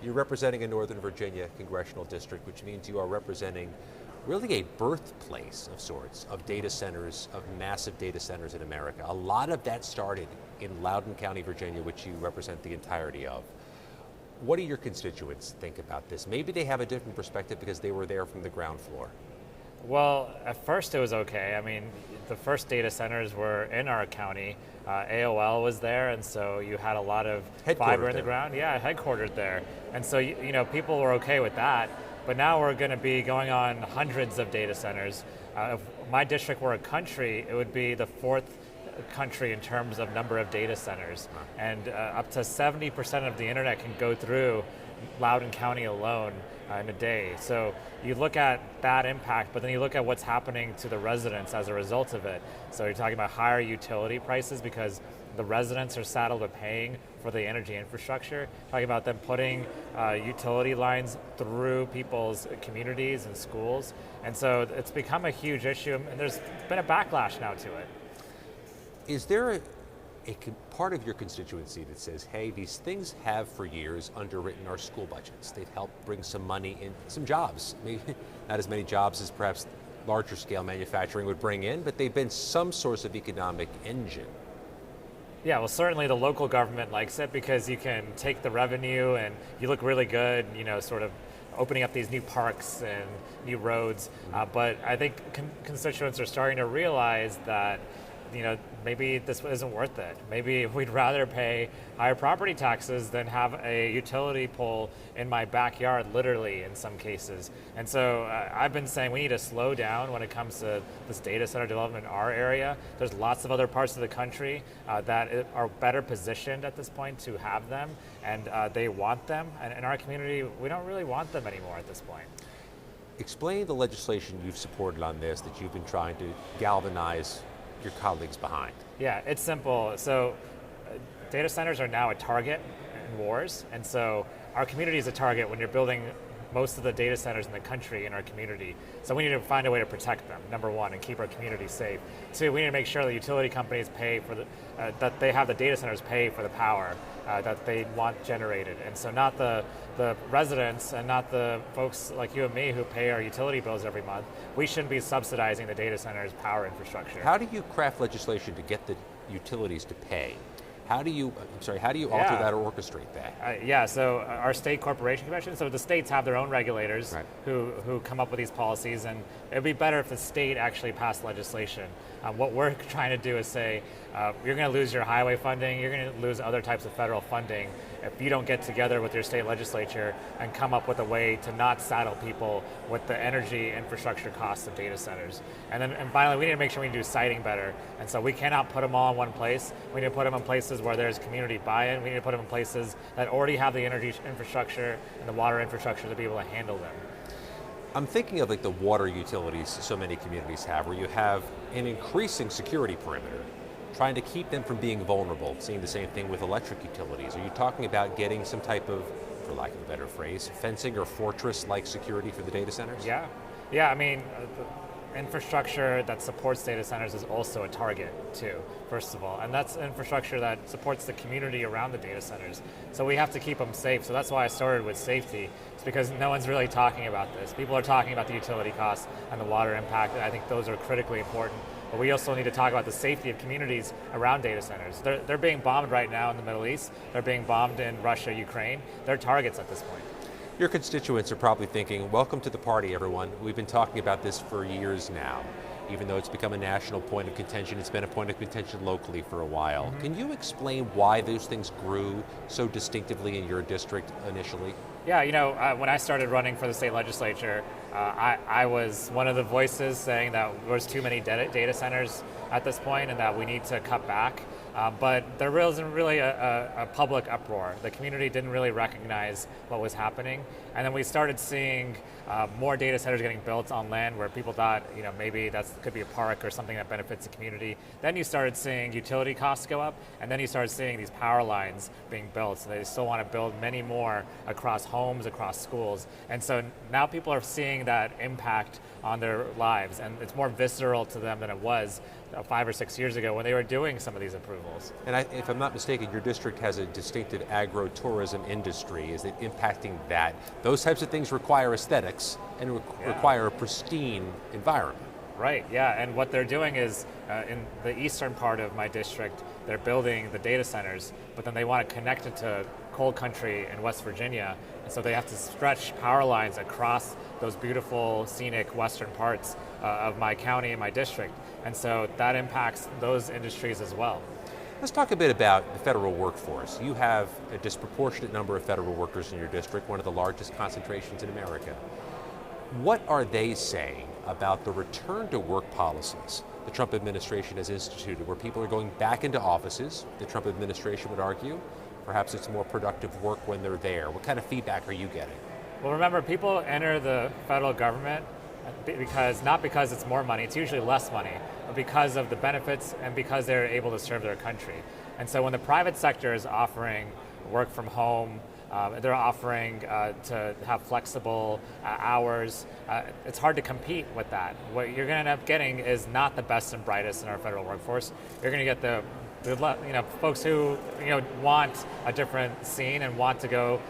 You're representing a Northern Virginia congressional district, which means you are representing really a birthplace of sorts, of data centers, of massive data centers in America. A lot of that started in Loudoun County, Virginia, which you represent the entirety of. What do your constituents think about this? Maybe they have a different perspective because they were there from the ground floor. Well, at first it was okay. I mean, the first data centers were in our county. AOL was there, and so you had a lot of fiber in the ground. Yeah, headquartered there. And so, you know, people were okay with that. But now we're going to be going on hundreds of data centers. If my district were a country, it would be the fourth country in terms of number of data centers. And up to 70% of the internet can go through Loudoun County alone in a day. So you look at that impact, but then you look at what's happening to the residents as a result of it. So you're talking about higher utility prices because the residents are saddled with paying for the energy infrastructure. Talking about them putting utility lines through people's communities and schools. And so it's become a huge issue, and there's been a backlash now to it. Is there a part of your constituency that says, hey, these things have for years underwritten our school budgets. They've helped bring some money in, some jobs. Maybe not as many jobs as perhaps larger scale manufacturing would bring in, but they've been some source of economic engine. Yeah, well, certainly the local government likes it because you can take the revenue and you look really good, you know, sort of opening up these new parks and new roads. But I think constituents are starting to realize that, you know, maybe this isn't worth it. Maybe we'd rather pay higher property taxes than have a utility pole in my backyard, literally, in some cases. And so I've been saying we need to slow down when it comes to this data center development in our area. There's lots of other parts of the country that are better positioned at this point to have them, and they want them. And in our community, we don't really want them anymore at this point. Explain the legislation you've supported on this that you've been trying to galvanize your colleagues behind. Yeah, it's simple. So data centers are now a target in wars, and so our community is a target when you're building most of the data centers in the country in our community. So we need to find a way to protect them, number one, and keep our community safe. Two, we need to make sure that utility companies pay for that they have the data centers pay for the power that they want generated. And so not the residents and not the folks like you and me who pay our utility bills every month. We shouldn't be subsidizing the data centers' power infrastructure. How do you craft legislation to get the utilities to pay? How do you alter that or orchestrate that? So our state corporation commission, so the states have their own regulators who come up with these policies, and it'd be better if the state actually passed legislation. What we're trying to do is say, you're going to lose your highway funding, you're going to lose other types of federal funding if you don't get together with your state legislature and come up with a way to not saddle people with the energy infrastructure costs of data centers. And finally, we need to make sure we do siting better. And so we cannot put them all in one place. We need to put them in places where there's community buy-in. We need to put them in places that already have the energy infrastructure and the water infrastructure to be able to handle them. I'm thinking of like the water utilities so many communities have, where you have an increasing security perimeter trying to keep them from being vulnerable, seeing the same thing with electric utilities? Are you talking about getting some type of, for lack of a better phrase, fencing or fortress-like security for the data centers? Yeah, I mean, infrastructure that supports data centers is also a target too, first of all, and that's infrastructure that supports the community around the data centers. So we have to keep them safe. So that's why I started with safety. It's because no one's really talking about this. People are talking about the utility costs and the water impact, and I think those are critically important. But we also need to talk about the safety of communities around data centers. They're being bombed right now in the Middle East. They're being bombed in Russia, Ukraine. They're targets at this point. Your constituents are probably thinking, welcome to the party, everyone. We've been talking about this for years now. Even though it's become a national point of contention, it's been a point of contention locally for a while. Mm-hmm. Can you explain why those things grew so distinctively in your district initially? Yeah, you know, when I started running for the state legislature, I was one of the voices saying that there's too many data centers at this point and that we need to cut back. But there wasn't really a public uproar. The community didn't really recognize what was happening. And then we started seeing more data centers getting built on land where people thought, you know, maybe that could be a park or something that benefits the community. Then you started seeing utility costs go up, and then you started seeing these power lines being built. So they still want to build many more across homes, across schools. And so now people are seeing that impact on their lives, and it's more visceral to them than it was 5 or 6 years ago when they were doing some of these approvals. And if I'm not mistaken, your district has a distinctive agro-tourism industry. Is it impacting that? Those types of things require aesthetics and require a pristine environment. Right, yeah, and what they're doing is in the eastern part of my district, they're building the data centers, but then they want to connect it to coal country in West Virginia, and so they have to stretch power lines across those beautiful, scenic western parts of my county and my district, and so that impacts those industries as well. Let's talk a bit about the federal workforce. You have a disproportionate number of federal workers in your district, one of the largest concentrations in America. What are they saying about the return to work policies the Trump administration has instituted, where people are going back into offices? The Trump administration would argue perhaps it's more productive work when they're there. What kind of feedback are you getting? Well, remember, people enter the federal government not because it's more money, it's usually less money, but because of the benefits and because they're able to serve their country. And so when the private sector is offering work from home, they're offering to have flexible hours. It's hard to compete with that. What you're going to end up getting is not the best and brightest in our federal workforce. You're going to get the folks who want a different scene and want to go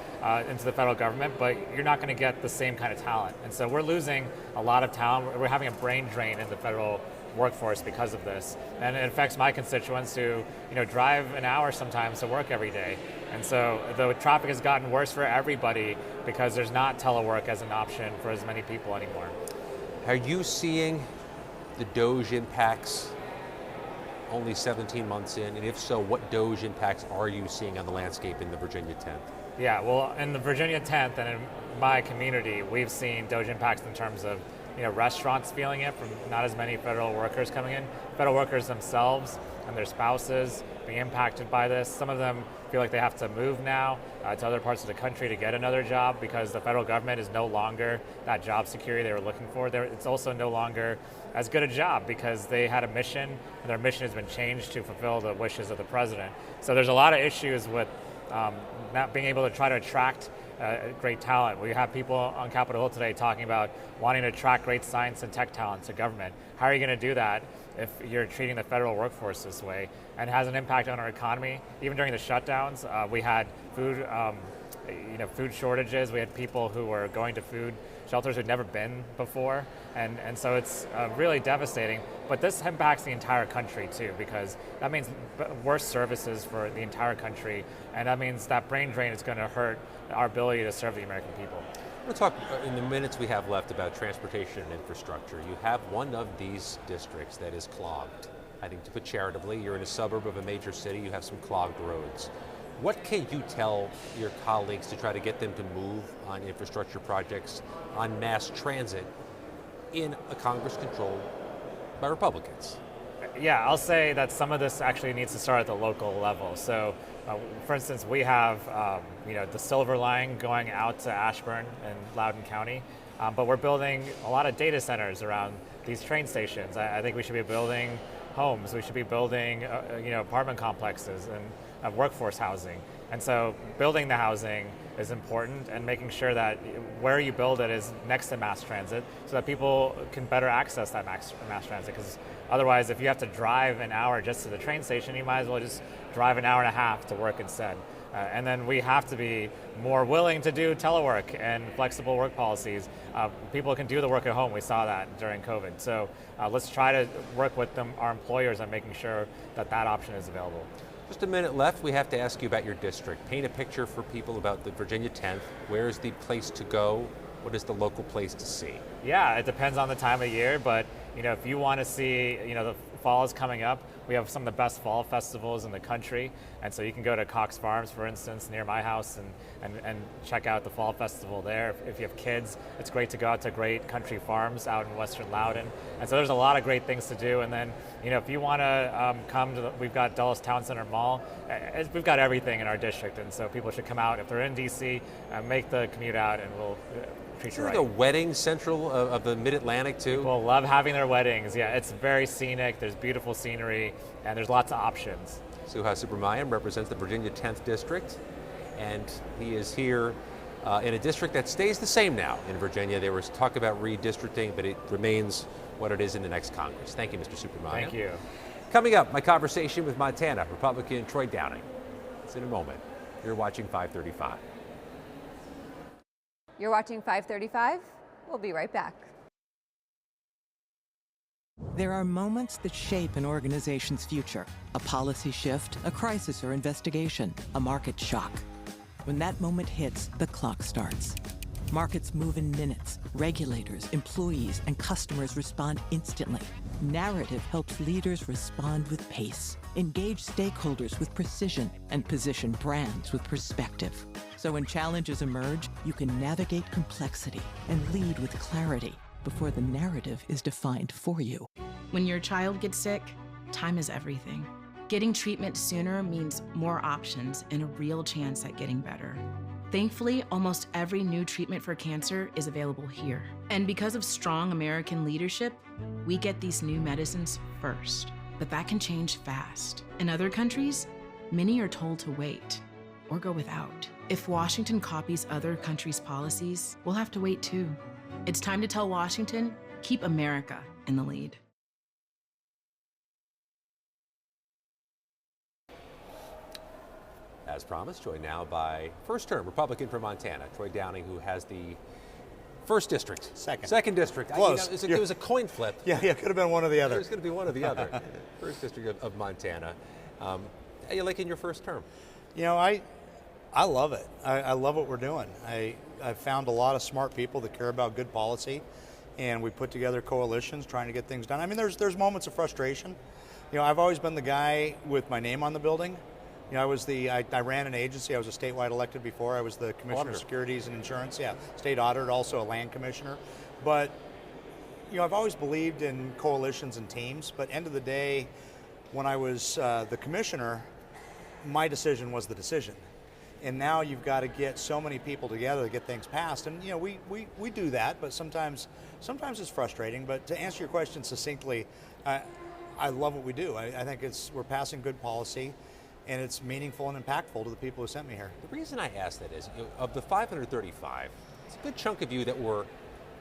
into the federal government, but you're not going to get the same kind of talent. And so we're losing a lot of talent. We're having a brain drain in the federal workforce because of this, and it affects my constituents who drive an hour sometimes to work every day. And so the traffic has gotten worse for everybody because there's not telework as an option for as many people anymore. Are you seeing the DOGE impacts only 17 months in? And if so, what DOGE impacts are you seeing on the landscape in the Virginia 10th? Yeah, well, in the Virginia 10th and in my community, we've seen DOGE impacts in terms of restaurants feeling it from not as many federal workers coming in. Federal workers themselves and their spouses being impacted by this. Some of them feel like they have to move now to other parts of the country to get another job because the federal government is no longer that job security they were looking for. It's also no longer as good a job because they had a mission and their mission has been changed to fulfill the wishes of the president. So there's a lot of issues with not being able to try to attract great talent. We have people on Capitol Hill today talking about wanting to attract great science and tech talent to government. How are you going to do that if you're treating the federal workforce this way? And it has an impact on our economy. Even during the shutdowns, we had food shortages. We had people who were going to food shelters who'd never been before. And so it's really devastating. But this impacts the entire country too, because that means worse services for the entire country. And that means that brain drain is going to hurt our ability to serve the American people. We'll talk in the minutes we have left about transportation and infrastructure. You have one of these districts that is clogged. I think, to put charitably, you're in a suburb of a major city, you have some clogged roads. What can you tell your colleagues to try to get them to move on infrastructure projects, on mass transit, in a Congress controlled by Republicans? Yeah, I'll say that some of this actually needs to start at the local level. So, for instance, we have the Silver Line going out to Ashburn and Loudoun County, but we're building a lot of data centers around these train stations. I think we should be building homes. We should be building apartment complexes and workforce housing. And so building the housing is important, and making sure that where you build it is next to mass transit so that people can better access that mass transit. Because otherwise, if you have to drive an hour just to the train station, you might as well just drive an hour and a half to work instead. And then we have to be more willing to do telework and flexible work policies. People can do the work at home. We saw that during COVID. So let's try to work with our employers on making sure that that option is available. Just a minute left. We have to ask you about your district. Paint a picture for people about the Virginia 10th. Where is the place to go? What is the local place to see? Yeah, it depends on the time of year, but if you want to see, the fall is coming up. We have some of the best fall festivals in the country, and so you can go to Cox Farms, for instance, near my house, and check out the fall festival there. If you have kids, it's great to go out to great country farms out in Western Loudoun, and so there's a lot of great things to do. And then, if you want to come to, we've got Dulles Town Center Mall. We've got everything in our district, and so people should come out. If they're in DC, make the commute out, and we'll treat you right. It's like a wedding central of the Mid-Atlantic too. People love having their weddings. Yeah, it's very scenic. There's beautiful scenery, and there's lots of options. Suha Subramaniam represents the Virginia 10th District, and he is here in a district that stays the same now in Virginia. There was talk about redistricting, but it remains what it is in the next Congress. Thank you, Mr. Subramaniam. Thank you. Coming up, my conversation with Montana Republican Troy Downing. It's in a moment. You're watching 535. You're watching 535. We'll be right back. There are moments that shape an organization's future. A policy shift, a crisis or investigation, a market shock. When that moment hits, the clock starts. Markets move in minutes. Regulators, employees, and customers respond instantly. Narrative helps leaders respond with pace, engage stakeholders with precision, and position brands with perspective. So when challenges emerge, you can navigate complexity and lead with clarity before the narrative is defined for you. When your child gets sick, time is everything. Getting treatment sooner means more options and a real chance at getting better. Thankfully, almost every new treatment for cancer is available here. And because of strong American leadership, we get these new medicines first. But that can change fast. In other countries, many are told to wait or go without. If Washington copies other countries' policies, we'll have to wait too. It's time to tell Washington, keep America in the lead. As promised, joined now by first-term Republican from Montana, Troy Downing, who has the first district. Second district. Close. It was a coin flip. Yeah, could have been one or the other. It was going to be one or the other. First district of Montana. How you liking your first term? I love it. I love what we're doing. I've found a lot of smart people that care about good policy, and we put together coalitions trying to get things done. I mean, there's moments of frustration. I've always been the guy with my name on the building. I ran an agency. I was a statewide elected before. I was the Commissioner of Securities and Insurance. Yeah, state auditor, also a land commissioner. But, I've always believed in coalitions and teams. But end of the day, when I was the commissioner, my decision was the decision. And now you've got to get so many people together to get things passed. And, we do that, but sometimes it's frustrating. But to answer your question succinctly, I love what we do. I think we're passing good policy, and it's meaningful and impactful to the people who sent me here. The reason I ask that is, of the 535, it's a good chunk of you that were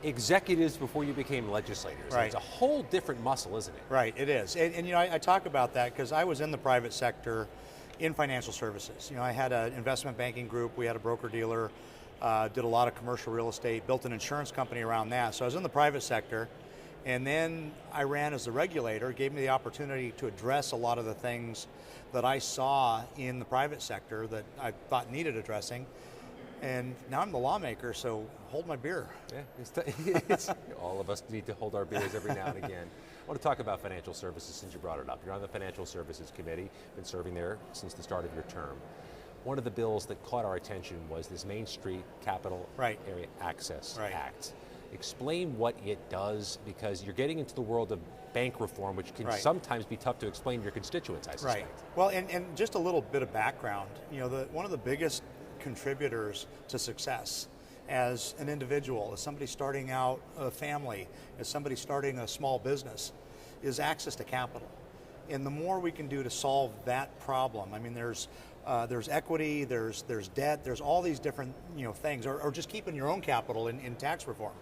executives before you became legislators. Right. It's a whole different muscle, isn't it? Right, it is. And I talk about that because I was in the private sector in financial services. I had an investment banking group, we had a broker-dealer, did a lot of commercial real estate, built an insurance company around that. So I was in the private sector, and then I ran as a regulator, gave me the opportunity to address a lot of the things that I saw in the private sector that I thought needed addressing. And now I'm the lawmaker, so hold my beer. Yeah, all of us need to hold our beers every now and again. I want to talk about financial services since you brought it up. You're on the Financial Services Committee, been serving there since the start of your term. One of the bills that caught our attention was this Main Street Capital Area Access Act. Explain what it does, because you're getting into the world of bank reform, which can sometimes be tough to explain to your constituents, I suspect. Right. Well, and just a little bit of background. One of the biggest contributors to success as an individual, as somebody starting out a family, as somebody starting a small business, is access to capital. And the more we can do to solve that problem, I mean, there's equity, there's debt, there's all these different things, or just keeping your own capital in tax reform.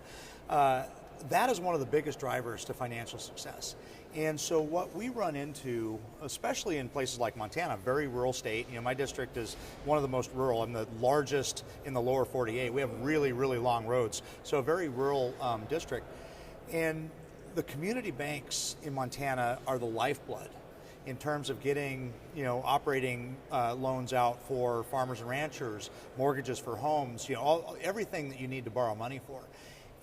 That is one of the biggest drivers to financial success. And so what we run into, especially in places like Montana, very rural state, my district is one of the most rural. I'm the largest in the lower 48. We have really, really long roads. So a very rural district. And the community banks in Montana are the lifeblood in terms of getting, operating loans out for farmers and ranchers, mortgages for homes, everything that you need to borrow money for.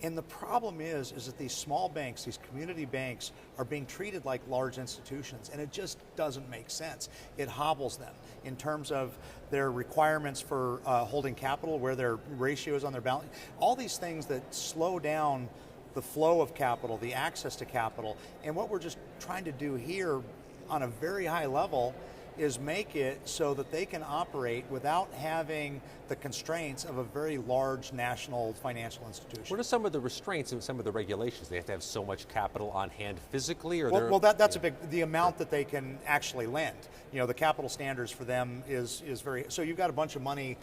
And the problem is that these small banks, these community banks, are being treated like large institutions, and it just doesn't make sense. It hobbles them in terms of their requirements for holding capital, where their ratio is on their balance, all these things that slow down the flow of capital, the access to capital. And what we're just trying to do here on a very high level is make it so that they can operate without having the constraints of a very large national financial institution. What are some of the restraints and some of the regulations? They have to have so much capital on hand physically, or that's a big, the amount that they can actually lend. The capital standards for them is very, so you've got a bunch of money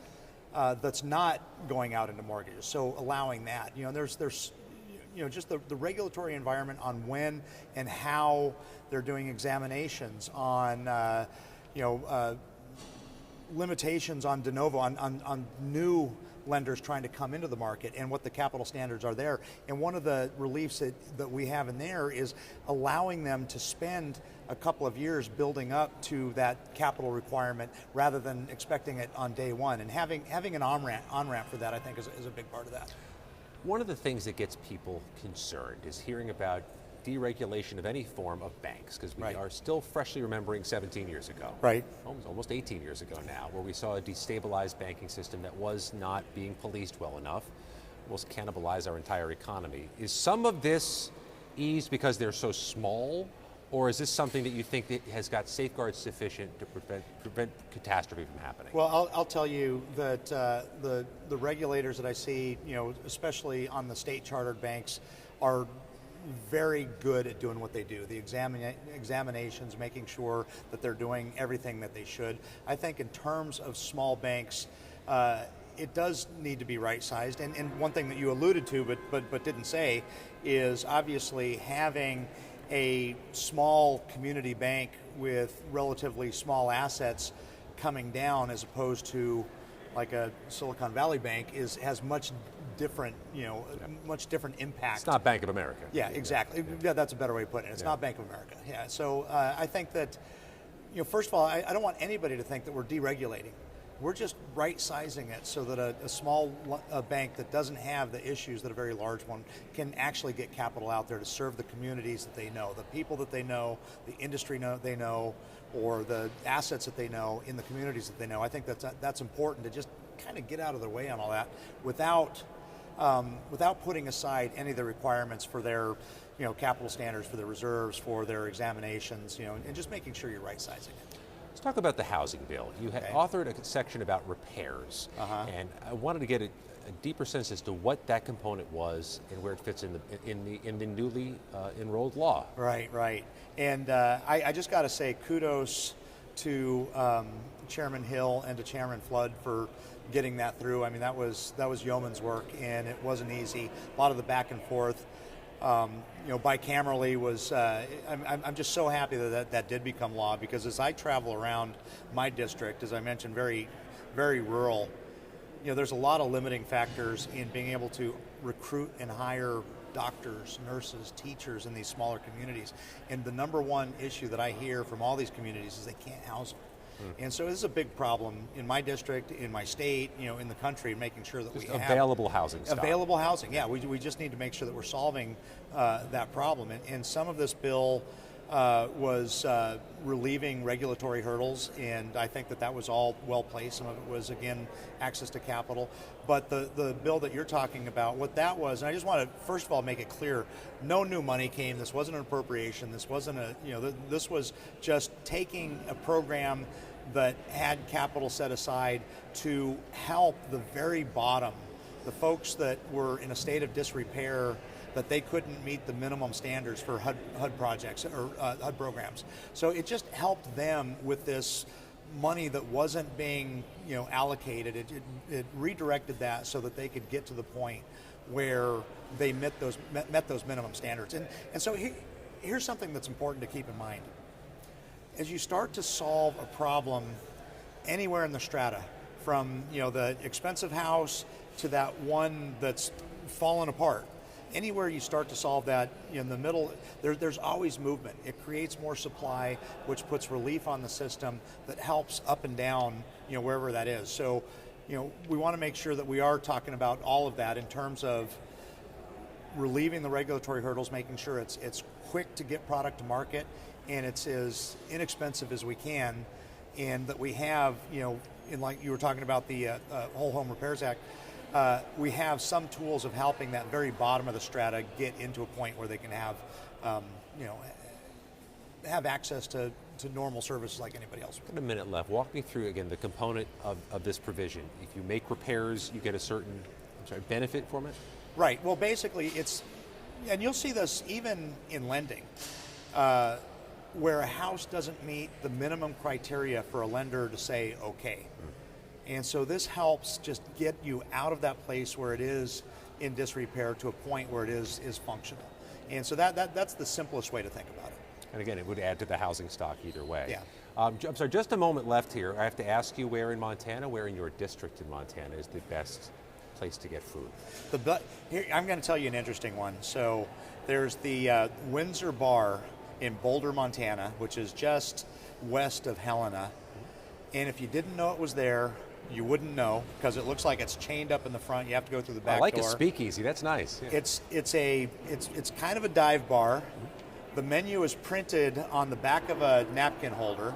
that's not going out into mortgages, so allowing that. There's just the regulatory environment on when and how they're doing examinations on limitations on de novo, on new lenders trying to come into the market, and what the capital standards are there. And one of the reliefs that we have in there is allowing them to spend a couple of years building up to that capital requirement rather than expecting it on day one. And having an on-ramp for that, I think, is a big part of that. One of the things that gets people concerned is hearing about deregulation of any form of banks, because we are still freshly remembering 17 years ago, almost 18 years ago now, where we saw a destabilized banking system that was not being policed well enough, almost cannibalize our entire economy. Is some of this eased because they're so small, or is this something that you think that has got safeguards sufficient to prevent catastrophe from happening? Well, I'll tell you that the regulators that I see, especially on the state chartered banks, are very good at doing what they do. The examinations, making sure that they're doing everything that they should. I think in terms of small banks, it does need to be right-sized. And one thing that you alluded to but didn't say is obviously having a small community bank with relatively small assets coming down, as opposed to like a Silicon Valley bank, has much different, much different impact. It's not Bank of America. Yeah, exactly. Yeah, that's a better way of putting it. It's not Bank of America. Yeah. So I think that, first of all, I don't want anybody to think that we're deregulating. We're just right-sizing it so that a small bank that doesn't have the issues that a very large one can actually get capital out there to serve the communities that they know, the people that they know, the industry they know, or the assets that they know in the communities that they know. I think that's important to just kind of get out of their way on all that without putting aside any of the requirements for their capital standards, for their reserves, for their examinations, and just making sure you're right-sizing it. Let's talk about the housing bill. You had authored a section about repairs, and I wanted to get a deeper sense as to what that component was and where it fits in the newly enrolled law. Right. And I just got to say kudos to Chairman Hill and to Chairman Flood for getting that through. I mean, that was yeoman's work, and it wasn't easy. A lot of the back and forth. Bicamerally was, I'm just so happy that did become law, because as I travel around my district, as I mentioned, very, very rural, there's a lot of limiting factors in being able to recruit and hire doctors, nurses, teachers in these smaller communities. And the number one issue that I hear from all these communities is they can't house them. And so this is a big problem in my district, in my state, in the country, making sure that just we have available housing. Available housing, yeah. We just need to make sure that we're solving that problem. And some of this bill was relieving regulatory hurdles, and I think that was all well placed. Some of it was, again, access to capital. But the bill that you're talking about, what that was, and I just want to first of all make it clear, no new money came. This wasn't an appropriation. This wasn't this was just taking a program that had capital set aside to help the very bottom, the folks that were in a state of disrepair that they couldn't meet the minimum standards for HUD projects or HUD programs. So it just helped them with this money that wasn't being allocated. It redirected that so that they could get to the point where they met those minimum standards. And so here's something that's important to keep in mind. As you start to solve a problem anywhere in the strata, from the expensive house to that one that's fallen apart, anywhere you start to solve that in the middle, there's always movement. It creates more supply, which puts relief on the system that helps up and down, wherever that is. So, we want to make sure that we are talking about all of that in terms of relieving the regulatory hurdles, making sure it's quick to get product to market and it's as inexpensive as we can, and that we have, and like you were talking about the Whole Home Repairs Act, we have some tools of helping that very bottom of the strata get into a point where they can have, have access to normal services like anybody else. Got a minute left. Walk me through again the component of this provision. If you make repairs, you get a certain benefit from it? Right. Well, basically it's, and you'll see this even in lending, where a house doesn't meet the minimum criteria for a lender to say okay. And so this helps just get you out of that place where it is in disrepair to a point where it is functional. And so that's the simplest way to think about it. And again, it would add to the housing stock either way. Yeah. I'm sorry, just a moment left here. I have to ask you where in your district in Montana is the best place to get food? Here, I'm going to tell you an interesting one. So there's the Windsor Bar in Boulder, Montana, which is just west of Helena. And if you didn't know it was there, you wouldn't know, because it looks like it's chained up in the front. You have to go through the back door. I like a speakeasy. That's nice. Yeah. It's kind of a dive bar. The menu is printed on the back of a napkin holder,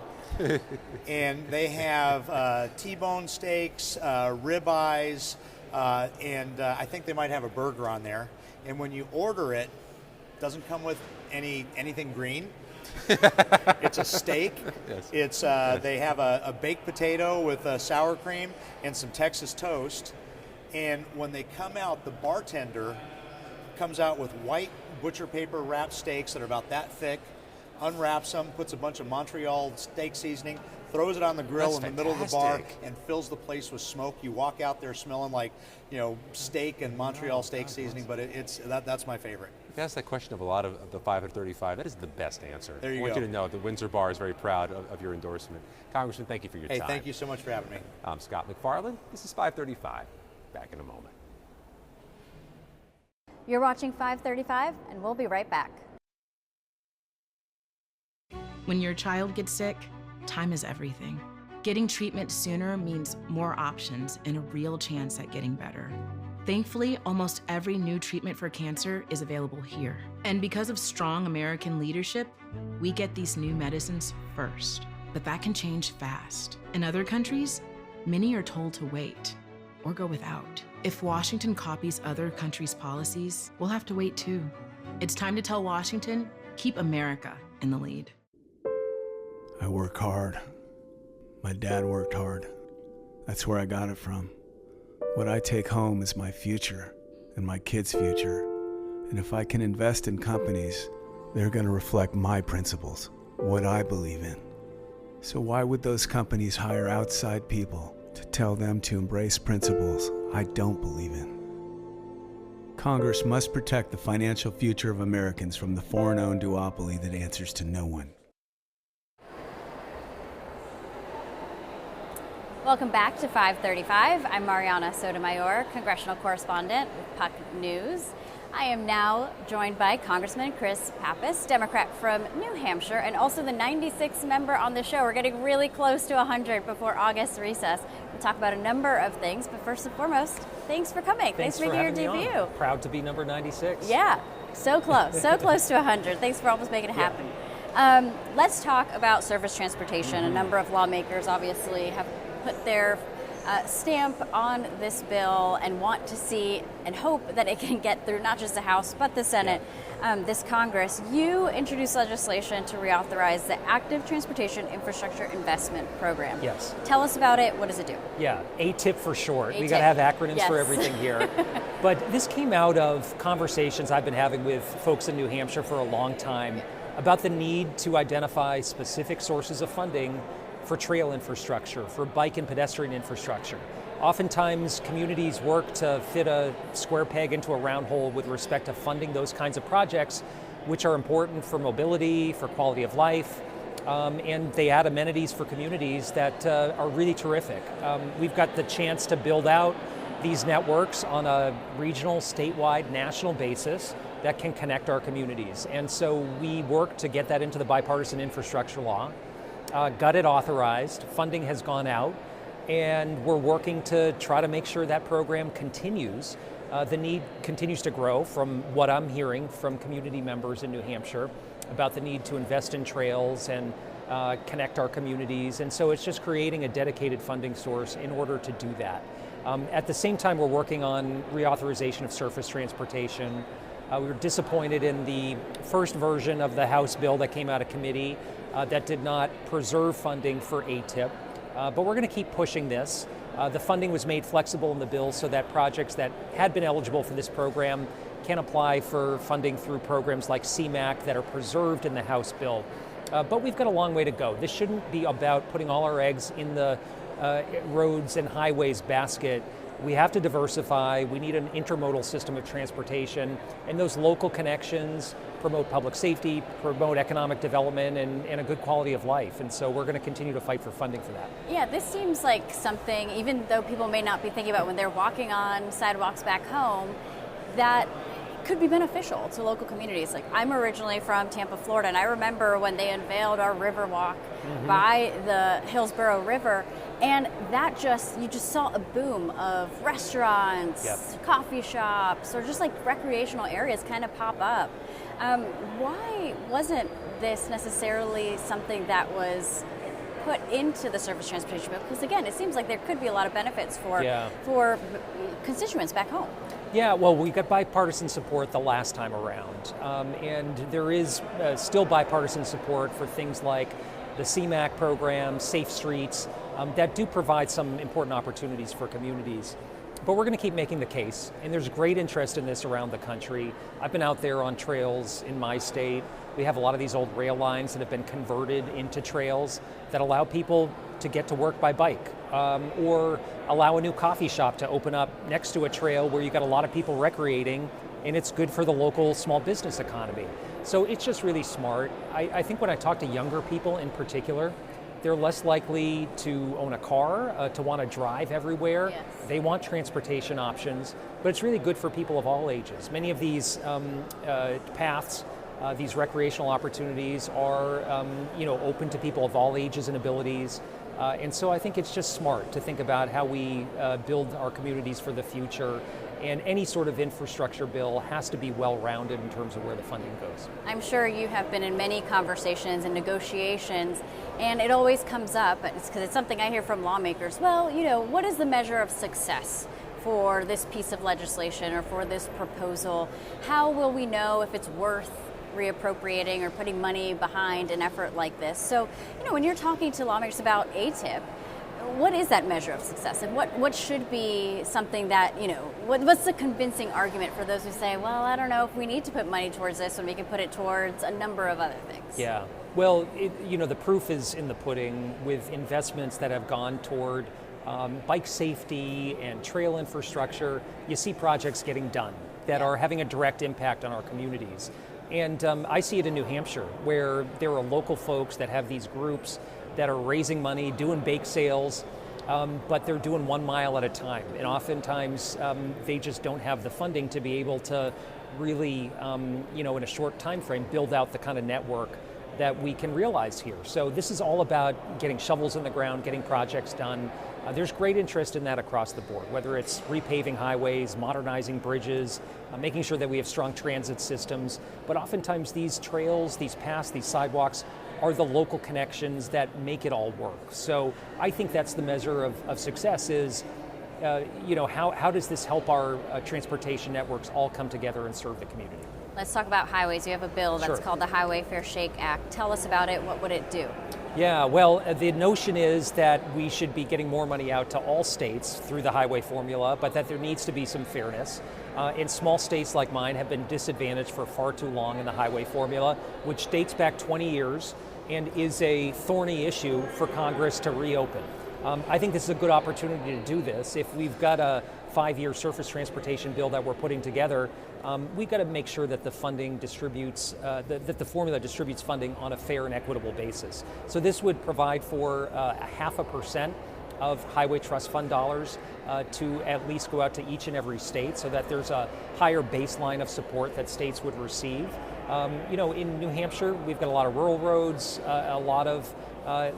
and they have T-bone steaks, ribeyes, and I think they might have a burger on there. And when you order it, it doesn't come with anything green. It's a steak. Yes. It's they have a baked potato with sour cream and some Texas toast. And when they come out, the bartender comes out with white butcher paper wrapped steaks that are about that thick, unwraps them, puts a bunch of Montreal steak seasoning, throws it on the grill That's in the middle of the bar, fantastic. and fills the place with smoke. You walk out there smelling like, steak and Montreal steak seasoning, but that's my favorite. If you ask that question of a lot of the 5 and 35, that is the best answer. There you I want go. you to know the Windsor Bar is very proud of your endorsement. Congressman, thank you for your time. Hey, thank you so much for having me. I'm Scott McFarland. This is 535. Back in a moment. You're watching 535, and we'll be right back. When your child gets sick, time is everything. Getting treatment sooner means more options and a real chance at getting better. Thankfully, almost every new treatment for cancer is available here. And because of strong American leadership, we get these new medicines first. But that can change fast. In other countries, many are told to wait or go without. If Washington copies other countries' policies, we'll have to wait too. It's time to tell Washington, keep America in the lead. I work hard. My dad worked hard. That's where I got it from. What I take home is my future and my kids' future. And if I can invest in companies, they're going to reflect my principles, what I believe in. So why would those companies hire outside people to tell them to embrace principles I don't believe in? Congress must protect the financial future of Americans from the foreign-owned duopoly that answers to no one. Welcome back to 535. I'm Mariana Sotomayor, congressional correspondent with Puck News. I am now joined by Congressman Chris Pappas, Democrat from New Hampshire, and also the 96th member on the show. We're getting really close to 100 before August recess. We'll talk about a number of things, but first and foremost, thanks for coming. Thanks for making your debut. Proud to be number 96. Yeah, so close to 100. Thanks for almost making it happen. Let's talk about surface transportation. A number of lawmakers obviously have put their stamp on this bill and want to see and hope that it can get through not just the House but the Senate, this Congress. You introduced legislation to reauthorize the Active Transportation Infrastructure Investment Program. Yes. Tell us about it. What does it do? Yeah, ATIP for short. ATIP. We got to have acronyms Yes. for everything here. But this came out of conversations I've been having with folks in New Hampshire for a long time about the need to identify specific sources of funding for trail infrastructure, for bike and pedestrian infrastructure. Oftentimes, communities work to fit a square peg into a round hole with respect to funding those kinds of projects, which are important for mobility, for quality of life, and they add amenities for communities that are really terrific. We've got the chance to build out these networks on a regional, statewide, national basis that can connect our communities. And so we work to get that into the bipartisan infrastructure law, got it authorized, funding has gone out, and we're working to try to make sure that program continues. The need continues to grow from what I'm hearing from community members in New Hampshire about the need to invest in trails and connect our communities. And so it's just creating a dedicated funding source in order to do that. At the same time, we're working on reauthorization of surface transportation. We were disappointed in the first version of the House bill that came out of committee that did not preserve funding for ATIP. But we're going to keep pushing this. The funding was made flexible in the bill so that projects that had been eligible for this program can apply for funding through programs like CMAQ that are preserved in the House bill. But we've got a long way to go. This shouldn't be about putting all our eggs in the roads and highways basket. We have to diversify. We need an intermodal system of transportation, and those local connections promote public safety, promote economic development, and a good quality of life. And so we're going to continue to fight for funding for that. Yeah, this seems like something, even though people may not be thinking about when they're walking on sidewalks back home, that could be beneficial to local communities. Like, I'm originally from Tampa, Florida, and I remember when they unveiled our river walk by the Hillsborough River, and that you just saw a boom of restaurants, coffee shops, or just like recreational areas kind of pop up. Why wasn't this necessarily something that was put into the surface transportation bill? Because again, it seems like there could be a lot of benefits for constituents back home. Yeah, well, we got bipartisan support the last time around, and there is still bipartisan support for things like the CMAQ program, Safe Streets, that do provide some important opportunities for communities. But we're going to keep making the case, and there's great interest in this around the country. I've been out there on trails in my state. We have a lot of these old rail lines that have been converted into trails that allow people to get to work by bike, or allow a new coffee shop to open up next to a trail where you've got a lot of people recreating, and it's good for the local small business economy. So it's just really smart. I think when I talk to younger people in particular, they're less likely to own a car, to want to drive everywhere. Yes. They want transportation options, but it's really good for people of all ages. Many of these paths, these recreational opportunities are open to people of all ages and abilities. And so I think it's just smart to think about how we build our communities for the future. And any sort of infrastructure bill has to be well-rounded in terms of where the funding goes. I'm sure you have been in many conversations and negotiations, and it always comes up, because it's something I hear from lawmakers. Well, what is the measure of success for this piece of legislation or for this proposal? How will we know if it's worth reappropriating or putting money behind an effort like this? So, when you're talking to lawmakers about ATIP, what is that measure of success, and what should be something that, what's the convincing argument for those who say, well, I don't know if we need to put money towards this when we can put it towards a number of other things? Yeah, well, the proof is in the pudding with investments that have gone toward bike safety and trail infrastructure. You see projects getting done that are having a direct impact on our communities. And I see it in New Hampshire, where there are local folks that have these groups that are raising money, doing bake sales, but they're doing 1 mile at a time. And oftentimes they just don't have the funding to be able to really, in a short time frame, build out the kind of network that we can realize here. So this is all about getting shovels in the ground, getting projects done. There's great interest in that across the board, whether it's repaving highways, modernizing bridges, making sure that we have strong transit systems. But oftentimes these trails, these paths, these sidewalks are the local connections that make it all work. So I think that's the measure of success is, how does this help our transportation networks all come together and serve the community? Let's talk about highways. You have a bill that's Sure. called the Highway Fair Shake Act. Tell us about it. What would it do? Yeah, well, the notion is that we should be getting more money out to all states through the highway formula, but that there needs to be some fairness. And small states like mine have been disadvantaged for far too long in the highway formula, which dates back 20 years and is a thorny issue for Congress to reopen. I think this is a good opportunity to do this. If we've got a 5-year surface transportation bill that we're putting together, we've got to make sure that the funding distributes, that the formula distributes funding on a fair and equitable basis. So this would provide for 0.5% of highway trust fund dollars to at least go out to each and every state so that there's a higher baseline of support that states would receive. In New Hampshire, we've got a lot of rural roads, a lot of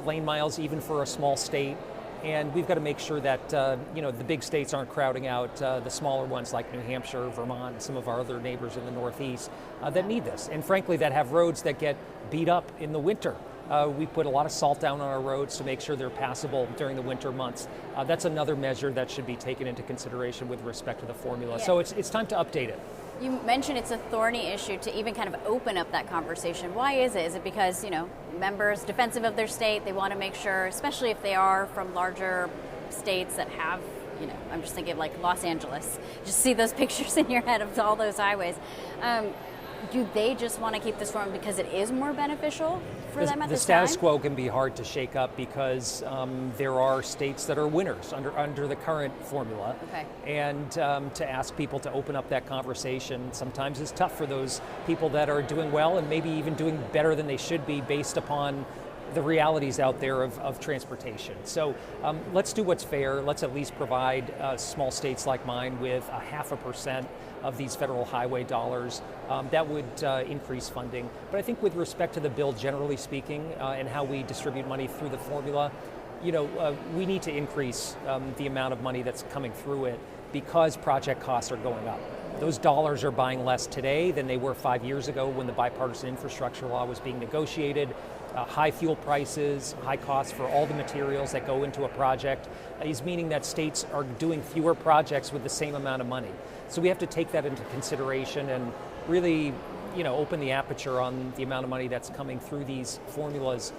lane miles, even for a small state. And we've got to make sure that the big states aren't crowding out the smaller ones like New Hampshire, Vermont, and some of our other neighbors in the Northeast that need this. And frankly, that have roads that get beat up in the winter. We put a lot of salt down on our roads to make sure they're passable during the winter months. That's another measure that should be taken into consideration with respect to the formula. Yeah. So it's time to update it. You mentioned it's a thorny issue to even kind of open up that conversation. Why is it? Is it because, members defensive of their state, they want to make sure, especially if they are from larger states that have, I'm just thinking of like Los Angeles, just see those pictures in your head of all those highways. Do they just want to keep this form because it is more beneficial for them at the this time? status quo can be hard to shake up because there are states that are winners under the current formula. Okay. And to ask people to open up that conversation sometimes is tough for those people that are doing well and maybe even doing better than they should be based upon the realities out there of transportation. So let's do what's fair. Let's at least provide small states like mine with 0.5% of these federal highway dollars. That would increase funding. But I think with respect to the bill, generally speaking, and how we distribute money through the formula, we need to increase the amount of money that's coming through it because project costs are going up. Those dollars are buying less today than they were 5 years ago when the bipartisan infrastructure law was being negotiated. High fuel prices, high costs for all the materials that go into a project is meaning that states are doing fewer projects with the same amount of money. So we have to take that into consideration and really, open the aperture on the amount of money that's coming through these formulas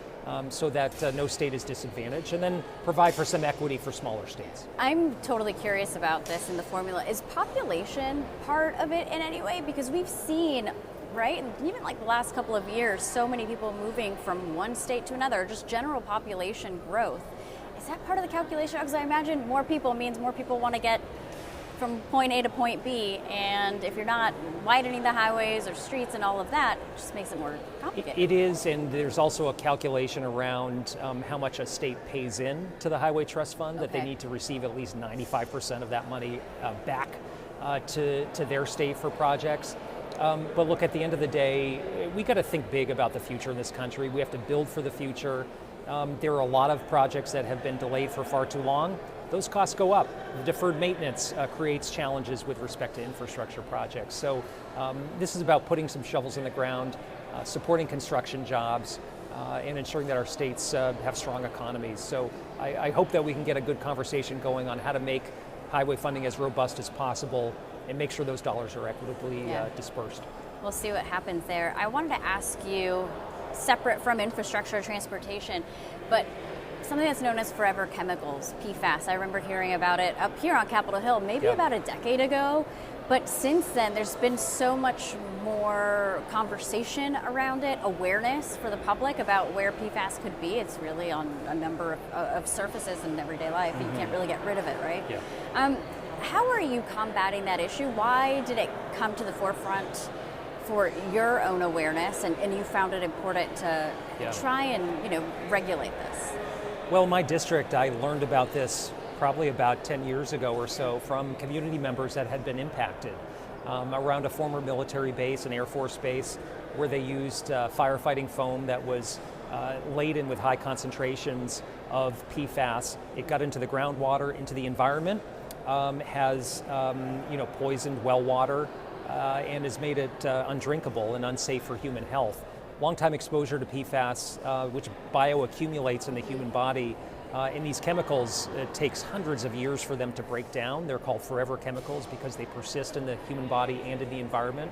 so that no state is disadvantaged, and then provide for some equity for smaller states. I'm totally curious about this in the formula. Is population part of it in any way? Because we've seen, right, even like the last couple of years, so many people moving from one state to another, just general population growth. Is that part of the calculation? Because I imagine more people means more people want to get from point A to point B, and if you're not widening the highways or streets and all of that, it just makes it more complicated. It is, and there's also a calculation around how much a state pays in to the Highway Trust Fund, that they need to receive at least 95% of that money back to their state for projects. But look, at the end of the day, we got to think big about the future in this country. We have to build for the future. There are a lot of projects that have been delayed for far too long. Those costs go up. The deferred maintenance creates challenges with respect to infrastructure projects. So this is about putting some shovels in the ground, supporting construction jobs, and ensuring that our states have strong economies. So I hope that we can get a good conversation going on how to make highway funding as robust as possible and make sure those dollars are equitably dispersed. We'll see what happens there. I wanted to ask you, separate from infrastructure transportation, but something that's known as forever chemicals, PFAS. I remember hearing about it up here on Capitol Hill maybe about a decade ago. But since then, there's been so much more conversation around it, awareness for the public about where Mm-hmm. PFAS could be. It's really on a number of surfaces in everyday life. You can't really get rid of it, right? Yeah. How are you combating that issue? Why did it come to the forefront for your own awareness, and you found it important to try and regulate this? Well, in my district, I learned about this probably about 10 years ago or so from community members that had been impacted around a former military base, an Air Force base, where they used firefighting foam that was laden with high concentrations of PFAS. It got into the groundwater, into the environment, has poisoned well water, and has made it undrinkable and unsafe for human health. long-time exposure to PFAS, which bioaccumulates in the human body. In these chemicals, it takes hundreds of years for them to break down. They're called forever chemicals because they persist in the human body and in the environment.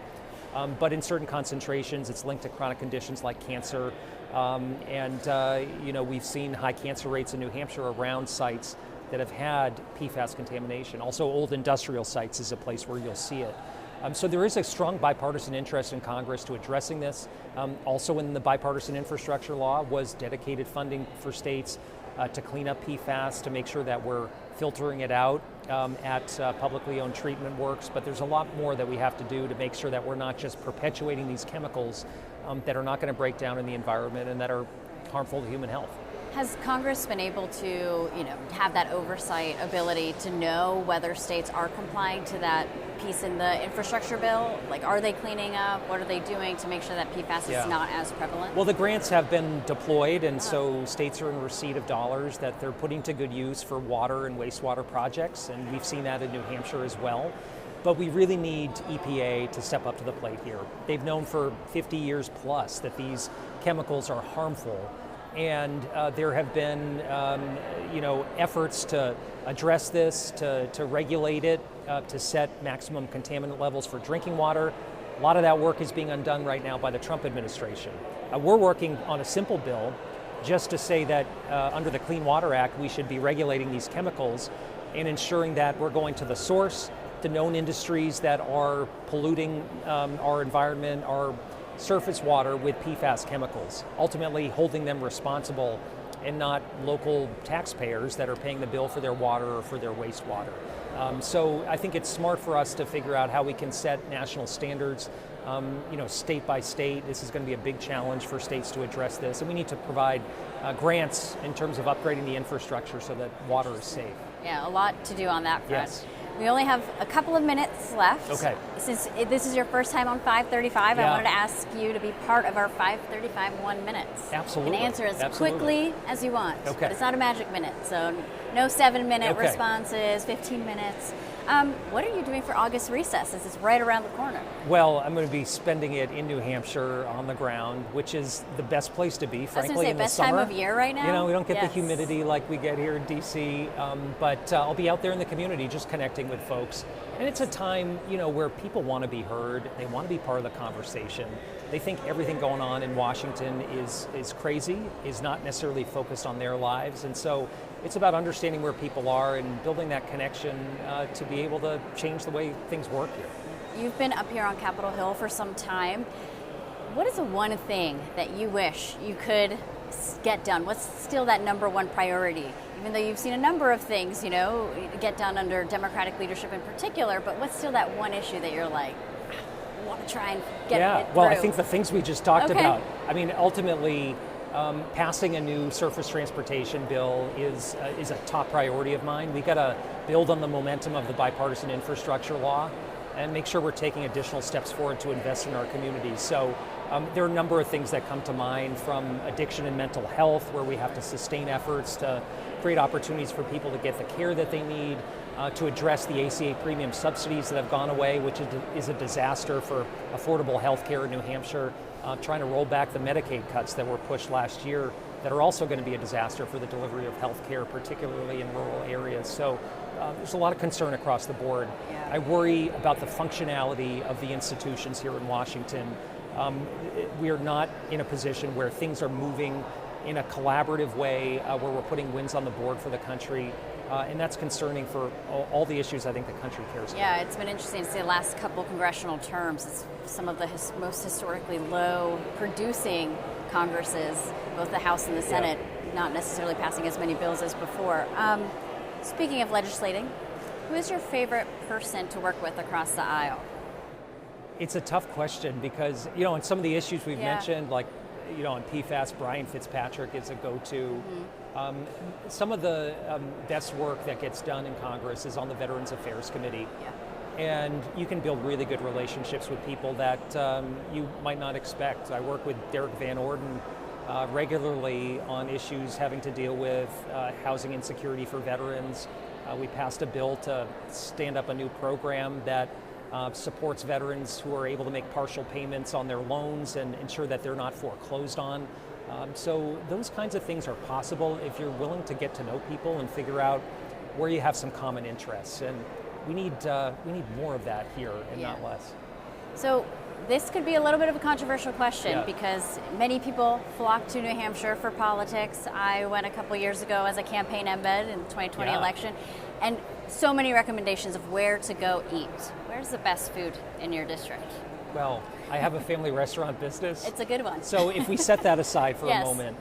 But in certain concentrations, it's linked to chronic conditions like cancer. We've seen high cancer rates in New Hampshire around sites that have had PFAS contamination. Also, old industrial sites is a place where you'll see it. So there is a strong bipartisan interest in Congress to addressing this. Also in the bipartisan infrastructure law was dedicated funding for states to clean up PFAS, to make sure that we're filtering it out at publicly owned treatment works. But there's a lot more that we have to do to make sure that we're not just perpetuating these chemicals that are not going to break down in the environment and that are harmful to human health. Has Congress been able to, have that oversight ability to know whether states are complying to that piece in the infrastructure bill? Like, are they cleaning up? What are they doing to make sure that PFAS is not as prevalent? Well, the grants have been deployed, and so states are in receipt of dollars that they're putting to good use for water and wastewater projects, and we've seen that in New Hampshire as well. But we really need EPA to step up to the plate here. They've known for 50 years plus that these chemicals are harmful. And there have been, efforts to address this, to regulate it, to set maximum contaminant levels for drinking water. A lot of that work is being undone right now by the Trump administration. We're working on a simple bill just to say that under the Clean Water Act, we should be regulating these chemicals and ensuring that we're going to the source, the known industries that are polluting our environment, our surface water with PFAS chemicals, ultimately holding them responsible and not local taxpayers that are paying the bill for their water or for their wastewater. So I think it's smart for us to figure out how we can set national standards, state by state. This is going to be a big challenge for states to address this, and we need to provide grants in terms of upgrading the infrastructure so that water is safe. Yeah, a lot to do on that front. Yes. We only have a couple of minutes left. Okay. Since this is your first time on 535, I wanted to ask you to be part of our 535 1 minutes. Absolutely. You can answer as quickly as you want. Okay. But it's not a magic minute, so no 7-minute responses, 15 minutes. What are you doing for August recess? This is right around the corner. Well, I'm going to be spending it in New Hampshire on the ground, which is the best place to be, frankly, in the summer. Best time of year right now? We don't get the humidity like we get here in D.C., but I'll be out there in the community just connecting with folks. And it's a time, where people want to be heard. They want to be part of the conversation. They think everything going on in Washington is crazy, is not necessarily focused on their lives. And so it's about understanding where people are and building that connection to be able to change the way things work here. You've been up here on Capitol Hill for some time. What is the one thing that you wish you could get done? What's still that number one priority? Even though you've seen a number of things, get done under Democratic leadership in particular, but what's still that one issue that you're like, I want to try and get it through? Well, I think the things we just talked about. I mean, ultimately, passing a new surface transportation bill is a top priority of mine. We've got to build on the momentum of the bipartisan infrastructure law and make sure we're taking additional steps forward to invest in our communities. So there are a number of things that come to mind, from addiction and mental health, where we have to sustain efforts to create opportunities for people to get the care that they need, to address the ACA premium subsidies that have gone away, which is a disaster for affordable health care in New Hampshire, trying to roll back the Medicaid cuts that were pushed last year that are also going to be a disaster for the delivery of health care, particularly in rural areas. So there's a lot of concern across the board. Yeah. I worry about the functionality of the institutions here in Washington. We are not in a position where things are moving in a collaborative way, where we're putting wins on the board for the country. And that's concerning for all the issues I think the country cares about. Yeah, it's been interesting to see the last couple congressional terms. It's some of the most historically low producing Congresses, both the House and the Senate, not necessarily passing as many bills as before. Speaking of legislating, who is your favorite person to work with across the aisle? It's a tough question because, on some of the issues we've mentioned, like, on PFAS, Brian Fitzpatrick is a go-to. Mm-hmm. Some of the best work that gets done in Congress is on the Veterans Affairs Committee. Yeah. And you can build really good relationships with people that you might not expect. I work with Derek Van Orden regularly on issues having to deal with housing insecurity for veterans. We passed a bill to stand up a new program that supports veterans who are able to make partial payments on their loans and ensure that they're not foreclosed on. So those kinds of things are possible if you're willing to get to know people and figure out where you have some common interests. And we need more of that here and not less. So this could be a little bit of a controversial question because many people flock to New Hampshire for politics. I went a couple years ago as a campaign embed in the 2020 election, and so many recommendations of where to go eat. Where's the best food in your district? Well, I have a family restaurant business. It's a good one. So if we set that aside for a moment,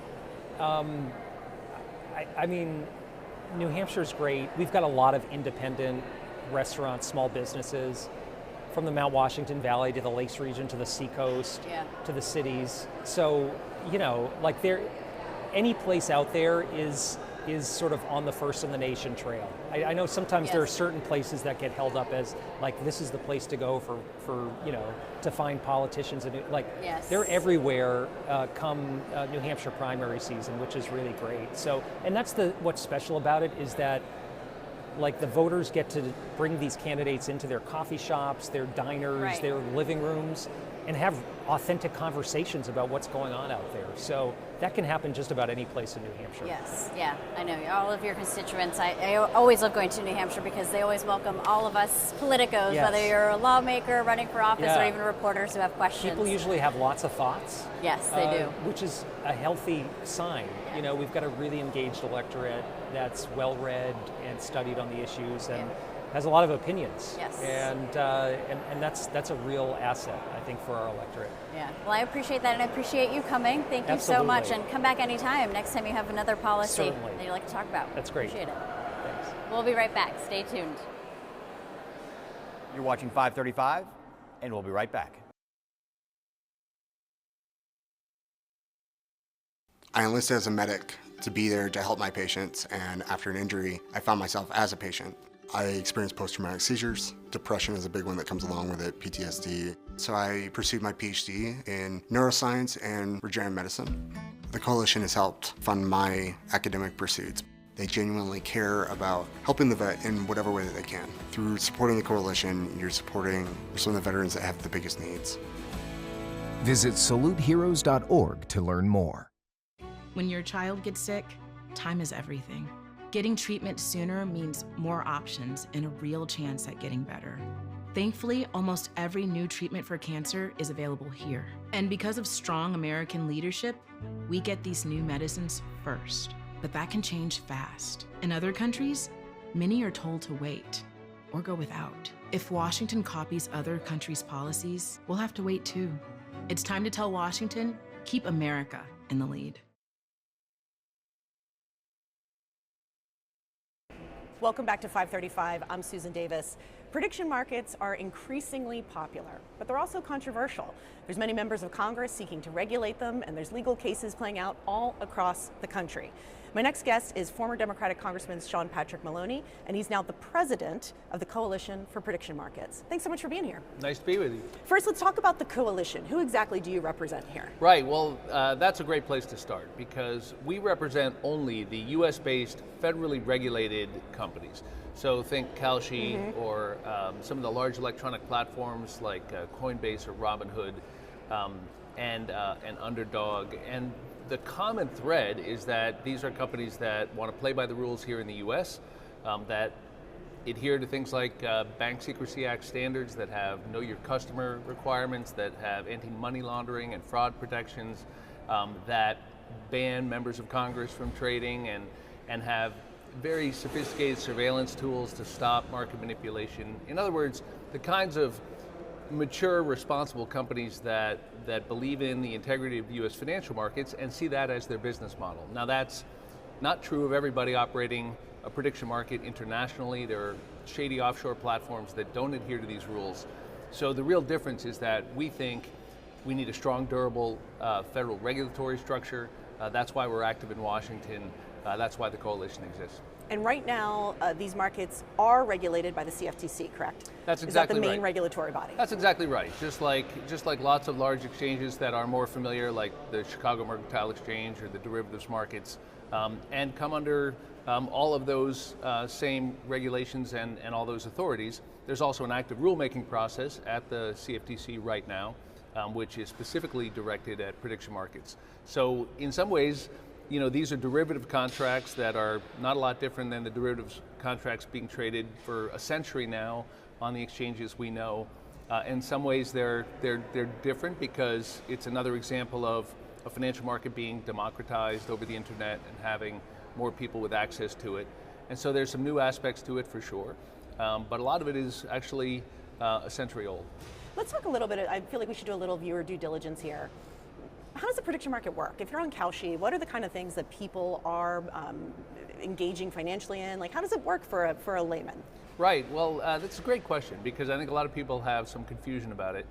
I mean, New Hampshire's great. We've got a lot of independent restaurants, small businesses, from the Mount Washington Valley to the Lakes region to the Seacoast to the cities. So, like any place out there is sort of on the first in the nation trail. I know sometimes there are certain places that get held up as like this is the place to go for to find politicians, and they're everywhere come New Hampshire primary season, which is really great. So, and that's what's special about it is that like the voters get to bring these candidates into their coffee shops, their diners, their living rooms, and have authentic conversations about what's going on out there. So that can happen just about any place in New Hampshire. Yes, I know all of your constituents. I always love going to New Hampshire because they always welcome all of us politicos, whether you're a lawmaker running for office or even reporters who have questions. People usually have lots of thoughts. Yes, they do. Which is a healthy sign. We've got a really engaged electorate that's well-read and studied on the issues and has a lot of opinions. Yes. And that's a real asset, I think, for our electorate. Yeah. Well, I appreciate that, and I appreciate you coming. Thank you so much, and come back anytime. Next time you have another policy that you'd like to talk about. That's great. Appreciate it. Thanks. We'll be right back. Stay tuned. You're watching 535, and we'll be right back. I enlisted as a medic to be there to help my patients, and after an injury, I found myself as a patient. I experienced post-traumatic seizures. Depression is a big one that comes along with it, PTSD. So I pursued my PhD in neuroscience and regenerative medicine. The coalition has helped fund my academic pursuits. They genuinely care about helping the vet in whatever way that they can. Through supporting the coalition, you're supporting some of the veterans that have the biggest needs. Visit saluteheroes.org to learn more. When your child gets sick, time is everything. Getting treatment sooner means more options and a real chance at getting better. Thankfully, almost every new treatment for cancer is available here. And because of strong American leadership, we get these new medicines first. But that can change fast. In other countries, many are told to wait or go without. If Washington copies other countries' policies, we'll have to wait too. It's time to tell Washington, keep America in the lead. Welcome back to 535. I'm Susan Davis. Prediction markets are increasingly popular, but they're also controversial. There's many members of Congress seeking to regulate them, and there's legal cases playing out all across the country. My next guest is former Democratic Congressman Sean Patrick Maloney, and he's now the president of the Coalition for Prediction Markets. Thanks so much for being here. Nice to be with you. First, let's talk about the coalition. Who exactly do you represent here? Right, well, that's a great place to start because we represent only the US-based federally regulated companies. So think Kalshi or some of the large electronic platforms like Coinbase or Robinhood and Underdog. And the common thread is that these are companies that want to play by the rules here in the US, that adhere to things like Bank Secrecy Act standards, that have know your customer requirements, that have anti-money laundering and fraud protections, that ban members of Congress from trading and have very sophisticated surveillance tools to stop market manipulation. In other words, the kinds of mature, responsible companies that believe in the integrity of U.S. financial markets and see that as their business model. Now that's not true of everybody operating a prediction market internationally. There are shady offshore platforms that don't adhere to these rules. So the real difference is that we think we need a strong, durable federal regulatory structure. That's why we're active in Washington. That's why the coalition exists. And right now, these markets are regulated by the CFTC, correct? That's exactly right. Is that the main regulatory body? That's exactly right. Just like lots of large exchanges that are more familiar, like the Chicago Mercantile Exchange or the derivatives markets, and come under all of those same regulations and all those authorities. There's also an active rulemaking process at the CFTC right now, which is specifically directed at prediction markets. So in some ways, these are derivative contracts that are not a lot different than the derivatives contracts being traded for a century now on the exchanges we know. In some ways, they're different because it's another example of a financial market being democratized over the internet and having more people with access to it. And so there's some new aspects to it for sure, but a lot of it is actually a century old. Let's talk a little bit, I feel like we should do a little viewer due diligence here. How does the prediction market work? If you're on Kalshi, what are the kind of things that people are engaging financially in? Like, how does it work for a layman? Right, well, that's a great question because I think a lot of people have some confusion about it.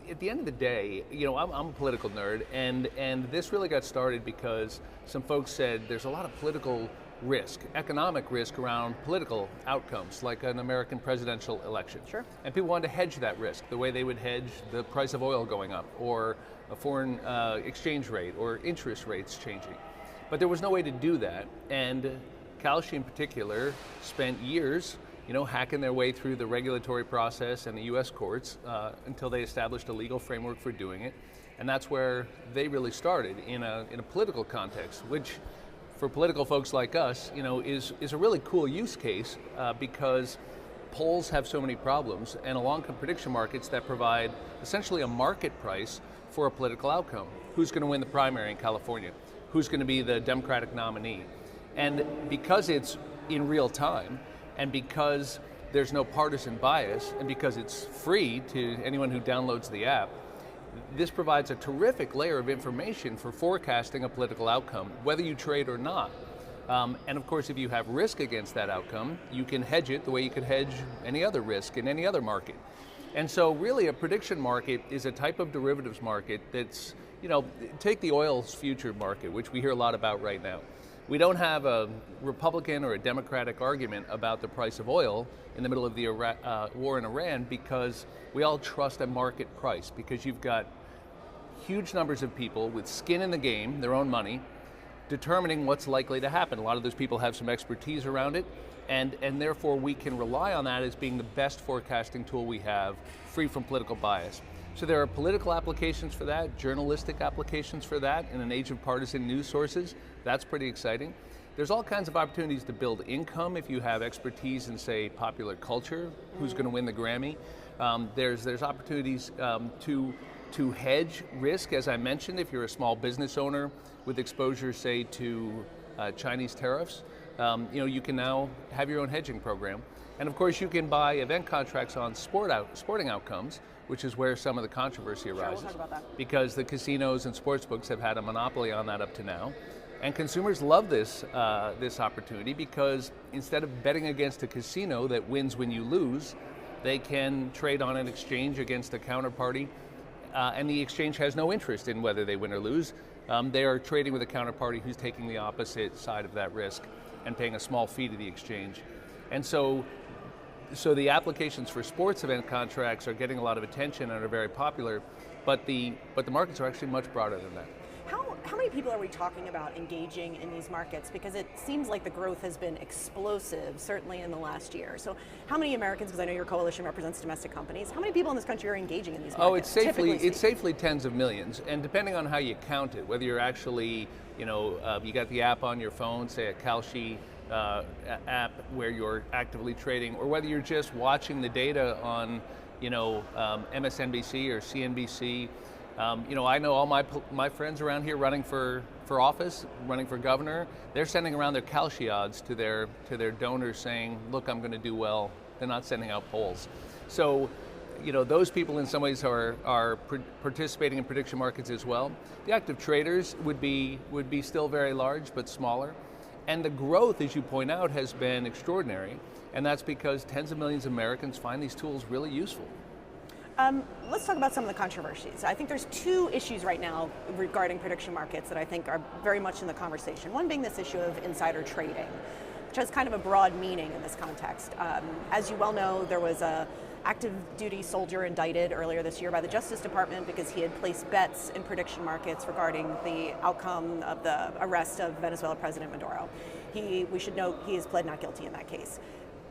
At the end of the day, I'm a political nerd, and this really got started because some folks said there's a lot of political risk, economic risk around political outcomes, like an American presidential election. Sure. And people wanted to hedge that risk the way they would hedge the price of oil going up, or a foreign exchange rate, or interest rates changing. But there was no way to do that, and Kalshi in particular spent years hacking their way through the regulatory process and the US courts until they established a legal framework for doing it. And that's where they really started in a political context, which for political folks like us, is a really cool use case because polls have so many problems, and along come prediction markets that provide essentially a market price for a political outcome. Who's going to win the primary in California? Who's going to be the Democratic nominee? And because it's in real time, and because there's no partisan bias, and because it's free to anyone who downloads the app, this provides a terrific layer of information for forecasting a political outcome, whether you trade or not. And of course, if you have risk against that outcome, you can hedge it the way you could hedge any other risk in any other market. And so really a prediction market is a type of derivatives market that's, take the oil's future market, which we hear a lot about right now. We don't have a Republican or a Democratic argument about the price of oil in the middle of the war in Iran because we all trust a market price, because you've got huge numbers of people with skin in the game, their own money, determining what's likely to happen. A lot of those people have some expertise around it, and therefore we can rely on that as being the best forecasting tool we have, free from political bias. So there are political applications for that, journalistic applications for that in an age of partisan news sources. That's pretty exciting. There's all kinds of opportunities to build income if you have expertise in, say, popular culture, who's going to win the Grammy. There's opportunities to hedge risk, as I mentioned, if you're a small business owner with exposure, say, to Chinese tariffs. You can now have your own hedging program. And of course, you can buy event contracts on sporting outcomes, which is where some of the controversy arises. Sure, we'll talk about that. Because the casinos and sportsbooks have had a monopoly on that up to now. And consumers love this opportunity because instead of betting against a casino that wins when you lose, they can trade on an exchange against a counterparty, and the exchange has no interest in whether they win or lose. They are trading with a counterparty who's taking the opposite side of that risk and paying a small fee to the exchange. And so the applications for sports event contracts are getting a lot of attention and are very popular, but the markets are actually much broader than that. How many people are we talking about engaging in these markets? Because it seems like the growth has been explosive, certainly in the last year. So how many Americans, because I know your coalition represents domestic companies, how many people in this country are engaging in these markets? It's safely tens of millions, and depending on how you count it, whether you're actually, you got the app on your phone, say a Kalshi app where you're actively trading, or whether you're just watching the data on, MSNBC or CNBC. I know all my friends around here running for office, running for governor. They're sending around their Kalshi odds to their donors, saying, "Look, I'm going to do well." They're not sending out polls. So, those people in some ways are participating in prediction markets as well. The active traders would be still very large, but smaller. And the growth, as you point out, has been extraordinary. And that's because tens of millions of Americans find these tools really useful. Let's talk about some of the controversies. I think there's two issues right now regarding prediction markets that I think are very much in the conversation. One being this issue of insider trading, which has kind of a broad meaning in this context. As you well know, there was a active duty soldier indicted earlier this year by the Justice Department because he had placed bets in prediction markets regarding the outcome of the arrest of Venezuela President Maduro. We should note he has pled not guilty in that case.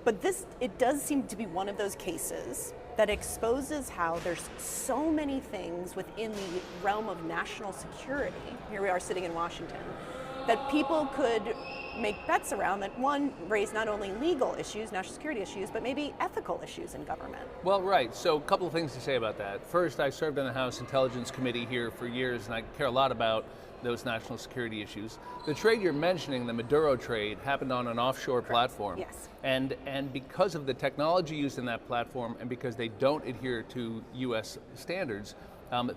But it does seem to be one of those cases that exposes how there's so many things within the realm of national security, here we are sitting in Washington, that people could make bets around that, one, raise not only legal issues, national security issues, but maybe ethical issues in government. Well, right. So a couple of things to say about that. First, I served on the House Intelligence Committee here for years, and I care a lot about those national security issues. The trade you're mentioning, the Maduro trade, happened on an offshore platform. Yes. And because of the technology used in that platform and because they don't adhere to U.S. standards,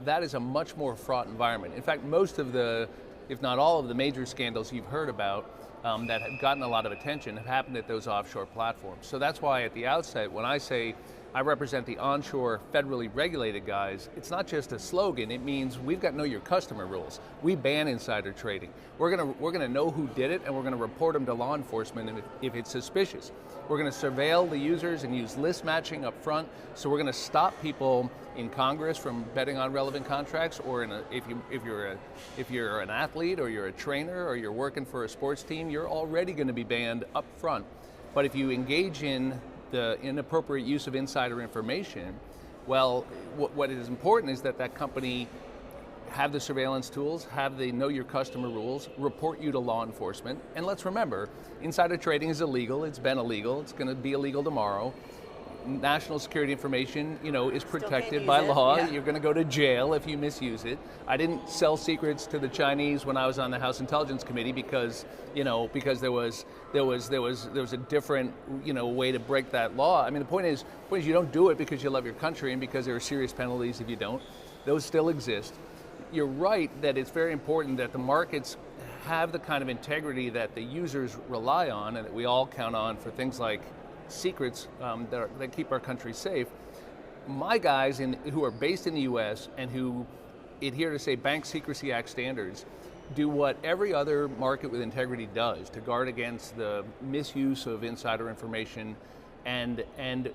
that is a much more fraught environment. In fact, most of the, if not all of the major scandals you've heard about that have gotten a lot of attention have happened at those offshore platforms. So that's why at the outset, when I say I represent the onshore federally regulated guys, it's not just a slogan, it means we've got know your customer rules. We ban insider trading. We're gonna know who did it, and we're gonna report them to law enforcement if it's suspicious. We're gonna surveil the users and use list matching up front, so we're gonna stop people in Congress from betting on relevant contracts, or if you're an athlete or you're a trainer or you're working for a sports team, you're already gonna be banned up front. But if you engage in the inappropriate use of insider information, well, what is important is that company have the surveillance tools, have the know your customer rules, report you to law enforcement. And let's remember, insider trading is illegal, it's been illegal, it's gonna be illegal tomorrow. National security information, is protected by law. Yeah. You're going to go to jail if you misuse it. I didn't sell secrets to the Chinese when I was on the House Intelligence Committee because there was a different, way to break that law. I mean, the point is you don't do it because you love your country and because there are serious penalties if you don't. Those still exist. You're right that it's very important that the markets have the kind of integrity that the users rely on and that we all count on for things like secrets that keep our country safe. My guys who are based in the U.S. and who adhere to, say, Bank Secrecy Act standards do what every other market with integrity does to guard against the misuse of insider information. And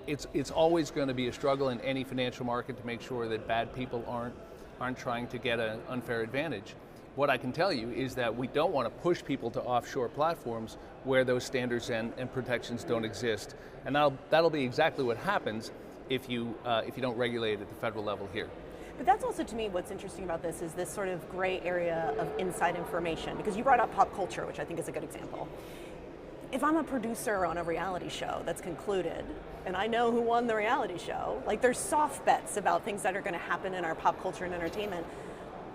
it's always going to be a struggle in any financial market to make sure that bad people aren't trying to get an unfair advantage. What I can tell you is that we don't want to push people to offshore platforms where those standards and protections don't exist. And that'll be exactly what happens if you don't regulate at the federal level here. But that's also, to me, what's interesting about this is this sort of gray area of inside information, because you brought up pop culture, which I think is a good example. If I'm a producer on a reality show that's concluded, and I know who won the reality show, like there's soft bets about things that are going to happen in our pop culture and entertainment.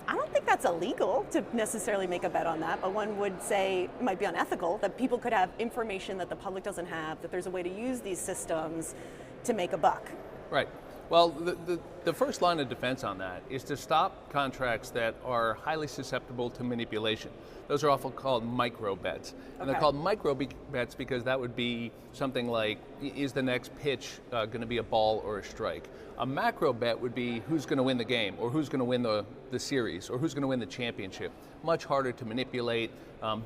I don't think that's illegal to necessarily make a bet on that, but one would say it might be unethical that people could have information that the public doesn't have, that there's a way to use these systems to make a buck. Right. Well, the first line of defense on that is to stop contracts that are highly susceptible to manipulation. Those are often called micro bets. And they're called micro bets because that would be something like, is the next pitch going to be a ball or a strike? A macro bet would be who's going to win the game, or who's going to win the series, or who's going to win the championship. Much harder to manipulate,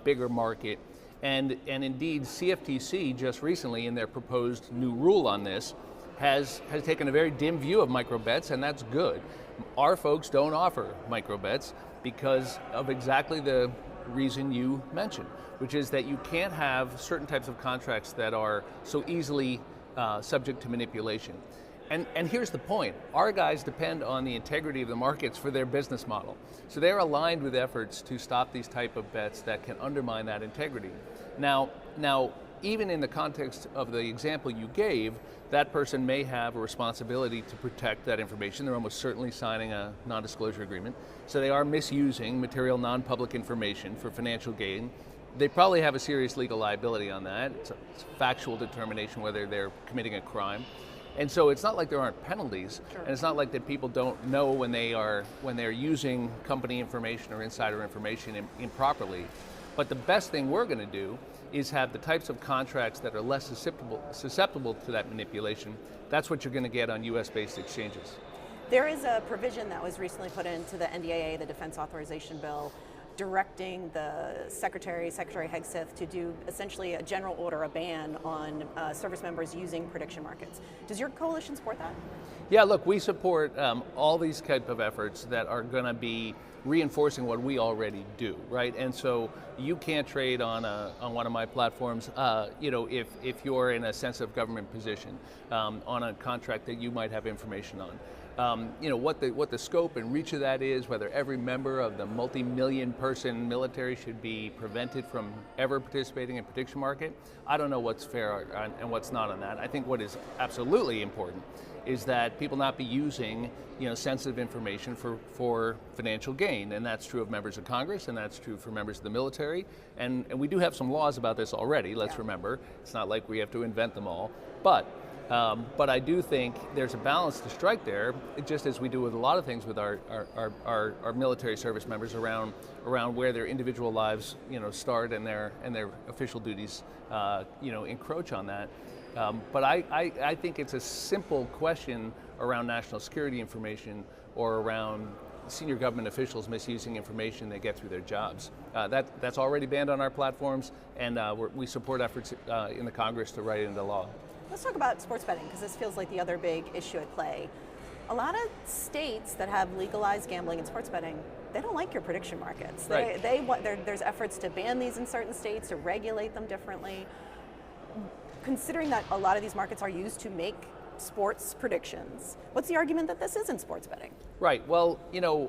bigger market. And indeed, CFTC just recently, in their proposed new rule on this, has taken a very dim view of micro bets, and that's good. Our folks don't offer micro bets because of exactly the reason you mentioned, which is that you can't have certain types of contracts that are so easily subject to manipulation. And here's the point. Our guys depend on the integrity of the markets for their business model. So they're aligned with efforts to stop these type of bets that can undermine that integrity. Now, even in the context of the example you gave, that person may have a responsibility to protect that information. They're almost certainly signing a non-disclosure agreement. So they are misusing material non-public information for financial gain. They probably have a serious legal liability on that. It's a factual determination whether they're committing a crime. And so it's not like there aren't penalties, and it's not like that people don't know when they're using company information or insider information improperly. But the best thing we're going to do is have the types of contracts that are less susceptible to that manipulation. That's what you're going to get on U.S.-based exchanges. There is a provision that was recently put into the NDAA, the Defense Authorization Bill, directing the Secretary Hegseth, to do essentially a general order, a ban on service members using prediction markets. Does your coalition support that? Yeah, look, we support all these type of efforts that are going to be reinforcing what we already do, right? And so you can't trade on one of my platforms, if you're in a sensitive government position on a contract that you might have information on. What the scope and reach of that is, whether every member of the multi-million person military should be prevented from ever participating in prediction market. I don't know what's fair and what's not on that. I think what is absolutely important is that people not be using sensitive information for financial gain, and that's true of members of Congress, and that's true for members of the military, and we do have some laws about this already. Let's remember, it's not like we have to invent them all, but I do think there's a balance to strike there, just as we do with a lot of things with our military service members around where their individual lives start and their official duties encroach on that. But I think it's a simple question around national security information or around senior government officials misusing information they get through their jobs. That's already banned on our platforms, and we support efforts in the Congress to write it into law. Let's talk about sports betting, because this feels like the other big issue at play. A lot of states that have legalized gambling and sports betting, they don't like your prediction markets. Right. There's efforts to ban these in certain states, to regulate them differently. Considering that a lot of these markets are used to make sports predictions, what's the argument that this isn't sports betting? Right. Well,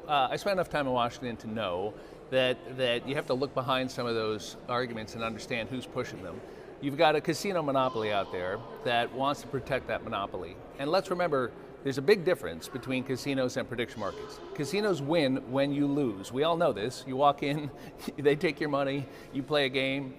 I spent enough time in Washington to know that you have to look behind some of those arguments and understand who's pushing them. You've got a casino monopoly out there that wants to protect that monopoly. And let's remember, there's a big difference between casinos and prediction markets. Casinos win when you lose. We all know this. You walk in, they take your money, you play a game.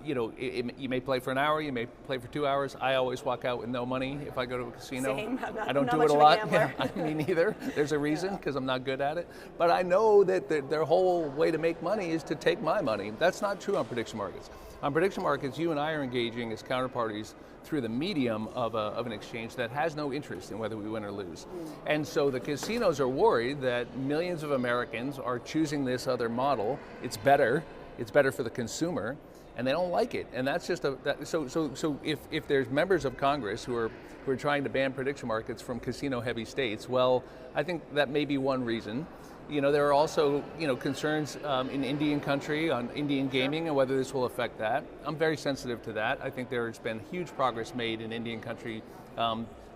You may play for an hour, you may play for 2 hours. I always walk out with no money if I go to a casino. Same. I don't do it a lot. Yeah, me neither. There's a reason, because I'm not good at it. But I know that their whole way to make money is to take my money. That's not true on prediction markets. On prediction markets, you and I are engaging as counterparties through the medium of an exchange that has no interest in whether we win or lose. And so the casinos are worried that millions of Americans are choosing this other model. It's better for the consumer, and they don't like it. And that's just so if there's members of Congress who are trying to ban prediction markets from casino-heavy states, well, I think that may be one reason. There are also, concerns in Indian country on Indian gaming and whether this will affect that. I'm very sensitive to that. I think there's been huge progress made in Indian country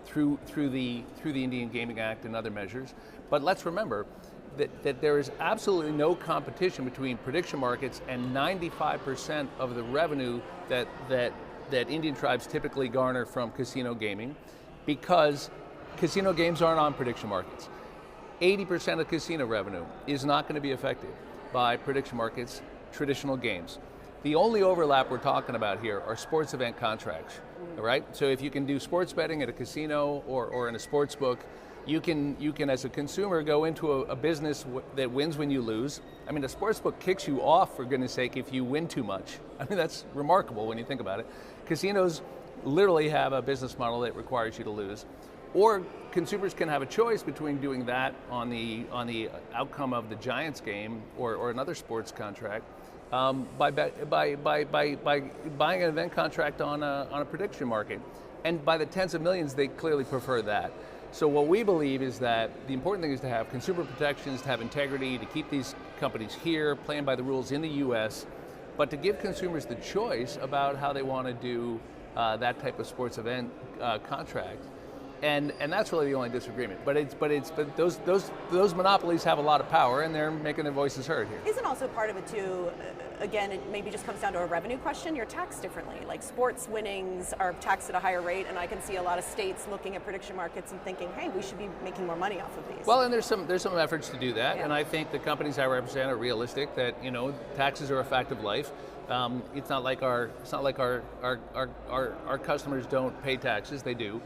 through the Indian Gaming Act and other measures. But let's remember that there is absolutely no competition between prediction markets and 95% of the revenue that Indian tribes typically garner from casino gaming, because casino games aren't on prediction markets. 80% of casino revenue is not going to be affected by prediction markets, traditional games. The only overlap we're talking about here are sports event contracts, all right? So if you can do sports betting at a casino or in a sports book, you can as a consumer go into a business that wins when you lose. I mean, a sports book kicks you off, for goodness sake, if you win too much. I mean, that's remarkable when you think about it. Casinos literally have a business model that requires you to lose. Or consumers can have a choice between doing that on the outcome of the Giants game or another sports contract by buying an event contract on a prediction market. And by the tens of millions, they clearly prefer that. So what we believe is that the important thing is to have consumer protections, to have integrity, to keep these companies here, playing by the rules in the U.S., but to give consumers the choice about how they want to do that type of sports event contract. And that's really the only disagreement. But those monopolies have a lot of power, and they're making their voices heard here. Isn't also part of it too, again, it maybe just comes down to a revenue question. You're taxed differently. Like sports winnings are taxed at a higher rate, and I can see a lot of states looking at prediction markets and thinking, hey, we should be making more money off of these. Well, and there's some efforts to do that, and I think the companies I represent are realistic that taxes are a fact of life. It's not like our customers don't pay taxes; they do.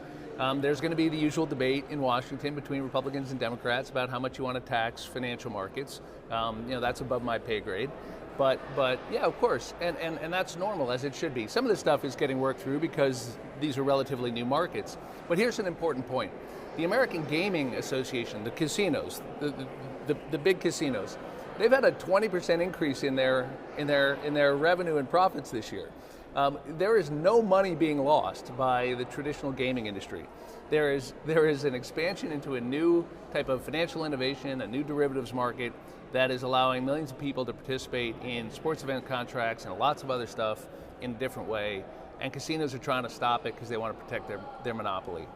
There's going to be the usual debate in Washington between Republicans and Democrats about how much you want to tax financial markets. That's above my pay grade. But yeah, of course, and that's normal, as it should be. Some of this stuff is getting worked through because these are relatively new markets. But here's an important point. The American Gaming Association, the casinos, the big casinos, they've had a 20% increase in their revenue and profits this year. There is no money being lost by the traditional gaming industry. There is an expansion into a new type of financial innovation, a new derivatives market that is allowing millions of people to participate in sports event contracts and lots of other stuff in a different way. And casinos are trying to stop it because they want to protect their monopoly.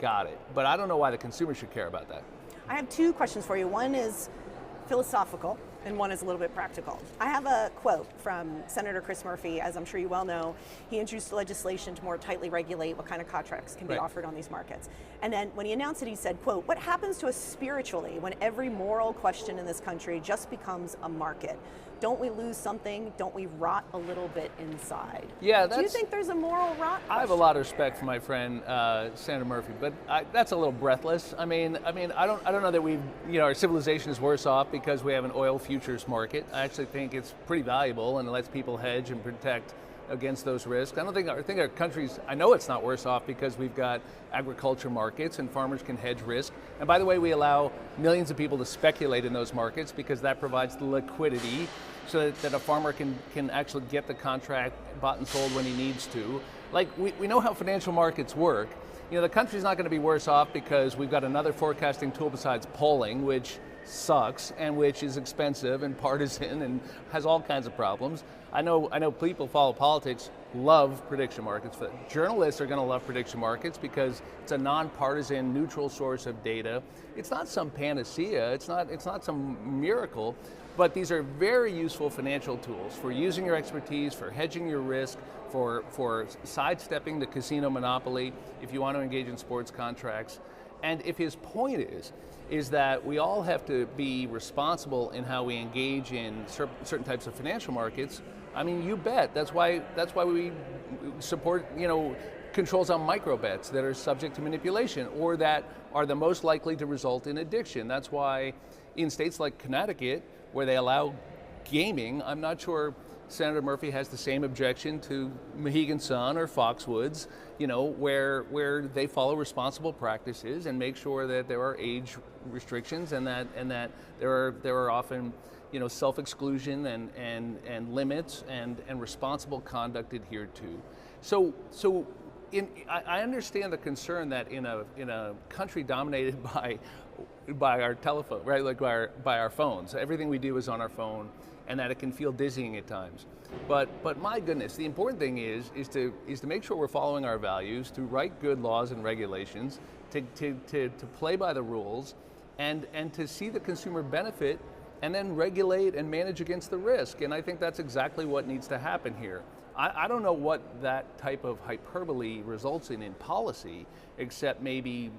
Got it. But I don't know why the consumer should care about that. I have two questions for you. One is philosophical, and one is a little bit practical. I have a quote from Senator Chris Murphy. As I'm sure you well know, he introduced legislation to more tightly regulate what kind of contracts can be offered on these markets. And then when he announced it, he said, quote, "What happens to us spiritually when every moral question in this country just becomes a market? Don't we lose something? Don't we rot a little bit inside?" Yeah, do you think there's a moral rot? I have a lot of respect for my friend Senator Murphy, but that's a little breathless. I mean, I don't know that our civilization is worse off because we have an oil futures market. I actually think it's pretty valuable and it lets people hedge and protect against those risks. I think our country's, I know it's not worse off because we've got agriculture markets and farmers can hedge risk. And by the way, we allow millions of people to speculate in those markets because that provides the liquidity so that a farmer can actually get the contract bought and sold when he needs to. Like, we know how financial markets work. The country's not going to be worse off because we've got another forecasting tool besides polling, which sucks and which is expensive and partisan and has all kinds of problems. I know people follow politics love prediction markets. But journalists are going to love prediction markets because it's a nonpartisan, neutral source of data. It's not some panacea. It's not some miracle. But these are very useful financial tools for using your expertise, for hedging your risk, for sidestepping the casino monopoly if you want to engage in sports contracts. And if his point is that we all have to be responsible in how we engage in certain types of financial markets, I mean, you bet. That's why we support, controls on micro bets that are subject to manipulation or that are the most likely to result in addiction. That's why in states like Connecticut, where they allow gaming, I'm not sure Senator Murphy has the same objection to Mohegan Sun or Foxwoods, where they follow responsible practices and make sure that there are age restrictions and that there are often self-exclusion and limits and responsible conduct adhered to. So I understand the concern that in a country dominated by our telephone, right? Like by our phones. Everything we do is on our phone, and that it can feel dizzying at times. But my goodness, the important thing is to make sure we're following our values, to write good laws and regulations, to play by the rules, and to see the consumer benefit, and then regulate and manage against the risk. And I think that's exactly what needs to happen here. I don't know what that type of hyperbole results in policy, except maybe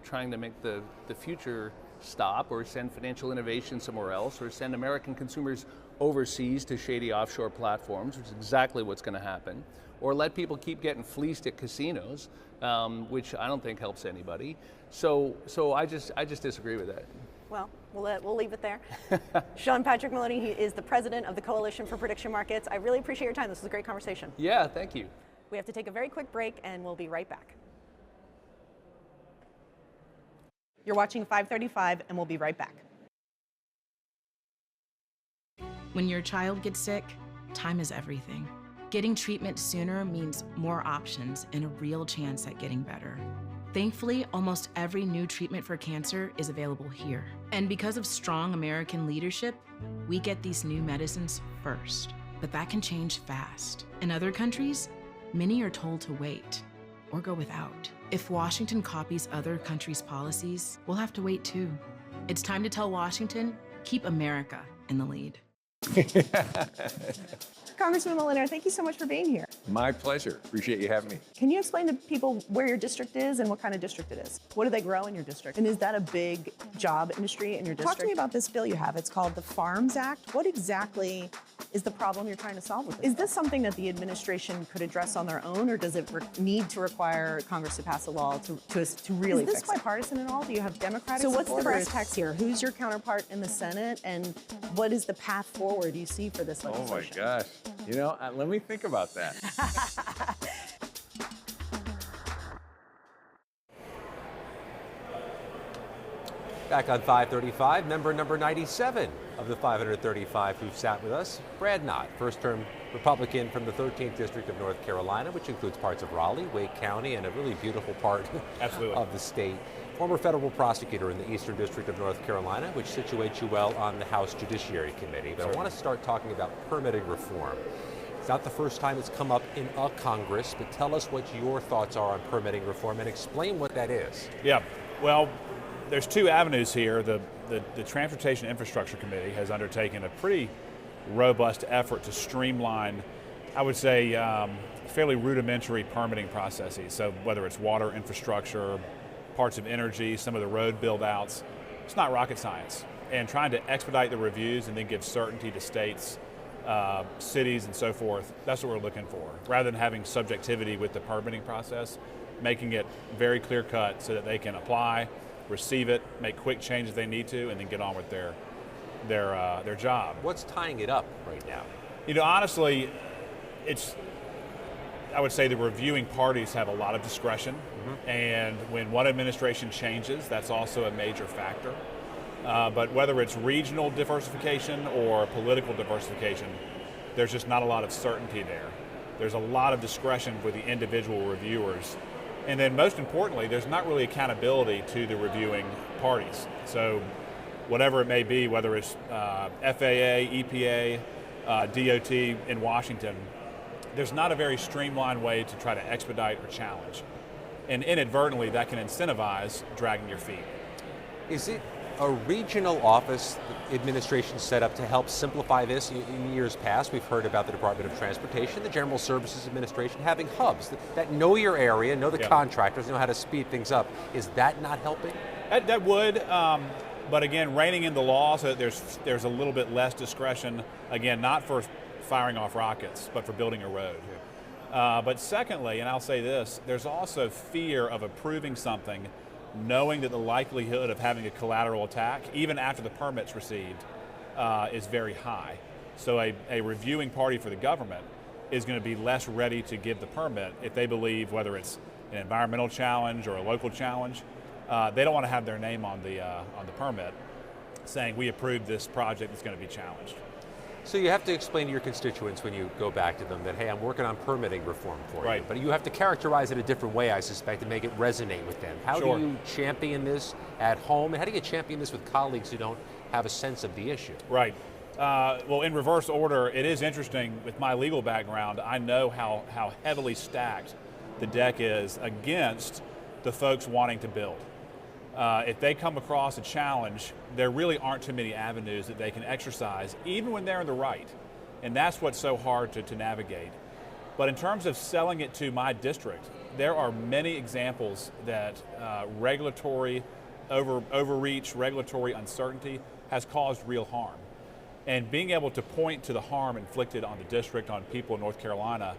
trying to make the future stop or send financial innovation somewhere else or send American consumers overseas to shady offshore platforms, which is exactly what's going to happen, or let people keep getting fleeced at casinos, which I don't think helps anybody. So I just disagree with that. Well, we'll leave it there. Sean Patrick Maloney, he is the president of the Coalition for Prediction Markets. I really appreciate your time. This was a great conversation. Yeah, thank you. We have to take a very quick break, and we'll be right back. You're watching 535, and we'll be right back. When your child gets sick, time is everything. Getting treatment sooner means more options and a real chance at getting better. Thankfully, almost every new treatment for cancer is available here. And because of strong American leadership, we get these new medicines first. But that can change fast. In other countries, many are told to wait or go without. If Washington copies other countries' policies, we'll have to wait too. It's time to tell Washington, keep America in the lead. Congressman Moliner, thank you so much for being here. My pleasure. Appreciate you having me. Can you explain to people where your district is and what kind of district it is? What do they grow in your district? And is that a big job industry in your district? Talk to me about this bill you have. It's called the Farms Act. What exactly is the problem you're trying to solve with this? Is this something that the administration could address on their own, or does it need to require Congress to pass a law to really fix it? Is this bipartisan at all? Do you have Democratic support? So what's the brass tacks here? Who's your counterpart in the Senate, and what is the path forward you see for this legislation? Oh my gosh. Let me think about that. Back on 535, member number 97 of the 535 who sat with us, Brad Knott, first-term Republican from the 13th District of North Carolina, which includes parts of Raleigh, Wake County, and a really beautiful part of the state. Former federal prosecutor in the Eastern District of North Carolina, which situates you well on the House Judiciary Committee. But I want to start talking about permitting reform. It's not the first time it's come up in a Congress, but tell us what your thoughts are on permitting reform and explain what that is. Yeah, well, there's two avenues here. The Transportation Infrastructure Committee has undertaken a pretty robust effort to streamline, I would say, fairly rudimentary permitting processes. So whether it's water infrastructure, parts of energy, some of the road build-outs, it's not rocket science. And trying to expedite the reviews and then give certainty to states, cities, and so forth, that's what we're looking for. Rather than having subjectivity with the permitting process, making it very clear-cut so that they can apply, receive it, make quick changes they need to, and then get on with their job. What's tying it up right now? You know, honestly, I would say the reviewing parties have a lot of discretion, and when one administration changes, that's also a major factor. But whether it's regional diversification or political diversification, there's just not a lot of certainty there. There's a lot of discretion for the individual reviewers. And then most importantly, there's not really accountability to the reviewing parties. So whatever it may be, whether it's FAA, EPA, DOT in Washington, there's not a very streamlined way to try to expedite or challenge. And inadvertently, that can incentivize dragging your feet. Is it a regional office administration set up to help simplify this? In years past, we've heard about the Department of Transportation, the General Services Administration, having hubs that know your area, know the contractors, know how to speed things up. Is that not helping? That would, but again, reining in the law so that there's a little bit less discretion, again, not for firing off rockets, but for building a road. But secondly, and I'll say this, there's also fear of approving something knowing that the likelihood of having a collateral attack, even after the permit's received, is very high. So a reviewing party for the government is going to be less ready to give the permit if they believe, whether it's an environmental challenge or a local challenge, they don't want to have their name on the permit saying we approved this project that's going to be challenged. So you have to explain to your constituents when you go back to them that, hey, I'm working on permitting reform for you. But you have to characterize it a different way, I suspect, to make it resonate with them. How do you champion this at home? And how do you champion this with colleagues who don't have a sense of the issue? Right. Well, in reverse order, it is interesting. With my legal background, I know how heavily stacked the deck is against the folks wanting to build. If they come across a challenge, there really aren't too many avenues that they can exercise, even when they're in the right. And that's what's so hard to navigate. But in terms of selling it to my district, there are many examples that regulatory overreach, regulatory uncertainty has caused real harm. And being able to point to the harm inflicted on the district, on people in North Carolina,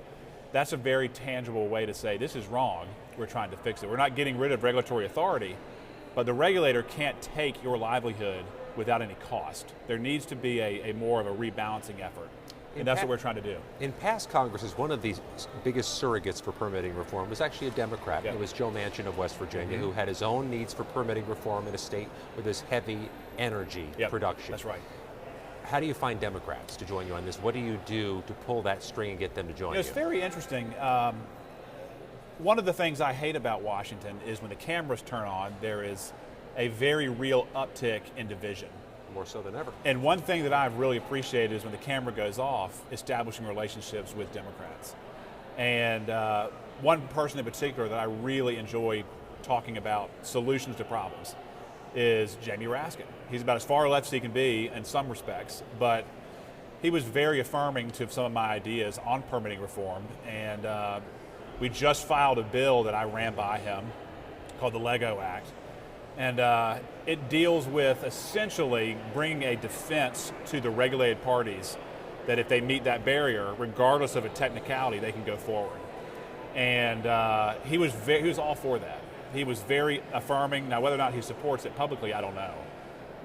that's a very tangible way to say, this is wrong, we're trying to fix it. We're not getting rid of regulatory authority, but the regulator can't take your livelihood without any cost. There needs to be a more of a rebalancing effort, and that's what we're trying to do. In past Congresses, one of the biggest surrogates for permitting reform was actually a Democrat. It was Joe Manchin of West Virginia, who had his own needs for permitting reform in a state with this heavy energy production. That's right. How do you find Democrats to join you on this? What do you do to pull that string and get them to join you? It's very interesting. One of the things I hate about Washington is when the cameras turn on, there is a very real uptick in division. More so than ever. And one thing that I've really appreciated is when the camera goes off, establishing relationships with Democrats. And one person in particular that I really enjoy talking about solutions to problems is Jamie Raskin. He's about as far left as he can be in some respects, but he was very affirming to some of my ideas on permitting reform. And we just filed a bill that I ran by him called the Lego Act. And it deals with essentially bringing a defense to the regulated parties that if they meet that barrier, regardless of a technicality, they can go forward. And he was all for that. He was very affirming. Now, whether or not he supports it publicly, I don't know.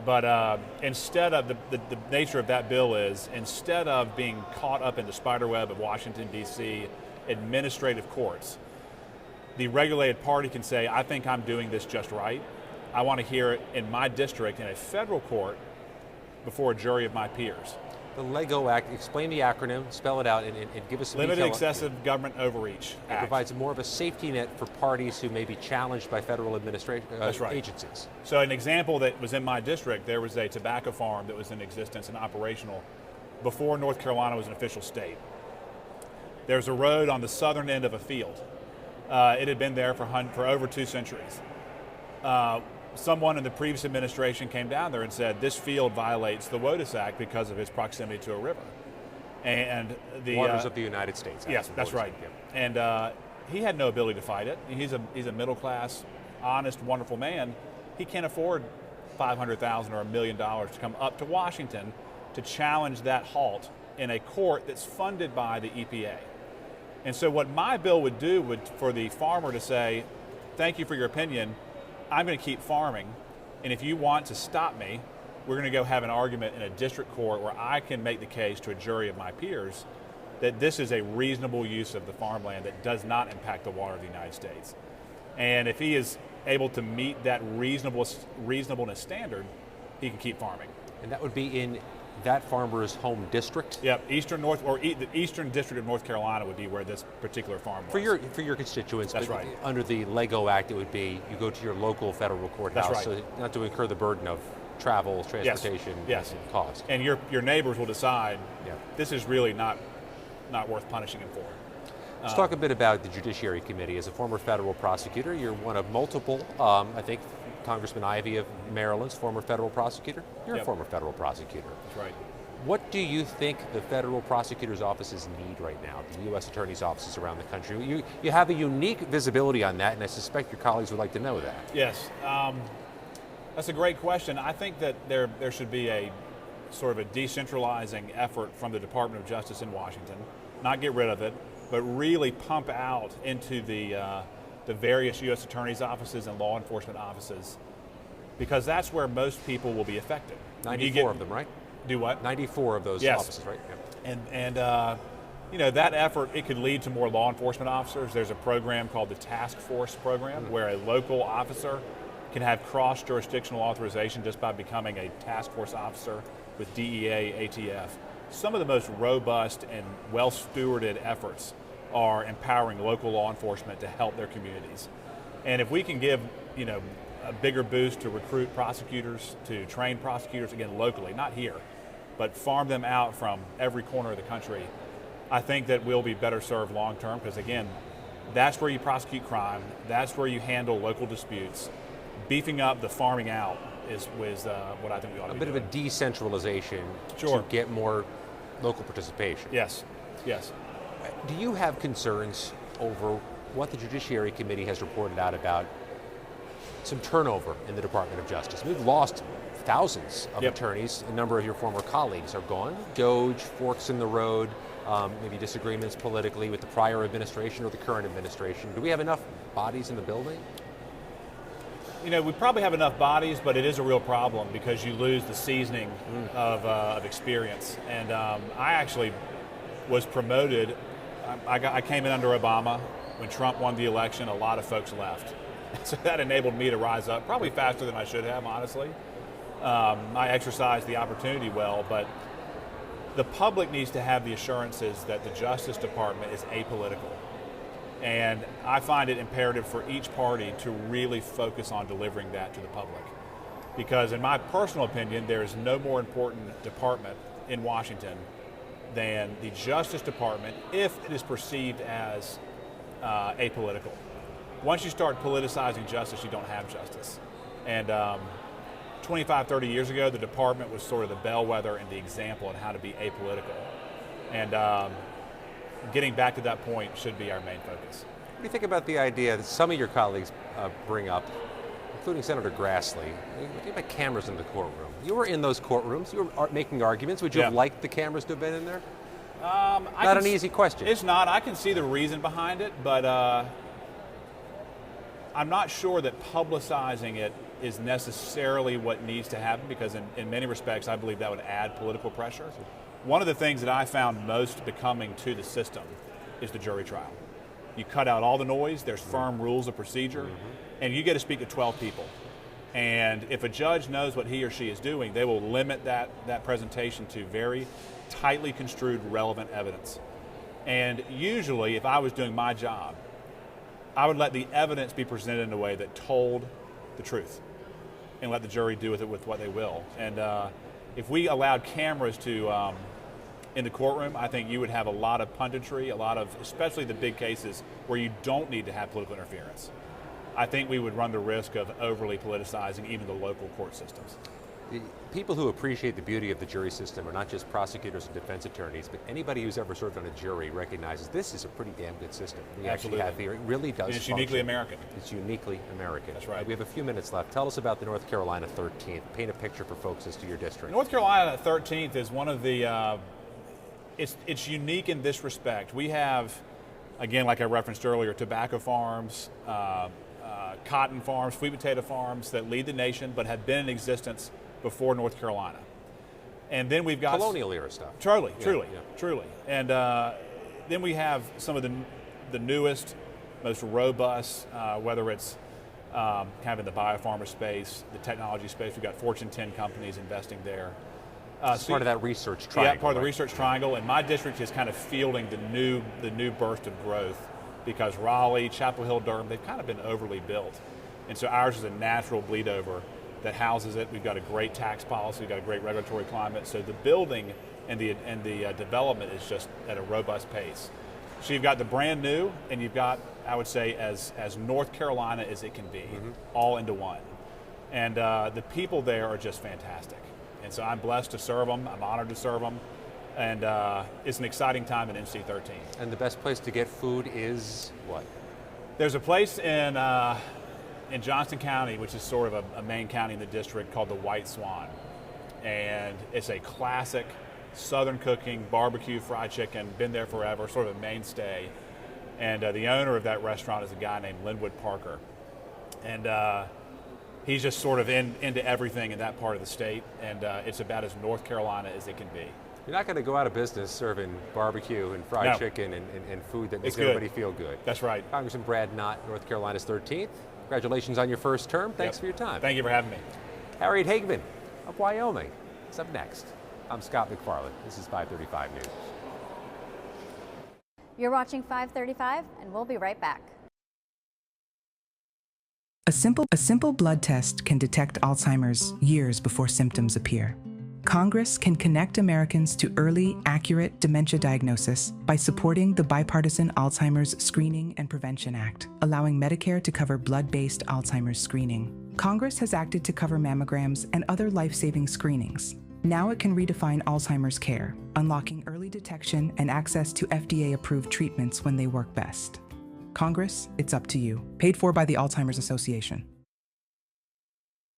But instead of the nature of that bill is, instead of being caught up in the spiderweb of Washington, D.C. administrative courts, the regulated party can say, I think I'm doing this just right, I want to hear it in my district in a federal court before a jury of my peers. The LEGO Act, explain the acronym, spell it out, and give us some Limited detail. Excessive Government Overreach It Act. provides more of a safety net for parties who may be challenged by federal administration That's right. agencies. So an example that was in my district, there was a tobacco farm that was in existence and operational before North Carolina was an official state. There's a road on the southern end of a field. It had been there for over 2 centuries. Someone in the previous administration came down there and said, this field violates the WOTUS Act because of its proximity to a river. And the Waters of the United States. Yes, that's right. And he had no ability to fight it. He's a middle class, honest, wonderful man. He can't afford $500,000 or $1 million to come up to Washington to challenge that halt in a court that's funded by the EPA. And so what my bill would do would for the farmer to say, thank you for your opinion, I'm going to keep farming, and if you want to stop me, we're going to go have an argument in a district court where I can make the case to a jury of my peers that this is a reasonable use of the farmland that does not impact the water of the United States. And if he is able to meet that reasonableness standard, he can keep farming. And that would be in that farmer's home district? Yep, the Eastern District of North Carolina would be where this particular farm was. For your constituents, that's right. Under the LEGO Act, it would be you go to your local federal courthouse, that's right. So not to incur the burden of travel, transportation, yes. And cost. And your neighbors will decide this is really not worth punishing him for. Let's talk a bit about the Judiciary Committee. As a former federal prosecutor, you're one of multiple, I think, Congressman Ivey of Maryland's former federal prosecutor. You're a former federal prosecutor. That's right. What do you think the federal prosecutor's offices need right now, the U.S. attorney's offices around the country? You have a unique visibility on that, and I suspect your colleagues would like to know that. Yes. That's a great question. I think that there should be a sort of a decentralizing effort from the Department of Justice in Washington, not get rid of it, but really pump out into the various U.S. attorney's offices and law enforcement offices, because that's where most people will be affected. 94 of them, right? Do what? 94 of those offices, right? Yep. And you know, that effort, it could lead to more law enforcement officers. There's a program called the Task Force Program, where a local officer can have cross-jurisdictional authorization just by becoming a task force officer with DEA, ATF. Some of the most robust and well-stewarded efforts are empowering local law enforcement to help their communities. And if we can give, you know, a bigger boost to recruit prosecutors, to train prosecutors, again, locally, not here, but farm them out from every corner of the country, I think that we'll be better served long term, because again, that's where you prosecute crime, that's where you handle local disputes. Beefing up the farming out is what I think we ought to do. A bit of a decentralization to get more local participation. Yes, yes. Do you have concerns over what the Judiciary Committee has reported out about some turnover in the Department of Justice? We've lost thousands of attorneys. A number of your former colleagues are gone. DOJ, forks in the road, maybe disagreements politically with the prior administration or the current administration. Do we have enough bodies in the building? You know, we probably have enough bodies, but it is a real problem because you lose the seasoning of experience. And I actually was promoted. I came in under Obama. When Trump won the election, a lot of folks left. So that enabled me to rise up, probably faster than I should have, honestly. I exercised the opportunity well, but the public needs to have the assurances that the Justice Department is apolitical. And I find it imperative for each party to really focus on delivering that to the public. Because in my personal opinion, there is no more important department in Washington than the Justice Department if it is perceived as apolitical. Once you start politicizing justice, you don't have justice. And 25, 30 years ago, the department was sort of the bellwether and the example on how to be apolitical. And getting back to that point should be our main focus. What do you think about the idea that some of your colleagues bring up, including Senator Grassley, about cameras in the courtroom? You were in those courtrooms. You were making arguments. Would you have liked the cameras to have been in there? Not an easy question. It's not. I can see the reason behind it, but I'm not sure that publicizing it is necessarily what needs to happen, because in many respects, I believe that would add political pressure. One of the things that I found most becoming to the system is the jury trial. You cut out all the noise, there's firm rules of procedure, and you get to speak to 12 people. And if a judge knows what he or she is doing, they will limit that presentation to very tightly construed relevant evidence. And usually, if I was doing my job, I would let the evidence be presented in a way that told the truth and let the jury do with it with what they will. And if we allowed cameras to in the courtroom, I think you would have a lot of punditry, a lot of, especially the big cases where you don't need to have political interference. I think we would run the risk of overly politicizing even the local court systems. The people who appreciate the beauty of the jury system are not just prosecutors and defense attorneys, but anybody who's ever served on a jury recognizes this is a pretty damn good system we actually have here. It really does. And it's function. uniquely American. It's uniquely American. That's right. We have a few minutes left. Tell us about the North Carolina 13th. Paint a picture for folks as to your district. North Carolina 13th is one of the, it's unique in this respect. We have, again, like I referenced earlier, tobacco farms, cotton farms, sweet potato farms that lead the nation but have been in existence before North Carolina. And then we've got colonial era stuff. Truly. And then we have some of the newest, most robust, whether it's kind of in the biopharma space, the technology space. We've got Fortune 10 companies investing there. It's part of that research triangle. Yeah, part of the research triangle. And my district is kind of fielding the new burst of growth because Raleigh, Chapel Hill, Durham, they've kind of been overly built. And so ours is a natural bleed over that houses it. We've got a great tax policy, we've got a great regulatory climate. So the building and the development is just at a robust pace. So you've got the brand new, and you've got, I would say, as North Carolina as it can be, all into one. And the people there are just fantastic. And so I'm blessed to serve them. I'm honored to serve them. And it's an exciting time in NC-13. And the best place to get food is what? There's a place in Johnston County, which is sort of a main county in the district, called the White Swan. And it's a classic Southern cooking, barbecue, fried chicken, been there forever, sort of a mainstay. And the owner of that restaurant is a guy named Linwood Parker. And he's just sort of into everything in that part of the state. And it's about as North Carolina as it can be. You're not going to go out of business serving barbecue and fried chicken and food that makes everybody feel good. That's right. Congressman Brad Knott, North Carolina's 13th. Congratulations on your first term. Thanks for your time. Thank you for having me. Harriet Hageman of Wyoming is up next. I'm Scott McFarland. This is 535 News. You're watching 535, and we'll be right back. A simple blood test can detect Alzheimer's years before symptoms appear. Congress can connect Americans to early, accurate dementia diagnosis by supporting the Bipartisan Alzheimer's Screening and Prevention Act, allowing Medicare to cover blood-based Alzheimer's screening. Congress has acted to cover mammograms and other life-saving screenings. Now it can redefine Alzheimer's care, unlocking early detection and access to FDA-approved treatments when they work best. Congress, it's up to you. Paid for by the Alzheimer's Association.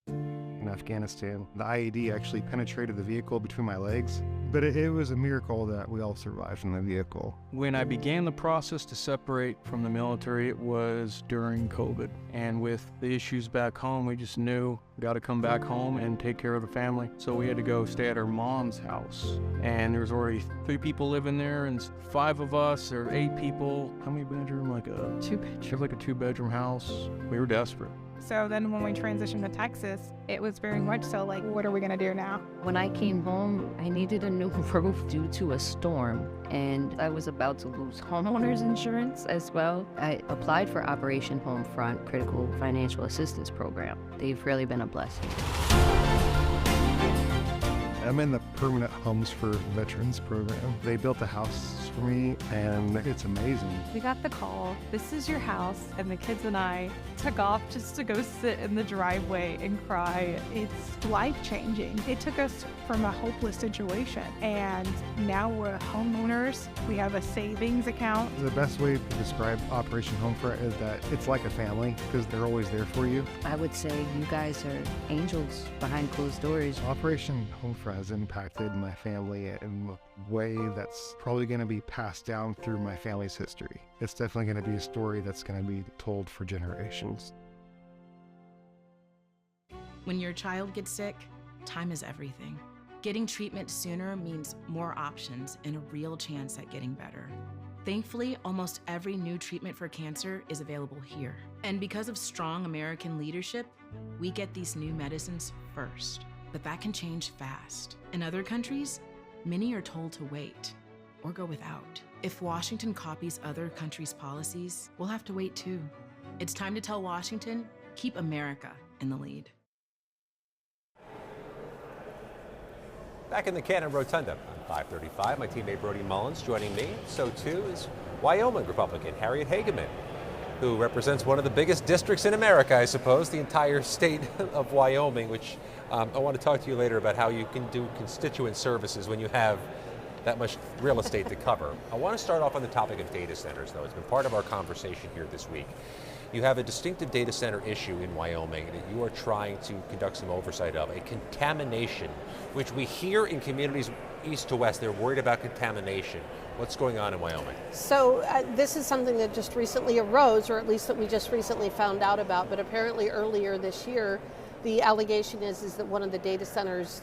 In Afghanistan, the IED actually penetrated the vehicle between my legs, but it was a miracle that we all survived in the vehicle. When I began the process to separate from the military, it was during COVID. And with the issues back home, we just knew we got to come back home and take care of the family. So we had to go stay at our mom's house. And there was already 3 people living there and 5 of us, or 8 people. How many bedroom? Like a 2-bedroom. Like a 2-bedroom house. We were desperate. So then when we transitioned to Texas, it was very much so like, what are we gonna do now? When I came home, I needed a new roof due to a storm, and I was about to lose homeowners insurance as well. I applied for Operation Homefront Critical Financial Assistance Program. They've really been a blessing. I'm in the Permanent Homes for Veterans program. They built a house for me, and it's amazing. We got the call, this is your house, and the kids and I took off just to go sit in the driveway and cry. It's life-changing. It took us from a hopeless situation, and now we're homeowners. We have a savings account. The best way to describe Operation Homefront is that it's like a family, because they're always there for you. I would say you guys are angels behind closed doors. Operation Homefront has impacted my family in a way that's probably going to be passed down through my family's history. It's definitely going to be a story that's going to be told for generations. When your child gets sick, time is everything. Getting treatment sooner means more options and a real chance at getting better. Thankfully, almost every new treatment for cancer is available here And because of strong American leadership, we get these new medicines first. But that can change fast. In other countries, many are told to wait or go without. If Washington copies other countries' policies, we'll have to wait too. It's time to tell Washington, keep America in the lead. Back in the Cannon Rotunda on 535, my teammate Brody Mullins joining me. So too is Wyoming Republican Harriet Hageman, who represents one of the biggest districts in America, I suppose, the entire state of Wyoming, which I want to talk to you later about how you can do constituent services when you have that much real estate to cover. I want to start off on the topic of data centers, though. It's been part of our conversation here this week. You have a distinctive data center issue in Wyoming that you are trying to conduct some oversight of, a contamination, which we hear in communities east to west. They're worried about contamination. What's going on in Wyoming? So this is something that just recently arose, or at least that we just recently found out about, but apparently earlier this year, the allegation is that one of the data centers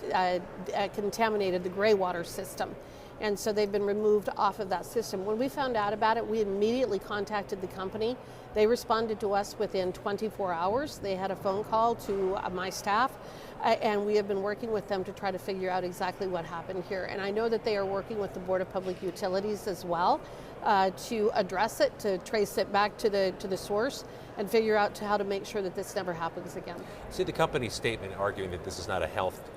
contaminated the gray water system. And so they've been removed off of that system. When we found out about it, we immediately contacted the company. They responded to us within 24 hours. They had a phone call to my staff, and we have been working with them to try to figure out exactly what happened here. And I know that they are working with the Board of Public Utilities as well to address it, to trace it back to the source, and figure out how to make sure that this never happens again. See the company's statement arguing that this is not a health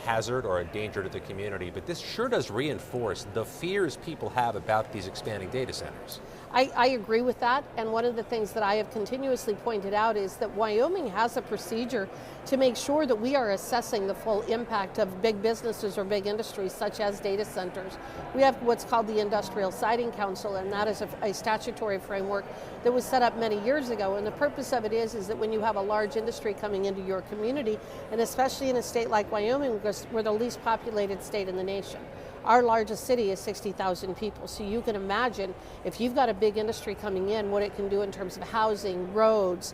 hazard or a danger to the community, but this sure does reinforce the fears people have about these expanding data centers. I agree with that, and one of the things that I have continuously pointed out is that Wyoming has a procedure to make sure that we are assessing the full impact of big businesses or big industries such as data centers. We have what's called the Industrial Siting Council, and that is a statutory framework that was set up many years ago, and the purpose of it is that when you have a large industry coming into your community, and especially in a state like Wyoming, because we're the least populated state in the nation. Our largest city is 60,000 people, so you can imagine if you've got a big industry coming in, what it can do in terms of housing, roads,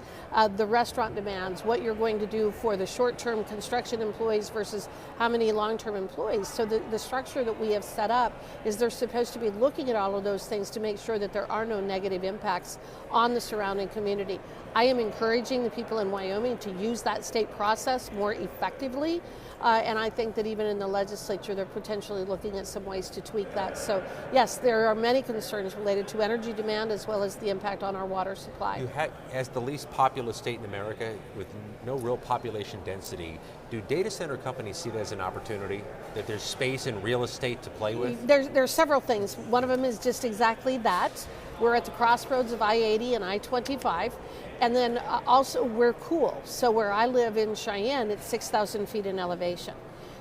the restaurant demands, what you're going to do for the short-term construction employees versus how many long-term employees. So the structure that we have set up is they're supposed to be looking at all of those things to make sure that there are no negative impacts on the surrounding community. I am encouraging the people in Wyoming to use that state process more effectively. And I think that even in the legislature, they're potentially looking at some ways to tweak that. So yes, there are many concerns related to energy demand as well as the impact on our water supply. You have, as the least populous state in America with no real population density, do data center companies see it as an opportunity, that there's space and real estate to play with? There's several things. One of them is just exactly that. We're at the crossroads of I-80 and I-25. And then also we're cool. So where I live in Cheyenne, it's 6,000 feet in elevation.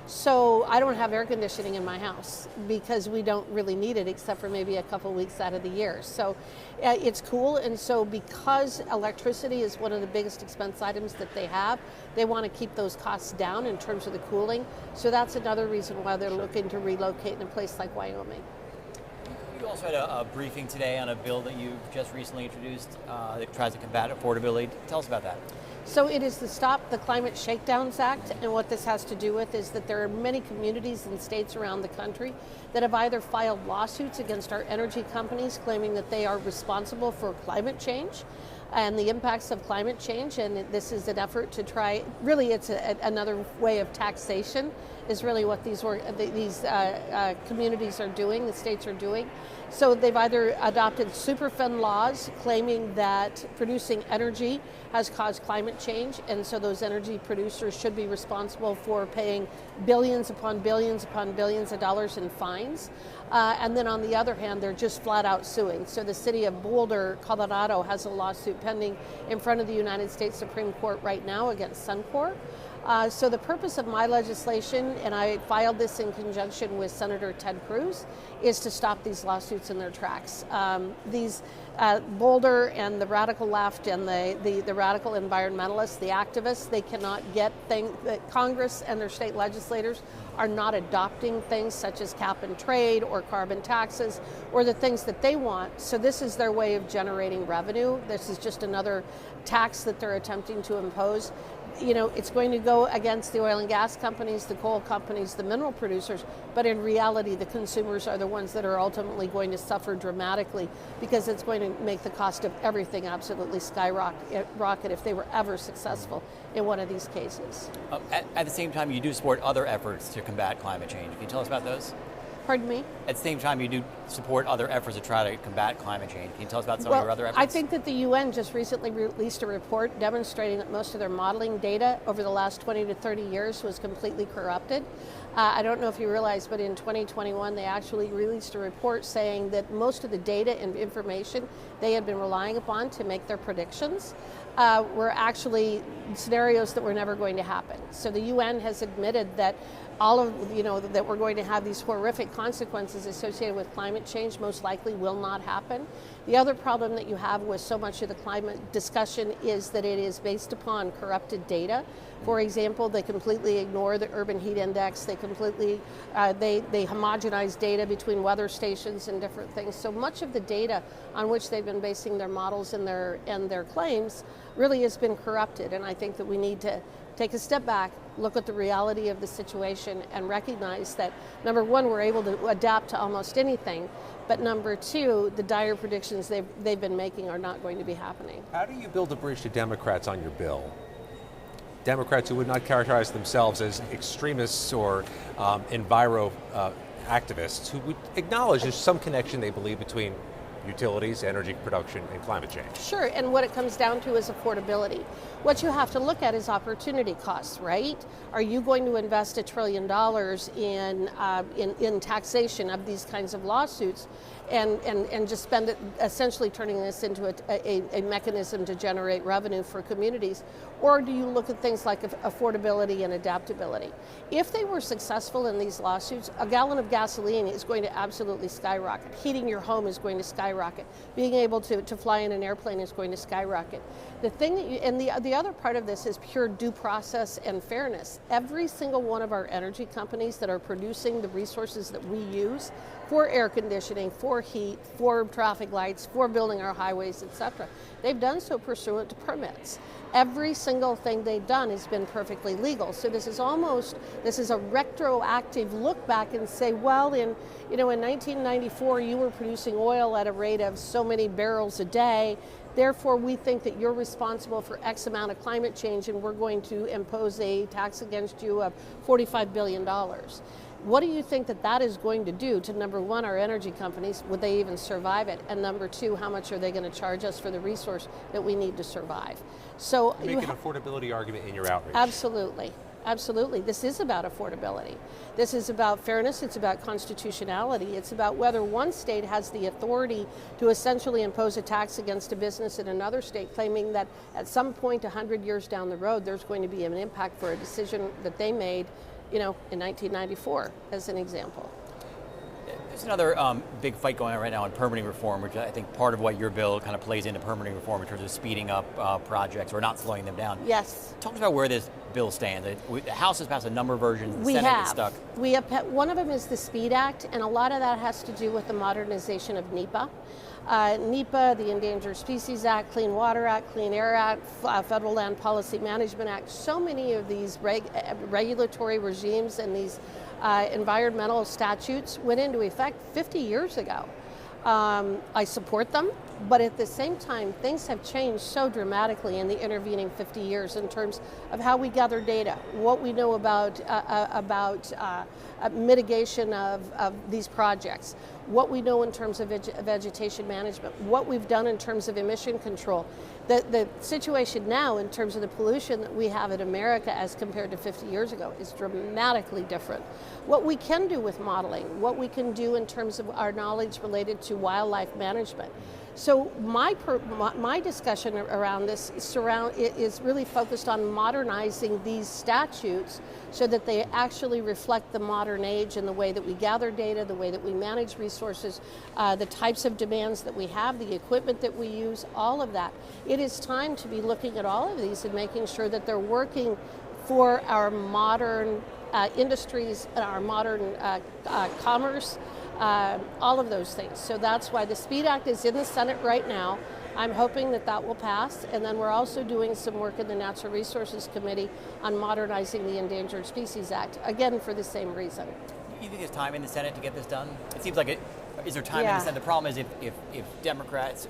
So I don't have air conditioning in my house because we don't really need it except for maybe a couple weeks out of the year. So it's cool. And so because electricity is one of the biggest expense items that they have, they want to keep those costs down in terms of the cooling. So that's another reason why they're looking to relocate in a place like Wyoming. You also had a briefing today on a bill that you've just recently introduced that tries to combat affordability. Tell us about that. So it is the Stop the Climate Shakedowns Act, and what this has to do with is that there are many communities and states around the country that have either filed lawsuits against our energy companies claiming that they are responsible for climate change and the impacts of climate change, and this is an effort to try, really it's another way of taxation is really what these communities are doing, the states are doing. So they've either adopted Superfund laws claiming that producing energy has caused climate change, and so those energy producers should be responsible for paying billions upon billions upon billions of dollars in fines. And then on the other hand, they're just flat out suing. So the city of Boulder, Colorado has a lawsuit pending in front of the United States Supreme Court right now against Suncor. So the purpose of my legislation, and I filed this in conjunction with Senator Ted Cruz, is to stop these lawsuits in their tracks. Boulder and the radical left and the radical environmentalists, the activists, they cannot get things that Congress and their state legislators are not adopting things such as cap and trade or carbon taxes or the things that they want. So this is their way of generating revenue. This is just another tax that they're attempting to impose. it's going to go against the oil and gas companies, the coal companies, the mineral producers, but in reality, the consumers are the ones that are ultimately going to suffer dramatically because it's going to make the cost of everything absolutely skyrocket if they were ever successful in one of these cases. At the same time, you do support other efforts to combat climate change. Can you tell us about those? Pardon me? At the same time, you do support other efforts to try to combat climate change. Can you tell us about some of your other efforts? I think that the UN just recently released a report demonstrating that most of their modeling data over the last 20 to 30 years was completely corrupted. I don't know if you realize, but in 2021, they actually released a report saying that most of the data and information they had been relying upon to make their predictions were actually scenarios that were never going to happen. So the UN has admitted that that we're going to have these horrific consequences associated with climate change most likely will not happen. The other problem that you have with so much of the climate discussion is that it is based upon corrupted data. For example, they completely ignore the urban heat index. They completely, they homogenize data between weather stations and different things. So much of the data on which they've been basing their models and their claims really has been corrupted. And I think that we need to take a step back, look at the reality of the situation, and recognize that, number one, we're able to adapt to almost anything, but number two, the dire predictions they've been making are not going to be happening. How do you build a bridge to Democrats on your bill? Democrats who would not characterize themselves as extremists or enviro activists, who would acknowledge there's some connection, they believe, between utilities, energy production, and climate change. Sure, and what it comes down to is affordability. What you have to look at is opportunity costs, right? Are you going to invest $1 trillion in taxation of these kinds of lawsuits and just spend it essentially turning this into a mechanism to generate revenue for communities? Or do you look at things like affordability and adaptability? If they were successful in these lawsuits, a gallon of gasoline is going to absolutely skyrocket. Heating your home is going to skyrocket. Being able to fly in an airplane is going to skyrocket. The thing that the other part of this is pure due process and fairness. Every single one of our energy companies that are producing the resources that we use for air conditioning, for heat, for traffic lights, for building our highways, etc., they've done so pursuant to permits. Every single thing they've done has been perfectly legal. So this is a retroactive look back and say, well, in 1994 you were producing oil at a rate of so many barrels a day. Therefore, we think that you're responsible for X amount of climate change, and we're going to impose a tax against you of $45 billion. What do you think that is going to do to, number one, our energy companies? Would they even survive it? And number two, how much are they going to charge us for the resource that we need to survive? So you make an affordability argument in your outreach. Absolutely. Absolutely. This is about affordability. This is about fairness. It's about constitutionality. It's about whether one state has the authority to essentially impose a tax against a business in another state, claiming that at some point 100 years down the road there's going to be an impact for a decision that they made, in 1994, as an example. There's another big fight going on right now on permitting reform, which I think part of what your bill kind of plays into permitting reform in terms of speeding up projects or not slowing them down. Yes. Talk about where this bill stands. The House has passed a number of versions. The Senate is stuck. We have. One of them is the SPEED Act, and a lot of that has to do with the modernization of NEPA. NEPA, the Endangered Species Act, Clean Water Act, Clean Air Act, Federal Land Policy Management Act. So many of these regulatory regimes and these environmental statutes went into effect 50 years ago. I support them, but at the same time, things have changed so dramatically in the intervening 50 years in terms of how we gather data, what we know about mitigation of these projects, what we know in terms of vegetation management, what we've done in terms of emission control. The situation now in terms of the pollution that we have in America as compared to 50 years ago is dramatically different. What we can do with modeling, what we can do in terms of our knowledge related to wildlife management. So my discussion around this is really focused on modernizing these statutes so that they actually reflect the modern age in the way that we gather data, the way that we manage resources, the types of demands that we have, the equipment that we use, all of that. It is time to be looking at all of these and making sure that they're working for our modern industries, our modern commerce, all of those things. So that's why the SPEED Act is in the Senate right now. I'm hoping that that will pass, and then we're also doing some work in the Natural Resources Committee on modernizing the Endangered Species Act, again for the same reason. You think there's time in the Senate to get this done? It seems like is there time in the Senate? The problem is if Democrats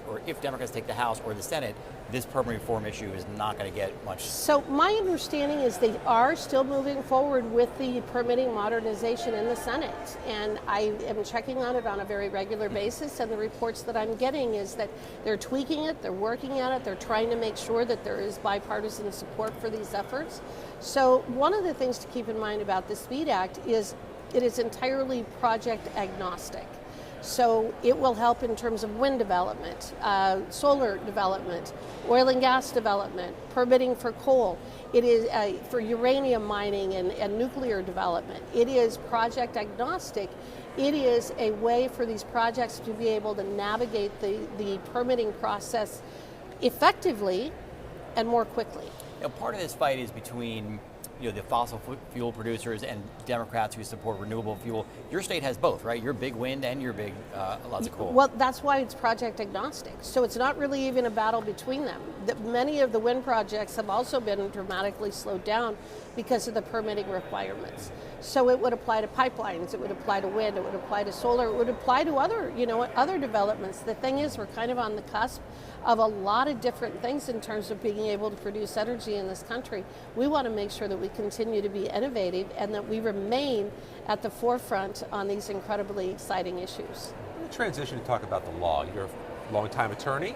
take the House or the Senate, this permit reform issue is not going to get much. So my understanding is they are still moving forward with the permitting modernization in the Senate, and I am checking on it on a very regular basis, and the reports that I'm getting is that they're tweaking it, they're working at it, they're trying to make sure that there is bipartisan support for these efforts. So one of the things to keep in mind about the SPEED Act is it is entirely project agnostic. So it will help in terms of wind development, solar development, oil and gas development, permitting for coal. It is for uranium mining and nuclear development. It is project agnostic. It is a way for these projects to be able to navigate the permitting process effectively and more quickly. Part of this fight is between the fossil fuel producers and Democrats who support renewable fuel. Your state has both, right? You're big wind and you're big lots of coal. Well, that's why it's project agnostic. So it's not really even a battle between them. Many of the wind projects have also been dramatically slowed down because of the permitting requirements. So it would apply to pipelines, it would apply to wind, it would apply to solar, it would apply to other developments. The thing is, we're kind of on the cusp of a lot of different things in terms of being able to produce energy in this country. We want to make sure that we continue to be innovative and that we remain at the forefront on these incredibly exciting issues. We'll transition to talk about the law. You're a longtime attorney.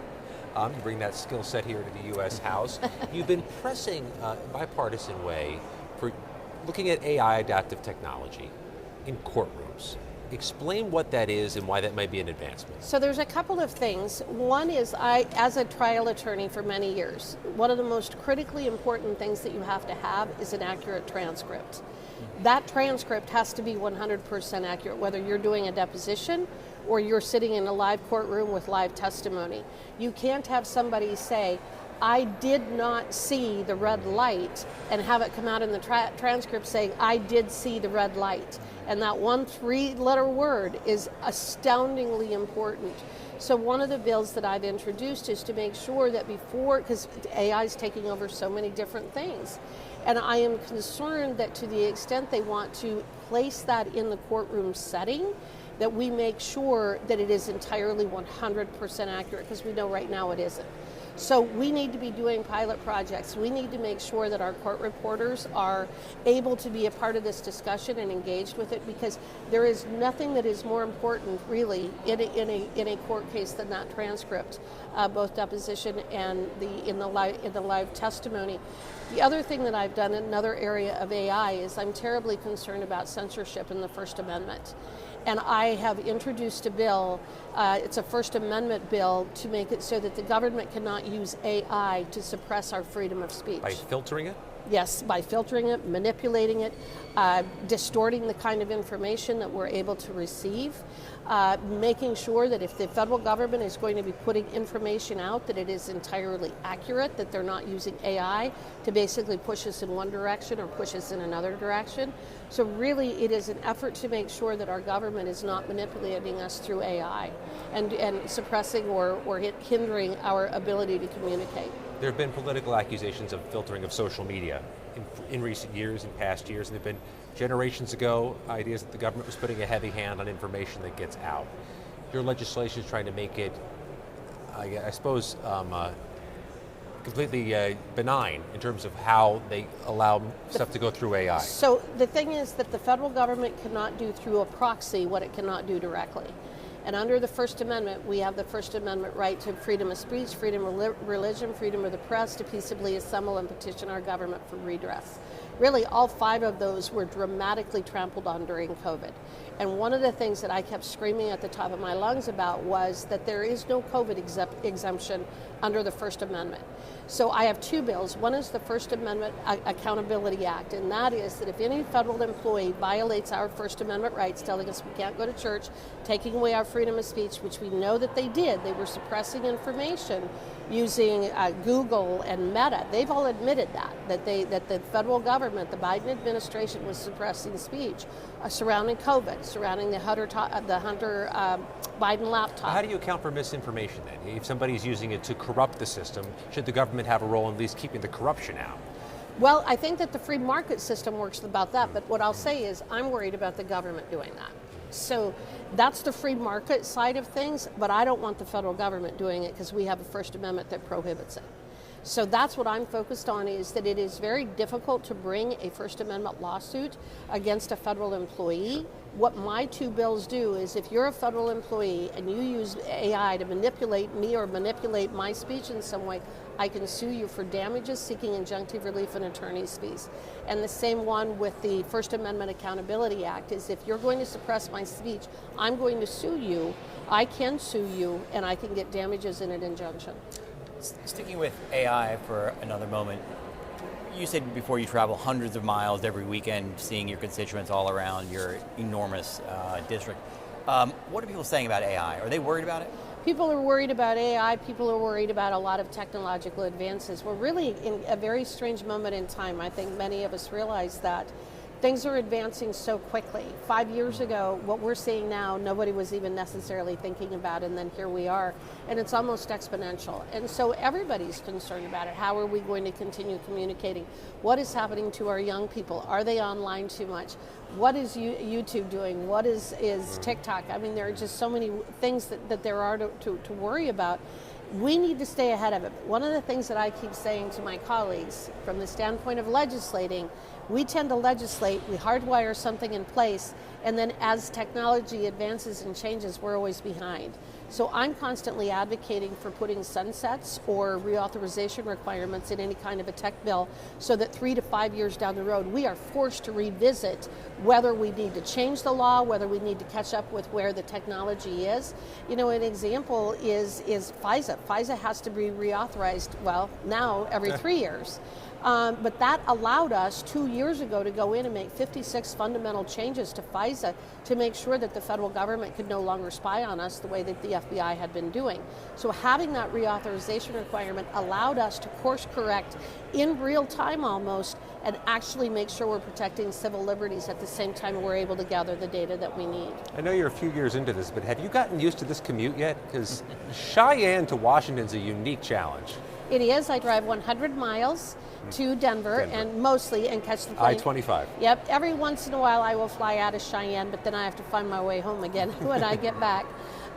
You bring that skill set here to the U.S. House. You've been pressing in a bipartisan way for looking at AI adaptive technology in courtrooms. Explain what that is and why that might be an advancement. So there's a couple of things. One is as a trial attorney for many years, one of the most critically important things that you have to have is an accurate transcript. That transcript has to be 100% accurate, whether you're doing a deposition or you're sitting in a live courtroom with live testimony. You can't have somebody say, I did not see the red light, and have it come out in the transcript saying, I did see the red light. And that one 3-letter word is astoundingly important. So one of the bills that I've introduced is to make sure that because AI is taking over so many different things, and I am concerned that to the extent they want to place that in the courtroom setting, that we make sure that it is entirely 100% accurate, because we know right now it isn't. So we need to be doing pilot projects. We need to make sure that our court reporters are able to be a part of this discussion and engaged with it, because there is nothing that is more important really in a court case than that transcript, both deposition and in the live testimony. The other thing that I've done in another area of AI is I'm terribly concerned about censorship in the First Amendment. And I have introduced a bill, it's a First Amendment bill, to make it so that the government cannot use AI to suppress our freedom of speech. By filtering it? Yes, by filtering it, manipulating it, distorting the kind of information that we're able to receive, making sure that if the federal government is going to be putting information out, that it is entirely accurate, that they're not using AI to basically push us in one direction or push us in another direction. So really it is an effort to make sure that our government is not manipulating us through AI and suppressing or hindering our ability to communicate. There have been political accusations of filtering of social media in recent years and past years, and there have been generations ago ideas that the government was putting a heavy hand on information that gets out. Your legislation is trying to make it, I suppose, completely benign in terms of how they allow stuff to go through AI. So the thing is that the federal government cannot do through a proxy what it cannot do directly. And under the First Amendment, we have the First Amendment right to freedom of speech, freedom of religion, freedom of the press, to peaceably assemble and petition our government for redress. Really, all 5 of those were dramatically trampled on during COVID. And one of the things that I kept screaming at the top of my lungs about was that there is no COVID exemption under the First Amendment. So I have 2 bills. One is the First Amendment Accountability Act, and that is that if any federal employee violates our First Amendment rights, telling us we can't go to church, taking away our freedom of speech, which we know that they did. They were suppressing information using Google and Meta. They've all admitted that the federal government, the Biden administration, was suppressing speech surrounding COVID, surrounding the Hunter Biden laptop. How do you account for misinformation then? If somebody's using it to corrupt the system, should the government have a role in at least keeping the corruption out? Well, I think that the free market system works about that, but what I'll say is I'm worried about the government doing that. So that's the free market side of things, but I don't want the federal government doing it because we have a First Amendment that prohibits it. So that's what I'm focused on, is that it is very difficult to bring a First Amendment lawsuit against a federal employee. What my two bills do is, if you're a federal employee and you use AI to manipulate me or manipulate my speech in some way, I can sue you for damages, seeking injunctive relief and attorney's fees. And the same one with the First Amendment Accountability Act is, if you're going to suppress my speech, I'm going to sue you. I can sue you, and I can get damages in an injunction. Sticking with AI for another moment, you said before you travel hundreds of miles every weekend seeing your constituents all around your enormous district. What are people saying about AI? Are they worried about it? People are worried about AI. People are worried about a lot of technological advances. We're really in a very strange moment in time. I think many of us realize that things are advancing so quickly. 5 years ago, what we're seeing now, nobody was even necessarily thinking about, and then here we are, and it's almost exponential. And so everybody's concerned about it. How are we going to continue communicating? What is happening to our young people? Are they online too much? What is YouTube doing? What is TikTok? I mean, there are just so many things that there are to worry about. We need to stay ahead of it. One of the things that I keep saying to my colleagues from the standpoint of legislating, we tend to legislate, we hardwire something in place, and then as technology advances and changes, we're always behind. So I'm constantly advocating for putting sunsets or reauthorization requirements in any kind of a tech bill, so that 3 to 5 years down the road, we are forced to revisit whether we need to change the law, whether we need to catch up with where the technology is. You know, an example is FISA. FISA has to be reauthorized, well, now every 3 years. But that allowed us 2 years ago to go in and make 56 fundamental changes to FISA to make sure that the federal government could no longer spy on us the way that the FBI had been doing. So having that reauthorization requirement allowed us to course correct in real time almost, and actually make sure we're protecting civil liberties at the same time we're able to gather the data that we need. I know you're a few years into this, but have you gotten used to this commute yet? Because Cheyenne to Washington's a unique challenge. It is. I drive 100 miles to Denver, and mostly, and catch the plane. I-25. Yep. Every once in a while I will fly out of Cheyenne, but then I have to find my way home again when I get back.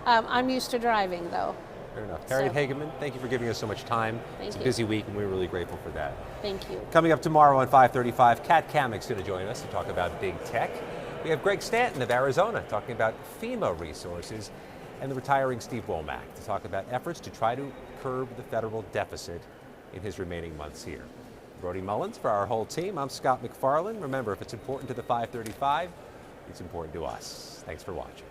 I'm used to driving, though. Fair enough. Harriet Hageman, thank you for giving us so much time. It's a busy week, and we're really grateful for that. Thank you. Coming up tomorrow on 5:35, Kat Kamick's going to join us to talk about big tech. We have Greg Stanton of Arizona talking about FEMA resources, and the retiring Steve Womack to talk about efforts to try to curb the federal deficit in his remaining months here. Brody Mullins for our whole team. I'm Scott McFarland. Remember, if it's important to the 535, it's important to us. Thanks for watching.